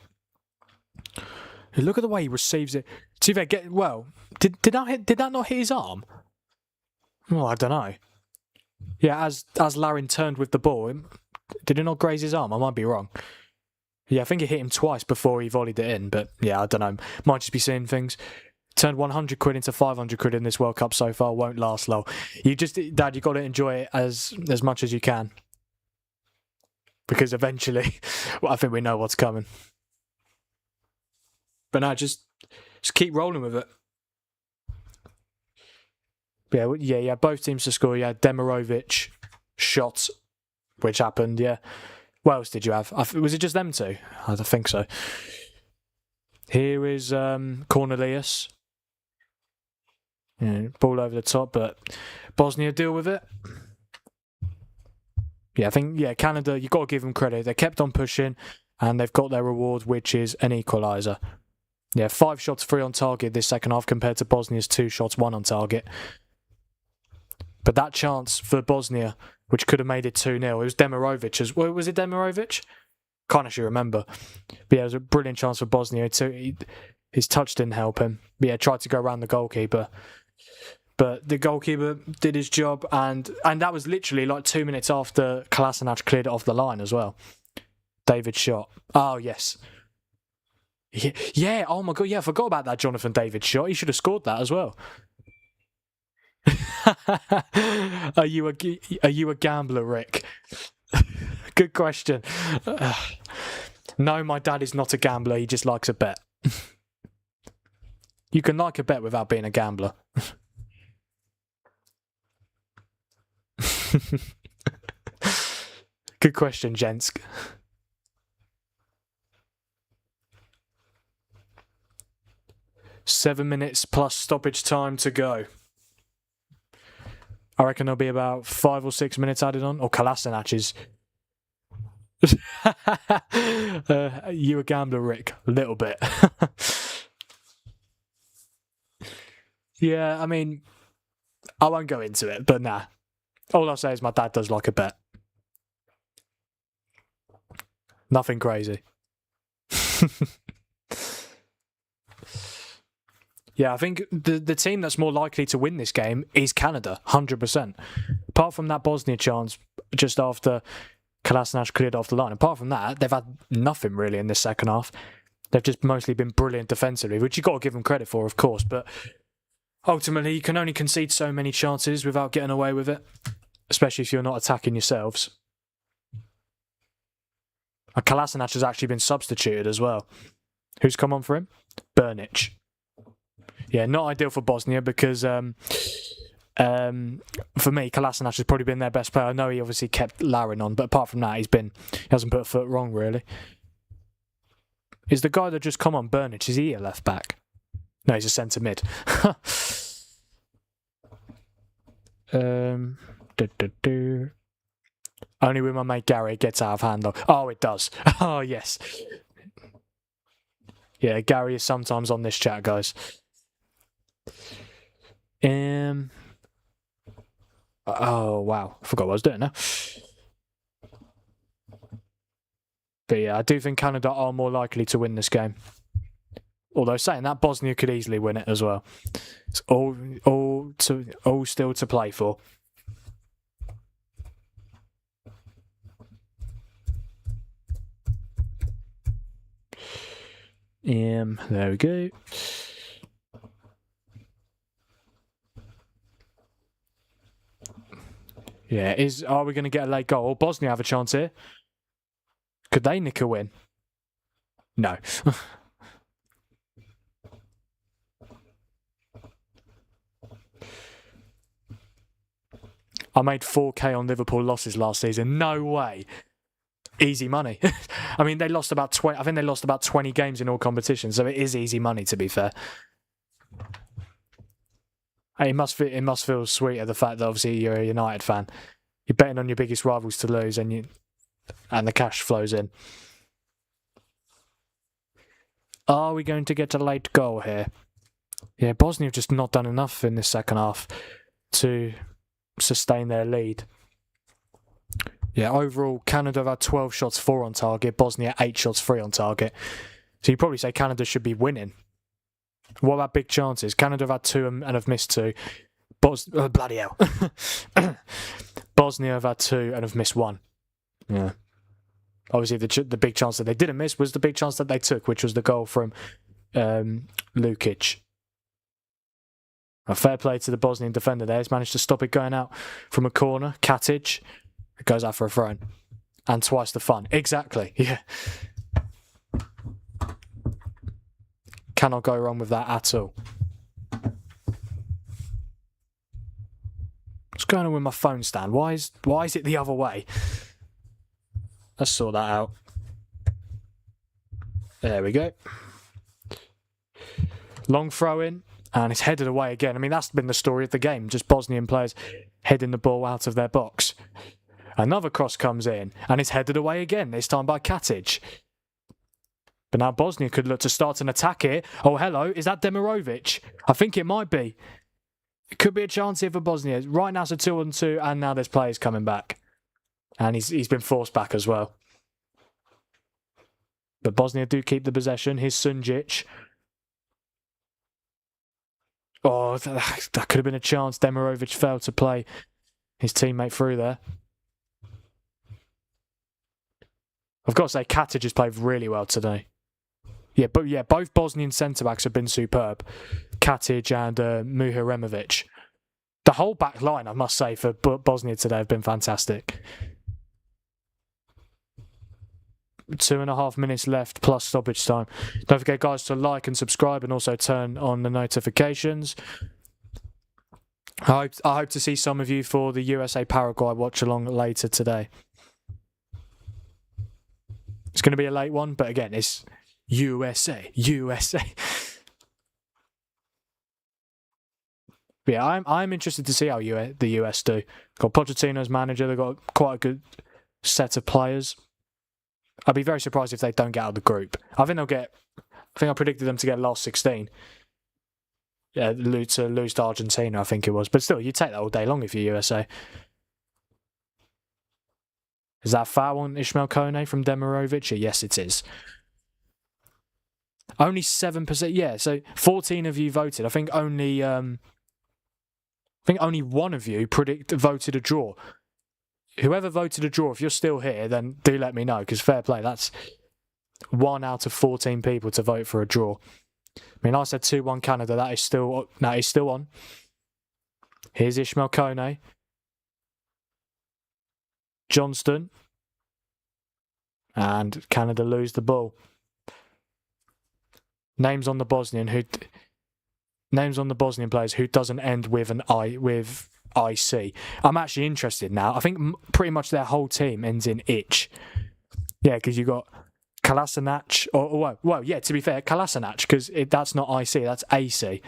Look at the way he receives it. Did that not hit his arm? Well, I don't know. Yeah, as Larin turned with the ball, did it not graze his arm? I might be wrong. Yeah, I think it hit him twice before he volleyed it in, but yeah, I don't know. Might just be seeing things. Turned 100 quid into 500 quid in this World Cup so far, won't last long. Dad, you got to enjoy it as much as you can. Because eventually, well, I think we know what's coming. But no, just keep rolling with it. Yeah, both teams to score. Yeah, Demirovic shot, which happened, yeah. What else did you have? Was it just them two? I don't think so. Here is Cornelius. Yeah, ball over the top, but Bosnia deal with it. Yeah, I think, Canada, you've got to give them credit. They kept on pushing, and they've got their reward, which is an equaliser. Yeah, 5 shots, 3 on target this second half compared to Bosnia's 2 shots, 1 on target. But that chance for Bosnia, which could have made it 2-0, it was Demirovic. Was it Demirovic? Can't actually remember. But yeah, it was a brilliant chance for Bosnia. His touch didn't help him. But yeah, tried to go around the goalkeeper. But the goalkeeper did his job, and that was literally like 2 minutes after Kolasinac cleared it off the line as well. David shot. Oh, yes. Yeah, oh my God, yeah, I forgot about that Jonathan David shot. He should have scored that as well. Are you a gambler, Rick? Good question. No, my dad is not a gambler. He just likes a bet. You can like a bet without being a gambler. Good question, gents. Seven minutes plus stoppage time to go. I reckon there'll be about 5 or 6 minutes added on. Or Kolasinac is. You a gambler, Rick? A little bit. Yeah, I mean, I won't go into it, but nah. All I'll say is my dad does like a bet. Nothing crazy. Yeah, I think the team that's more likely to win this game is Canada, 100%. Apart from that Bosnia chance just after Kolasinac cleared off the line, apart from that, they've had nothing really in this second half. They've just mostly been brilliant defensively, which you've got to give them credit for, of course, but ultimately you can only concede so many chances without getting away with it, especially if you're not attacking yourselves. And Kolasinac has actually been substituted as well. Who's come on for him? Burnic. Yeah, not ideal for Bosnia because for me, Kolasinac has probably been their best player. I know he obviously kept Larin on, but apart from that, he hasn't put a foot wrong, really. Is the guy that just come on, Burnic, is he a left back? No, he's a centre mid. Only with my mate Gary it gets out of hand though. Oh, it does. Oh, yes. Yeah, Gary is sometimes on this chat, guys. Oh, wow. I forgot what I was doing now. But yeah, I do think Canada are more likely to win this game. Although saying that, Bosnia could easily win it as well. It's all still to play for. There we go. Yeah, are we going to get a late goal? Bosnia have a chance here. Could they nick a win? No. I made 4k on Liverpool losses last season. No way. Easy money. I mean, they lost about 20. I think they lost about 20 games in all competitions, so it is easy money. To be fair, it must feel sweeter the fact that obviously you're a United fan. You're betting on your biggest rivals to lose, and the cash flows in. Are we going to get a late goal here? Yeah, Bosnia have just not done enough in this second half to sustain their lead. Yeah, overall, Canada have had 12 shots, 4 on target. Bosnia, 8 shots, 3 on target. So you'd probably say Canada should be winning. What about big chances? Canada have had 2 and have missed 2. Bloody hell. Bosnia have had 2 and have missed 1. Yeah. Obviously, the big chance that they didn't miss was the big chance that they took, which was the goal from Lukic. A fair play to the Bosnian defender there. He's managed to stop it going out from a corner. Katic. It goes out for a throw-in. And twice the fun. Exactly, yeah. Cannot go wrong with that at all. What's going on with my phone stand? Why is it the other way? Let's sort that out. There we go. Long throw-in. And it's headed away again. I mean, that's been the story of the game. Just Bosnian players heading the ball out of their box. Another cross comes in, and it's headed away again, this time by Katic. But now Bosnia could look to start an attack here. Oh, hello, is that Demirovic? I think it might be. It could be a chance here for Bosnia. Right now it's a 2-on-2, and now there's players coming back. And he's been forced back as well. But Bosnia do keep the possession. Here's Sunjic. Oh, that could have been a chance. Demirovic failed to play his teammate through there. I've got to say, Katic has played really well today. Yeah, both Bosnian centre-backs have been superb. Katic and Muharemovic. The whole back line, I must say, for Bosnia today have been fantastic. 2.5 minutes left plus stoppage time. Don't forget, guys, to like and subscribe and also turn on the notifications. I hope to see some of you for the USA-Paraguay watch-along later today. It's going to be a late one, but again, it's USA. But yeah, I'm interested to see how the US do. Got Pochettino as manager. They've got quite a good set of players. I'd be very surprised if they don't get out of the group. I think I predicted them to get last 16. Yeah, to lose to Argentina, I think it was. But still, you take that all day long if you're USA. Is that foul on Ishmael Kone from Demirovic? Yes, it is. Only 7%. Yeah, so 14 of you voted. I think only one of you voted a draw. Whoever voted a draw, if you're still here, then do let me know, because fair play, that's 1 out of 14 people to vote for a draw. I mean, I said 2-1 Canada. That is still on. Here's Ishmael Kone. Johnston. And Canada lose the ball. Names on the Bosnian players who doesn't end with an IC. I'm actually interested now. I think pretty much their whole team ends in itch. Yeah, because you got Kalasinac, to be fair, Kalasinac, because that's not IC, that's AC.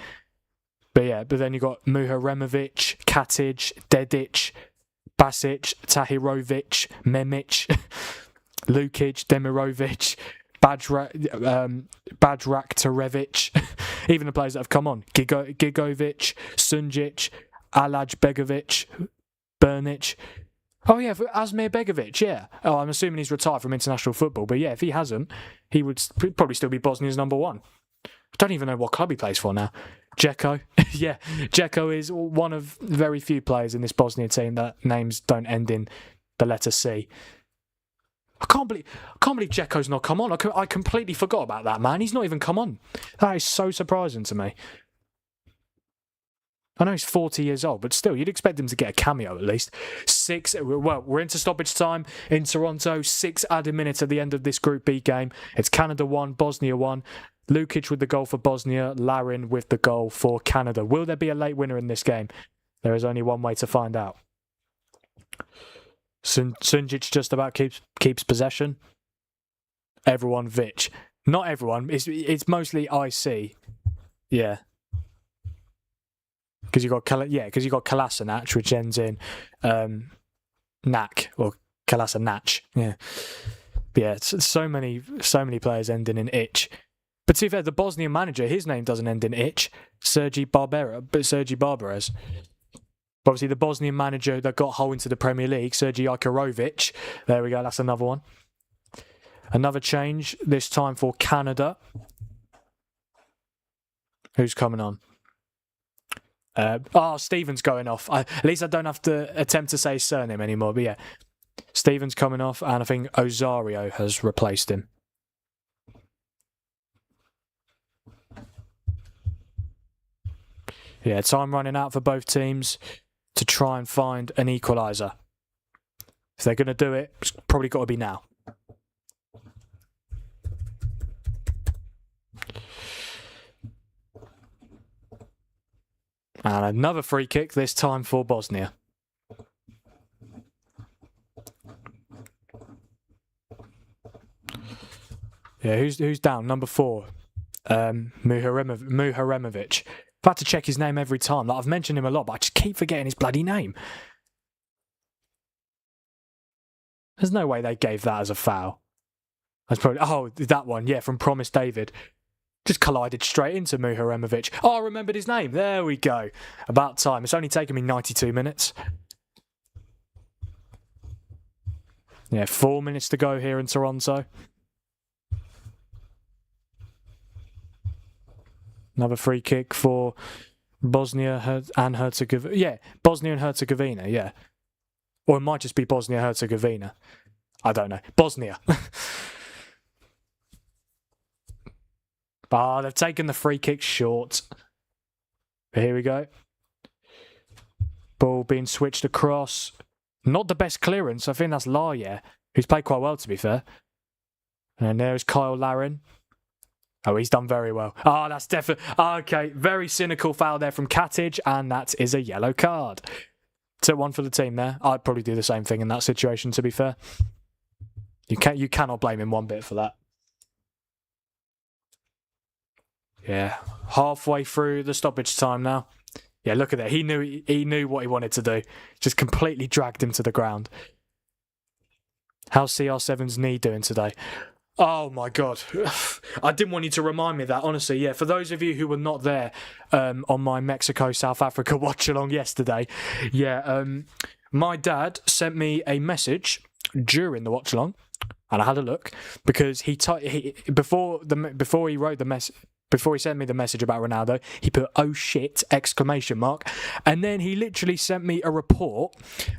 But then you got Muharemovic, Katic, Dedic, Basic, Tahirovic, Memic, Lukic, Demirovic, Bajraktarevic, even the players that have come on, Gigovic, Sunjic, Alaj Begovic, Bernic. Oh yeah, Asmir Begovic, yeah. Oh, I'm assuming he's retired from international football, but yeah, if he hasn't, he would probably still be Bosnia's number one. I don't even know what club he plays for now. Dzeko, yeah, Dzeko is one of very few players in this Bosnia team that names don't end in the letter C. I can't believe Dzeko's not come on. I completely forgot about that, man. He's not even come on. That is so surprising to me. I know he's 40 years old, but still, you'd expect him to get a cameo at least. We're into stoppage time in Toronto. 6 added minutes at the end of this Group B game. It's Canada 1, Bosnia 1. Lukic with the goal for Bosnia, Larin with the goal for Canada. Will there be a late winner in this game? There is only one way to find out. Sunjic just about keeps possession. Everyone Vic. Not everyone. It's mostly IC. Yeah. Because you got Kalasinac, which ends in Nak or Kalasinac. Yeah. But yeah, so many players ending in itch. But to be fair, the Bosnian manager, his name doesn't end in itch. Sergi Barbares. Obviously, the Bosnian manager that got Hull into the Premier League, Sergi Ikarovic. There we go, that's another one. Another change, this time for Canada. Who's coming on? Stephen's going off. At least I don't have to attempt to say his surname anymore. But yeah, Stephen's coming off, and I think Osario has replaced him. Yeah, time running out for both teams to try and find an equaliser. If they're going to do it, it's probably got to be now. And another free kick, this time for Bosnia. Yeah, who's down? Number 4. Muharemovic. I've had to check his name every time. I've mentioned him a lot, but I just keep forgetting his bloody name. There's no way they gave that as a foul. That's probably that one, yeah, from Promise David. Just collided straight into Muharemovic. Oh, I remembered his name. There we go. About time. It's only taken me 92 minutes. Yeah, 4 minutes to go here in Toronto. Another free kick for Bosnia and Herzegovina. Yeah, Bosnia and Herzegovina, yeah. Or it might just be Bosnia and Herzegovina. I don't know. Bosnia. They've taken the free kick short. But here we go. Ball being switched across. Not the best clearance. I think that's Laya, who's played quite well, to be fair. And there's Kyle Larin. Oh, he's done very well. Oh, that's definitely... Okay, very cynical foul there from Katic, and that is a yellow card. 2-1 for the team there. I'd probably do the same thing in that situation, to be fair. You cannot blame him one bit for that. Yeah, halfway through the stoppage time now. Yeah, look at that. He knew what he wanted to do. Just completely dragged him to the ground. How's CR7's knee doing today? Oh my God. I didn't want you to remind me of that, honestly. Yeah, for those of you who were not there on my Mexico-South Africa watch-along yesterday, yeah, my dad sent me a message during the watch-along, and I had a look, because before he sent me the message about Ronaldo, he put "oh shit!" ! And then he literally sent me a report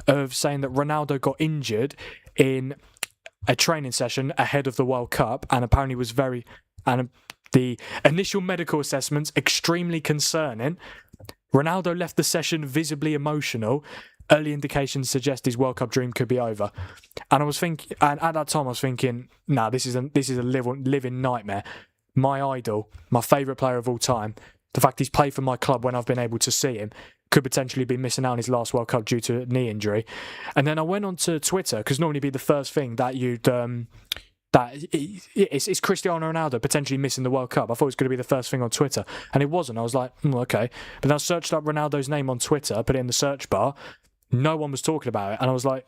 of saying that Ronaldo got injured in a training session ahead of the World Cup, and apparently the initial medical assessments extremely concerning. Ronaldo left the session visibly emotional. Early indications suggest his World Cup dream could be over. And I was thinking, and at that time I was thinking, nah, this is a living nightmare. My idol, my favourite player of all time, the fact he's played for my club when I've been able to see him, could potentially be missing out on his last World Cup due to a knee injury. And then I went onto Twitter, because normally be the first thing that you'd... it's Cristiano Ronaldo potentially missing the World Cup. I thought it was going to be the first thing on Twitter, and it wasn't. I was like, okay. But then I searched up Ronaldo's name on Twitter, put it in the search bar. No one was talking about it, and I was like,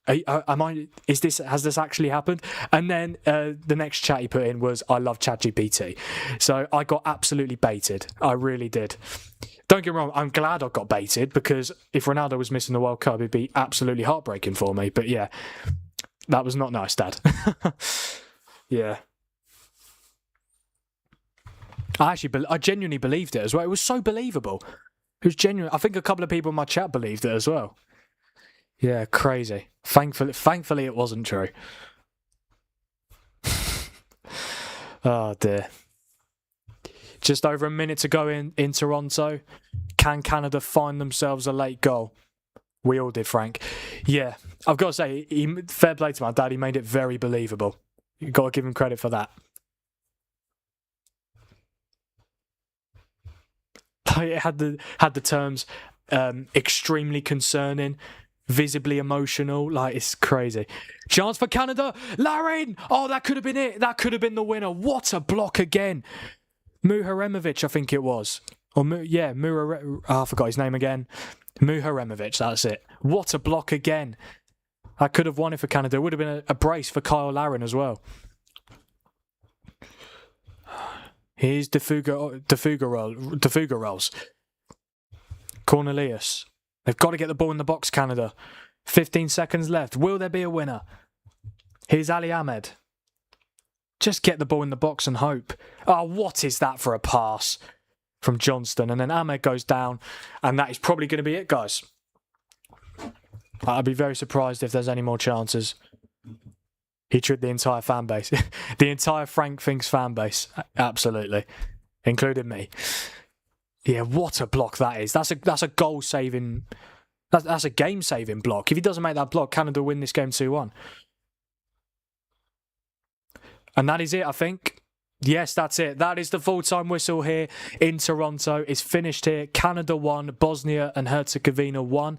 has this actually happened? And then the next chat he put in was, I love ChatGPT. So I got absolutely baited. I really did. Don't get me wrong, I'm glad I got baited, because if Ronaldo was missing the World Cup, it'd be absolutely heartbreaking for me. But yeah, that was not nice, Dad. Yeah. I genuinely believed it as well. It was so believable. It was genuine. I think a couple of people in my chat believed it as well. Yeah, crazy. Thankfully it wasn't true. Oh dear. Just over a minute to go in Toronto. Can Canada find themselves a late goal? We all did, Frank. Yeah, I've got to say, fair play to my dad. He made it very believable. You've got to give him credit for that. It had the terms extremely concerning, visibly emotional. Like, it's crazy. Chance for Canada. Larin! Oh, that could have been it. That could have been the winner. What a block again. Muharemovic, I think it was. I forgot his name again. Muharemovic, that's it. What a block again. I could have won it for Canada. It would have been a brace for Kyle Larin as well. Here's Defuga rolls. Cornelius. They've got to get the ball in the box, Canada. 15 seconds left. Will there be a winner? Here's Ali Ahmed. Just get the ball in the box and hope. Oh, what is that for a pass from Johnston? And then Ahmed goes down, and that is probably going to be it, guys. I'd be very surprised if there's any more chances. He tricked the entire fan base. The entire Frank Thinks fan base. Absolutely. Including me. Yeah, what a block that is. That's a goal-saving... That's a game-saving block. If he doesn't make that block, Canada win this game 2-1. And that is it, I think. Yes, that's it. That is the full-time whistle here in Toronto. It's finished here. Canada won. Bosnia and Herzegovina won.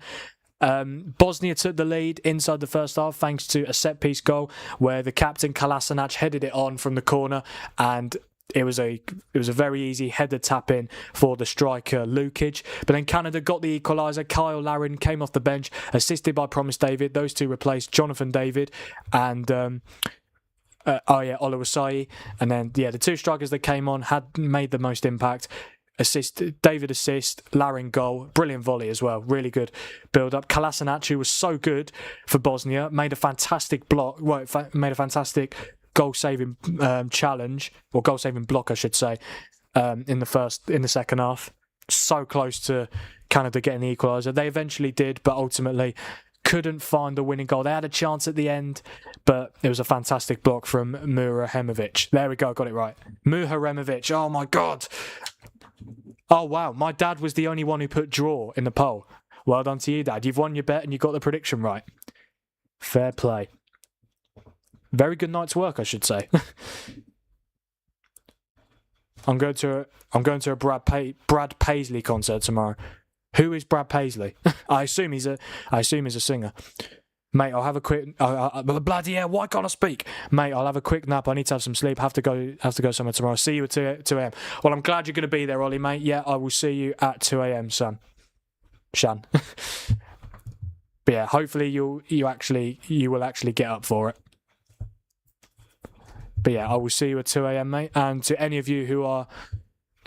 Bosnia took the lead inside the first half thanks to a set-piece goal where the captain Kolasinac headed it on from the corner, and it was a very easy header tap in for the striker Lukic. But then Canada got the equaliser. Kyle Larin came off the bench, assisted by Promise David. Those two replaced Jonathan David and Oluwaseyi. And then the two strikers that came on had made the most impact. David assist, Larin goal, brilliant volley as well, really good build up. Kolasinac, who was so good for Bosnia, made a fantastic block. Well, made a fantastic goal-saving challenge, or goal-saving block, I should say, in the second half. So close to Canada getting the equaliser. They eventually did, but ultimately couldn't find the winning goal. They had a chance at the end, but it was a fantastic block from Muharemovic. There we go, got it right. Muharemovic. Oh my God. Oh wow, my dad was the only one who put draw in the poll. Well done to you, Dad. You've won your bet and you got the prediction right. Fair play. Very good night's work, I should say. I'm going to a Brad Paisley concert tomorrow. Who is Brad Paisley? I assume he's a singer. Mate, I'll have a quick. Bloody hell! Why can't I speak? Mate, I'll have a quick nap. I need to have some sleep. Have to go somewhere tomorrow. See you at 2 a.m. Well, I'm glad you're going to be there, Ollie, mate. Yeah, I will see you at 2 a.m. Shan. But yeah, hopefully you will actually get up for it. But yeah, I will see you at 2 a.m, mate. And to any of you who are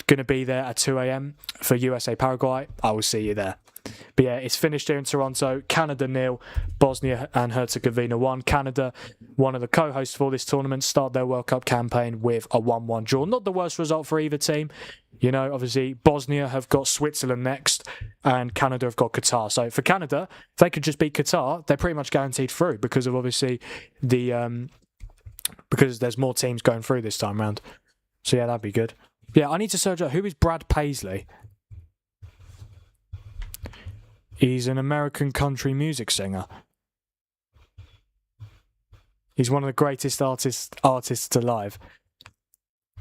going to be there at 2 a.m. for USA Paraguay, I will see you there. But yeah, it's finished here in Toronto. Canada 0, Bosnia and Herzegovina 1. Canada, one of the co-hosts for this tournament, start their World Cup campaign with a 1-1 draw. Not the worst result for either team. You know, obviously, Bosnia have got Switzerland next, and Canada have got Qatar. So for Canada, if they could just beat Qatar, they're pretty much guaranteed through because of obviously because there's more teams going through this time round. So yeah, that'd be good. Yeah, I need to search out who is Brad Paisley. He's an American country music singer. He's one of the greatest artists alive. I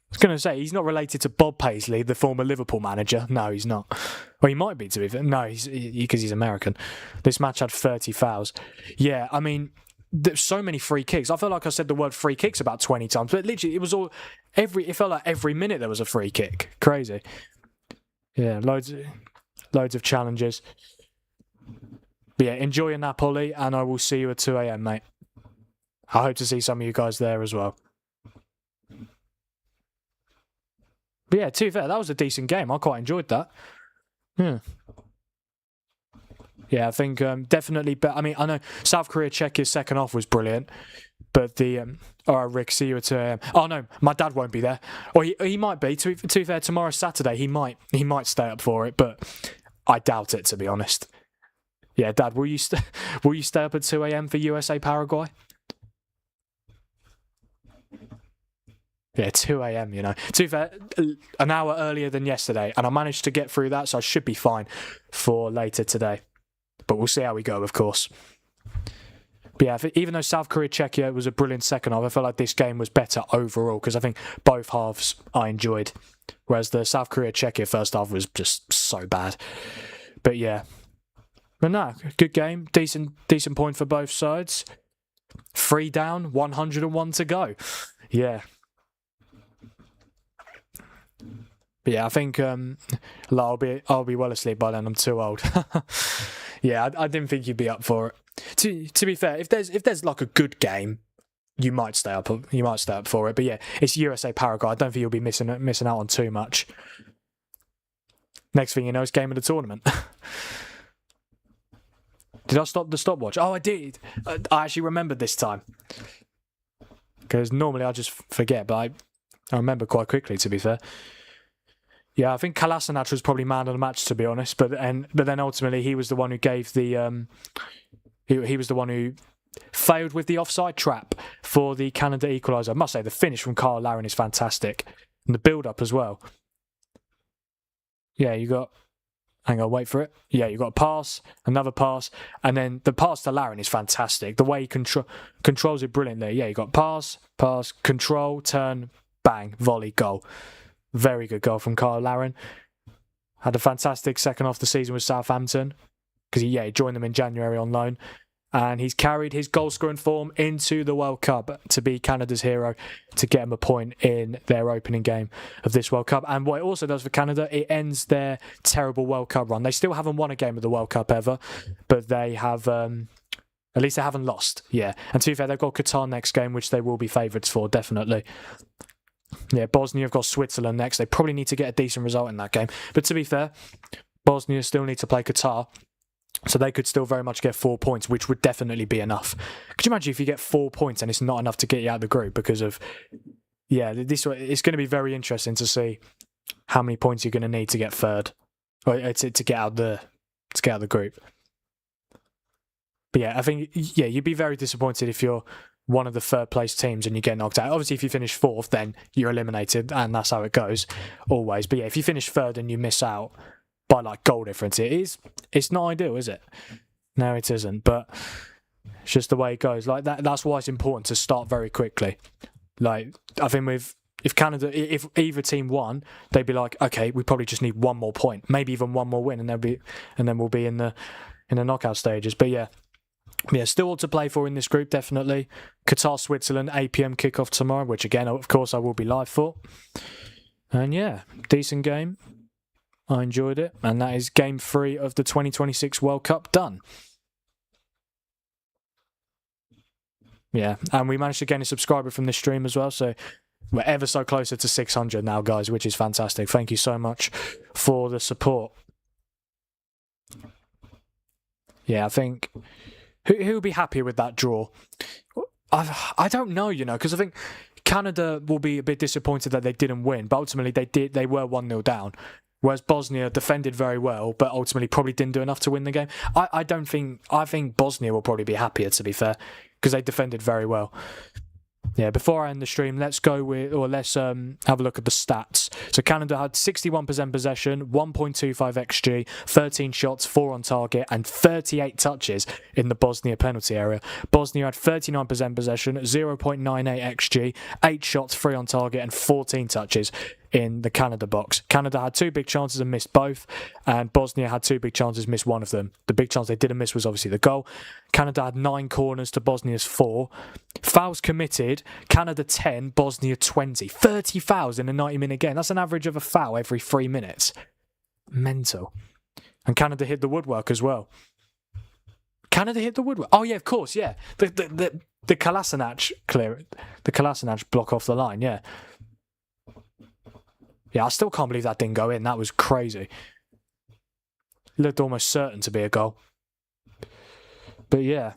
was going to say, he's not related to Bob Paisley, the former Liverpool manager. No, he's not. Well, he might be, to be fair. No, because he's American. This match had 30 fouls. Yeah, I mean, there's so many free kicks. I feel like I said the word free kicks about 20 times, but literally, it felt like every minute there was a free kick. Crazy. Yeah, loads of challenges. But yeah, enjoy your nap, Ollie, and I will see you at 2 a.m, mate. I hope to see some of you guys there as well. But yeah, to be fair, that was a decent game. I quite enjoyed that. Yeah, I think definitely. But I mean, I know South Korea Czechia's second half was brilliant, but the all right, Rick, see you at 2 a.m. Oh no, my dad won't be there, or he might be. To be fair, tomorrow's Saturday. He might stay up for it, but I doubt it, to be honest. Yeah, Dad, will you stay up at 2 a.m. for USA Paraguay? Yeah, 2 a.m, you know. To be fair, an hour earlier than yesterday, and I managed to get through that, so I should be fine for later today. But we'll see how we go, of course. But yeah, even though South Korea Czechia was a brilliant second half, I felt like this game was better overall, because I think both halves I enjoyed. Whereas the South Korea Czechia first half was just so bad. But yeah. But no, good game. Decent point for both sides. 3 down, 101 to go. Yeah. But yeah, I think I'll be well asleep by then. I'm too old. Yeah, I didn't think you'd be up for it. To be fair, if there's like a good game, you might stay up for it. But yeah, it's USA Paraguay. I don't think you'll be missing out on too much. Next thing you know, it's game of the tournament. Did I stop the stopwatch? Oh, I did. I actually remembered this time. Because normally I just forget, but I remember quite quickly, to be fair. Yeah, I think Kolasinac was probably man of the match, to be honest. But then ultimately he was the one who gave the he was the one who failed with the offside trap for the Canada equaliser. I must say the finish from Kyle Larin is fantastic, and the build-up as well. Yeah, you got. Hang on, wait for it. Yeah, you got a pass, another pass, and then the pass to Larin is fantastic. The way he controls it brilliantly. Yeah, you got pass, control, turn, bang, volley, goal. Very good goal from Kyle Larin. Had a fantastic second half of the season with Southampton because he joined them in January on loan. And he's carried his goal-scoring form into the World Cup to be Canada's hero, to get him a point in their opening game of this World Cup. And what it also does for Canada, it ends their terrible World Cup run. They still haven't won a game of the World Cup ever, but they have, at least they haven't lost. Yeah. And to be fair, they've got Qatar next game, which they will be favourites for, definitely. Yeah, Bosnia have got Switzerland next. They probably need to get a decent result in that game. But to be fair, Bosnia still need to play Qatar. So they could still very much get 4 points, which would definitely be enough. Could you imagine if you get 4 points and it's not enough to get you out of the group because of... Yeah, it's going to be very interesting to see how many points you're going to need to get third. Or to get out the group. But yeah, I think you'd be very disappointed if you're one of the third place teams and you get knocked out. Obviously, if you finish fourth, then you're eliminated, and that's how it goes, always. But yeah, if you finish third and you miss out by like goal difference, it's not ideal, is it? No, it isn't. But It's just the way it goes. Like that's why it's important to start very quickly. Like I think if either team won, they'd be like, okay, we probably just need one more point, maybe even one more win, and then we'll be in the knockout stages. But yeah, still all to play for in this group, definitely. Qatar, Switzerland, 8 p.m. kickoff tomorrow, which again, of course, I will be live for. And yeah, decent game. I enjoyed it, and that is game 3 of the 2026 World Cup done. Yeah, and we managed to gain a subscriber from this stream as well, so we're ever so closer to 600 now, guys, which is fantastic. Thank you so much for the support. Yeah, I think... Who will be happy with that draw? I don't know, because I think Canada will be a bit disappointed that they didn't win, but ultimately they were 1-0 down. Whereas Bosnia defended very well, but ultimately probably didn't do enough to win the game. I think Bosnia will probably be happier, to be fair, because they defended very well. Yeah, before I end the stream, let's have a look at the stats. So Canada had 61% possession, 1.25 XG, 13 shots, 4 on target, and 38 touches in the Bosnia penalty area. Bosnia had 39% possession, 0.98 XG, 8 shots, 3 on target, and 14 touches in the Canada box. Canada had 2 big chances and missed both, and Bosnia had 2 big chances, missed one of them. The big chance they didn't miss was obviously the goal. Canada had 9 corners to Bosnia's 4. Fouls committed, Canada 10, Bosnia 20. 30 fouls in a 90-minute game. That's an average of a foul every 3 minutes. Mental. And Canada hit the woodwork as well. Canada hit the woodwork. Oh yeah, of course, yeah. The Kolasinac clear, the Kolasinac block off the line, yeah. Yeah, I still can't believe that didn't go in. That was crazy. Looked almost certain to be a goal. But yeah.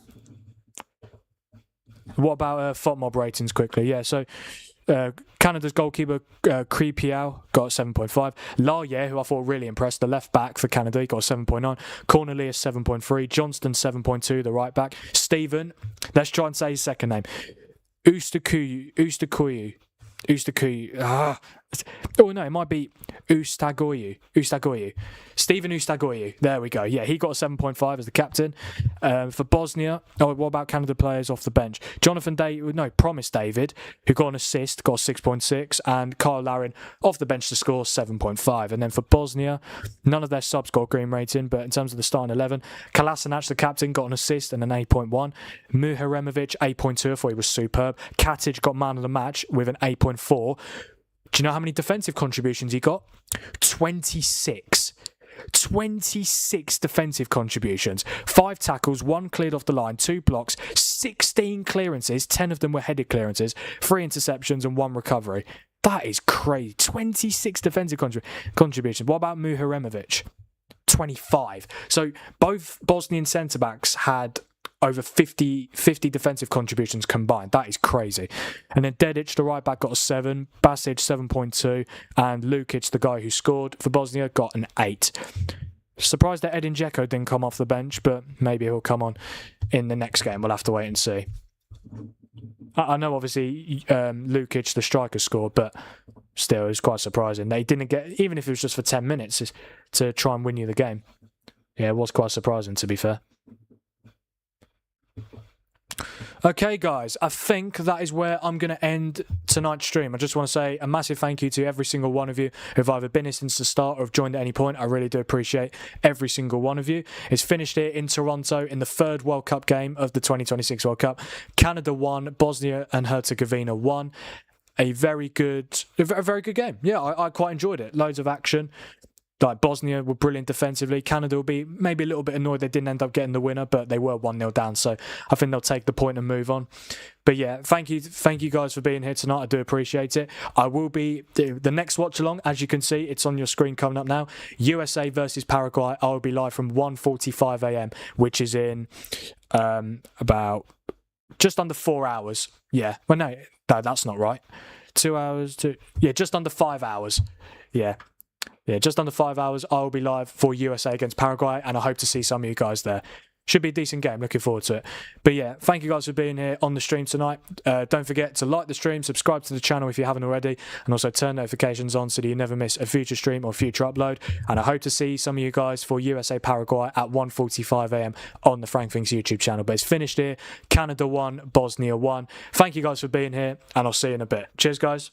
What about FOTMob ratings quickly? Yeah, so Canada's goalkeeper, Kripiau, got 7.5. Laye, who I thought really impressed, the left back for Canada, he got 7.9. Cornelius, 7.3. Johnston, 7.2, the right back. Stephen, let's try and say his second name. Ustakuyu. Oh no, it might be Ustagoyu. Stephen Ustagoyu. There we go. Yeah, he got a 7.5 as the captain. For Bosnia, what about Canada players off the bench? Promise David, who got an assist, got 6.6, and Kyle Larin off the bench to score 7.5. And then for Bosnia, none of their subs got a green rating, but in terms of the starting 11, Kolasinac, the captain, got an assist and an 8.1. Muharemovic, 8.2. I thought he was superb. Katic got man of the match with an 8.4. Do you know how many defensive contributions he got? 26. 26 defensive contributions. 5 tackles, 1 cleared off the line, 2 blocks, 16 clearances, 10 of them were headed clearances, 3 interceptions and 1 recovery. That is crazy. 26 defensive contributions. What about Muharemovic? 25. So both Bosnian centre-backs had over 50 defensive contributions combined. That is crazy. And then Dedic, the right back, got a 7, Basic 7.2, and Lukic, the guy who scored for Bosnia, got an 8. Surprised that Edin Dzeko didn't come off the bench, but maybe he'll come on in the next game. We'll have to wait and see. I know obviously Lukic, the striker, scored, but still, it was quite surprising. They didn't get, even if it was just for 10 minutes, to try and win you the game. Yeah, it was quite surprising, to be fair. Okay, guys, I think that is where I'm going to end tonight's stream. I just want to say a massive thank you to every single one of you who've either been here since the start or have joined at any point. I really do appreciate every single one of you. It's finished here in Toronto in the 3rd World Cup game of the 2026 World Cup. Canada won, Bosnia and Herzegovina won. A very good game. Yeah, I quite enjoyed it. Loads of action. Like Bosnia were brilliant defensively. Canada will be maybe a little bit annoyed they didn't end up getting the winner, but they were 1-0 down, so I think they'll take the point and move on. But yeah, thank you guys for being here tonight. I do appreciate it. I will be the next watch along, as you can see, it's on your screen coming up now. USA versus Paraguay. I will be live from 1:45 a.m, which is in about just under 4 hours. Yeah, well no, that's not right. 2 hours just under 5 hours. Yeah, just under 5 hours, I will be live for USA against Paraguay, and I hope to see some of you guys there. Should be a decent game. Looking forward to it. But yeah, thank you guys for being here on the stream tonight. Don't forget to like the stream, subscribe to the channel if you haven't already, and also turn notifications on so that you never miss a future stream or future upload. And I hope to see some of you guys for USA Paraguay at 1:45 AM on the Frank Thinks YouTube channel. But it's finished here. Canada 1, Bosnia 1. Thank you guys for being here, and I'll see you in a bit. Cheers, guys.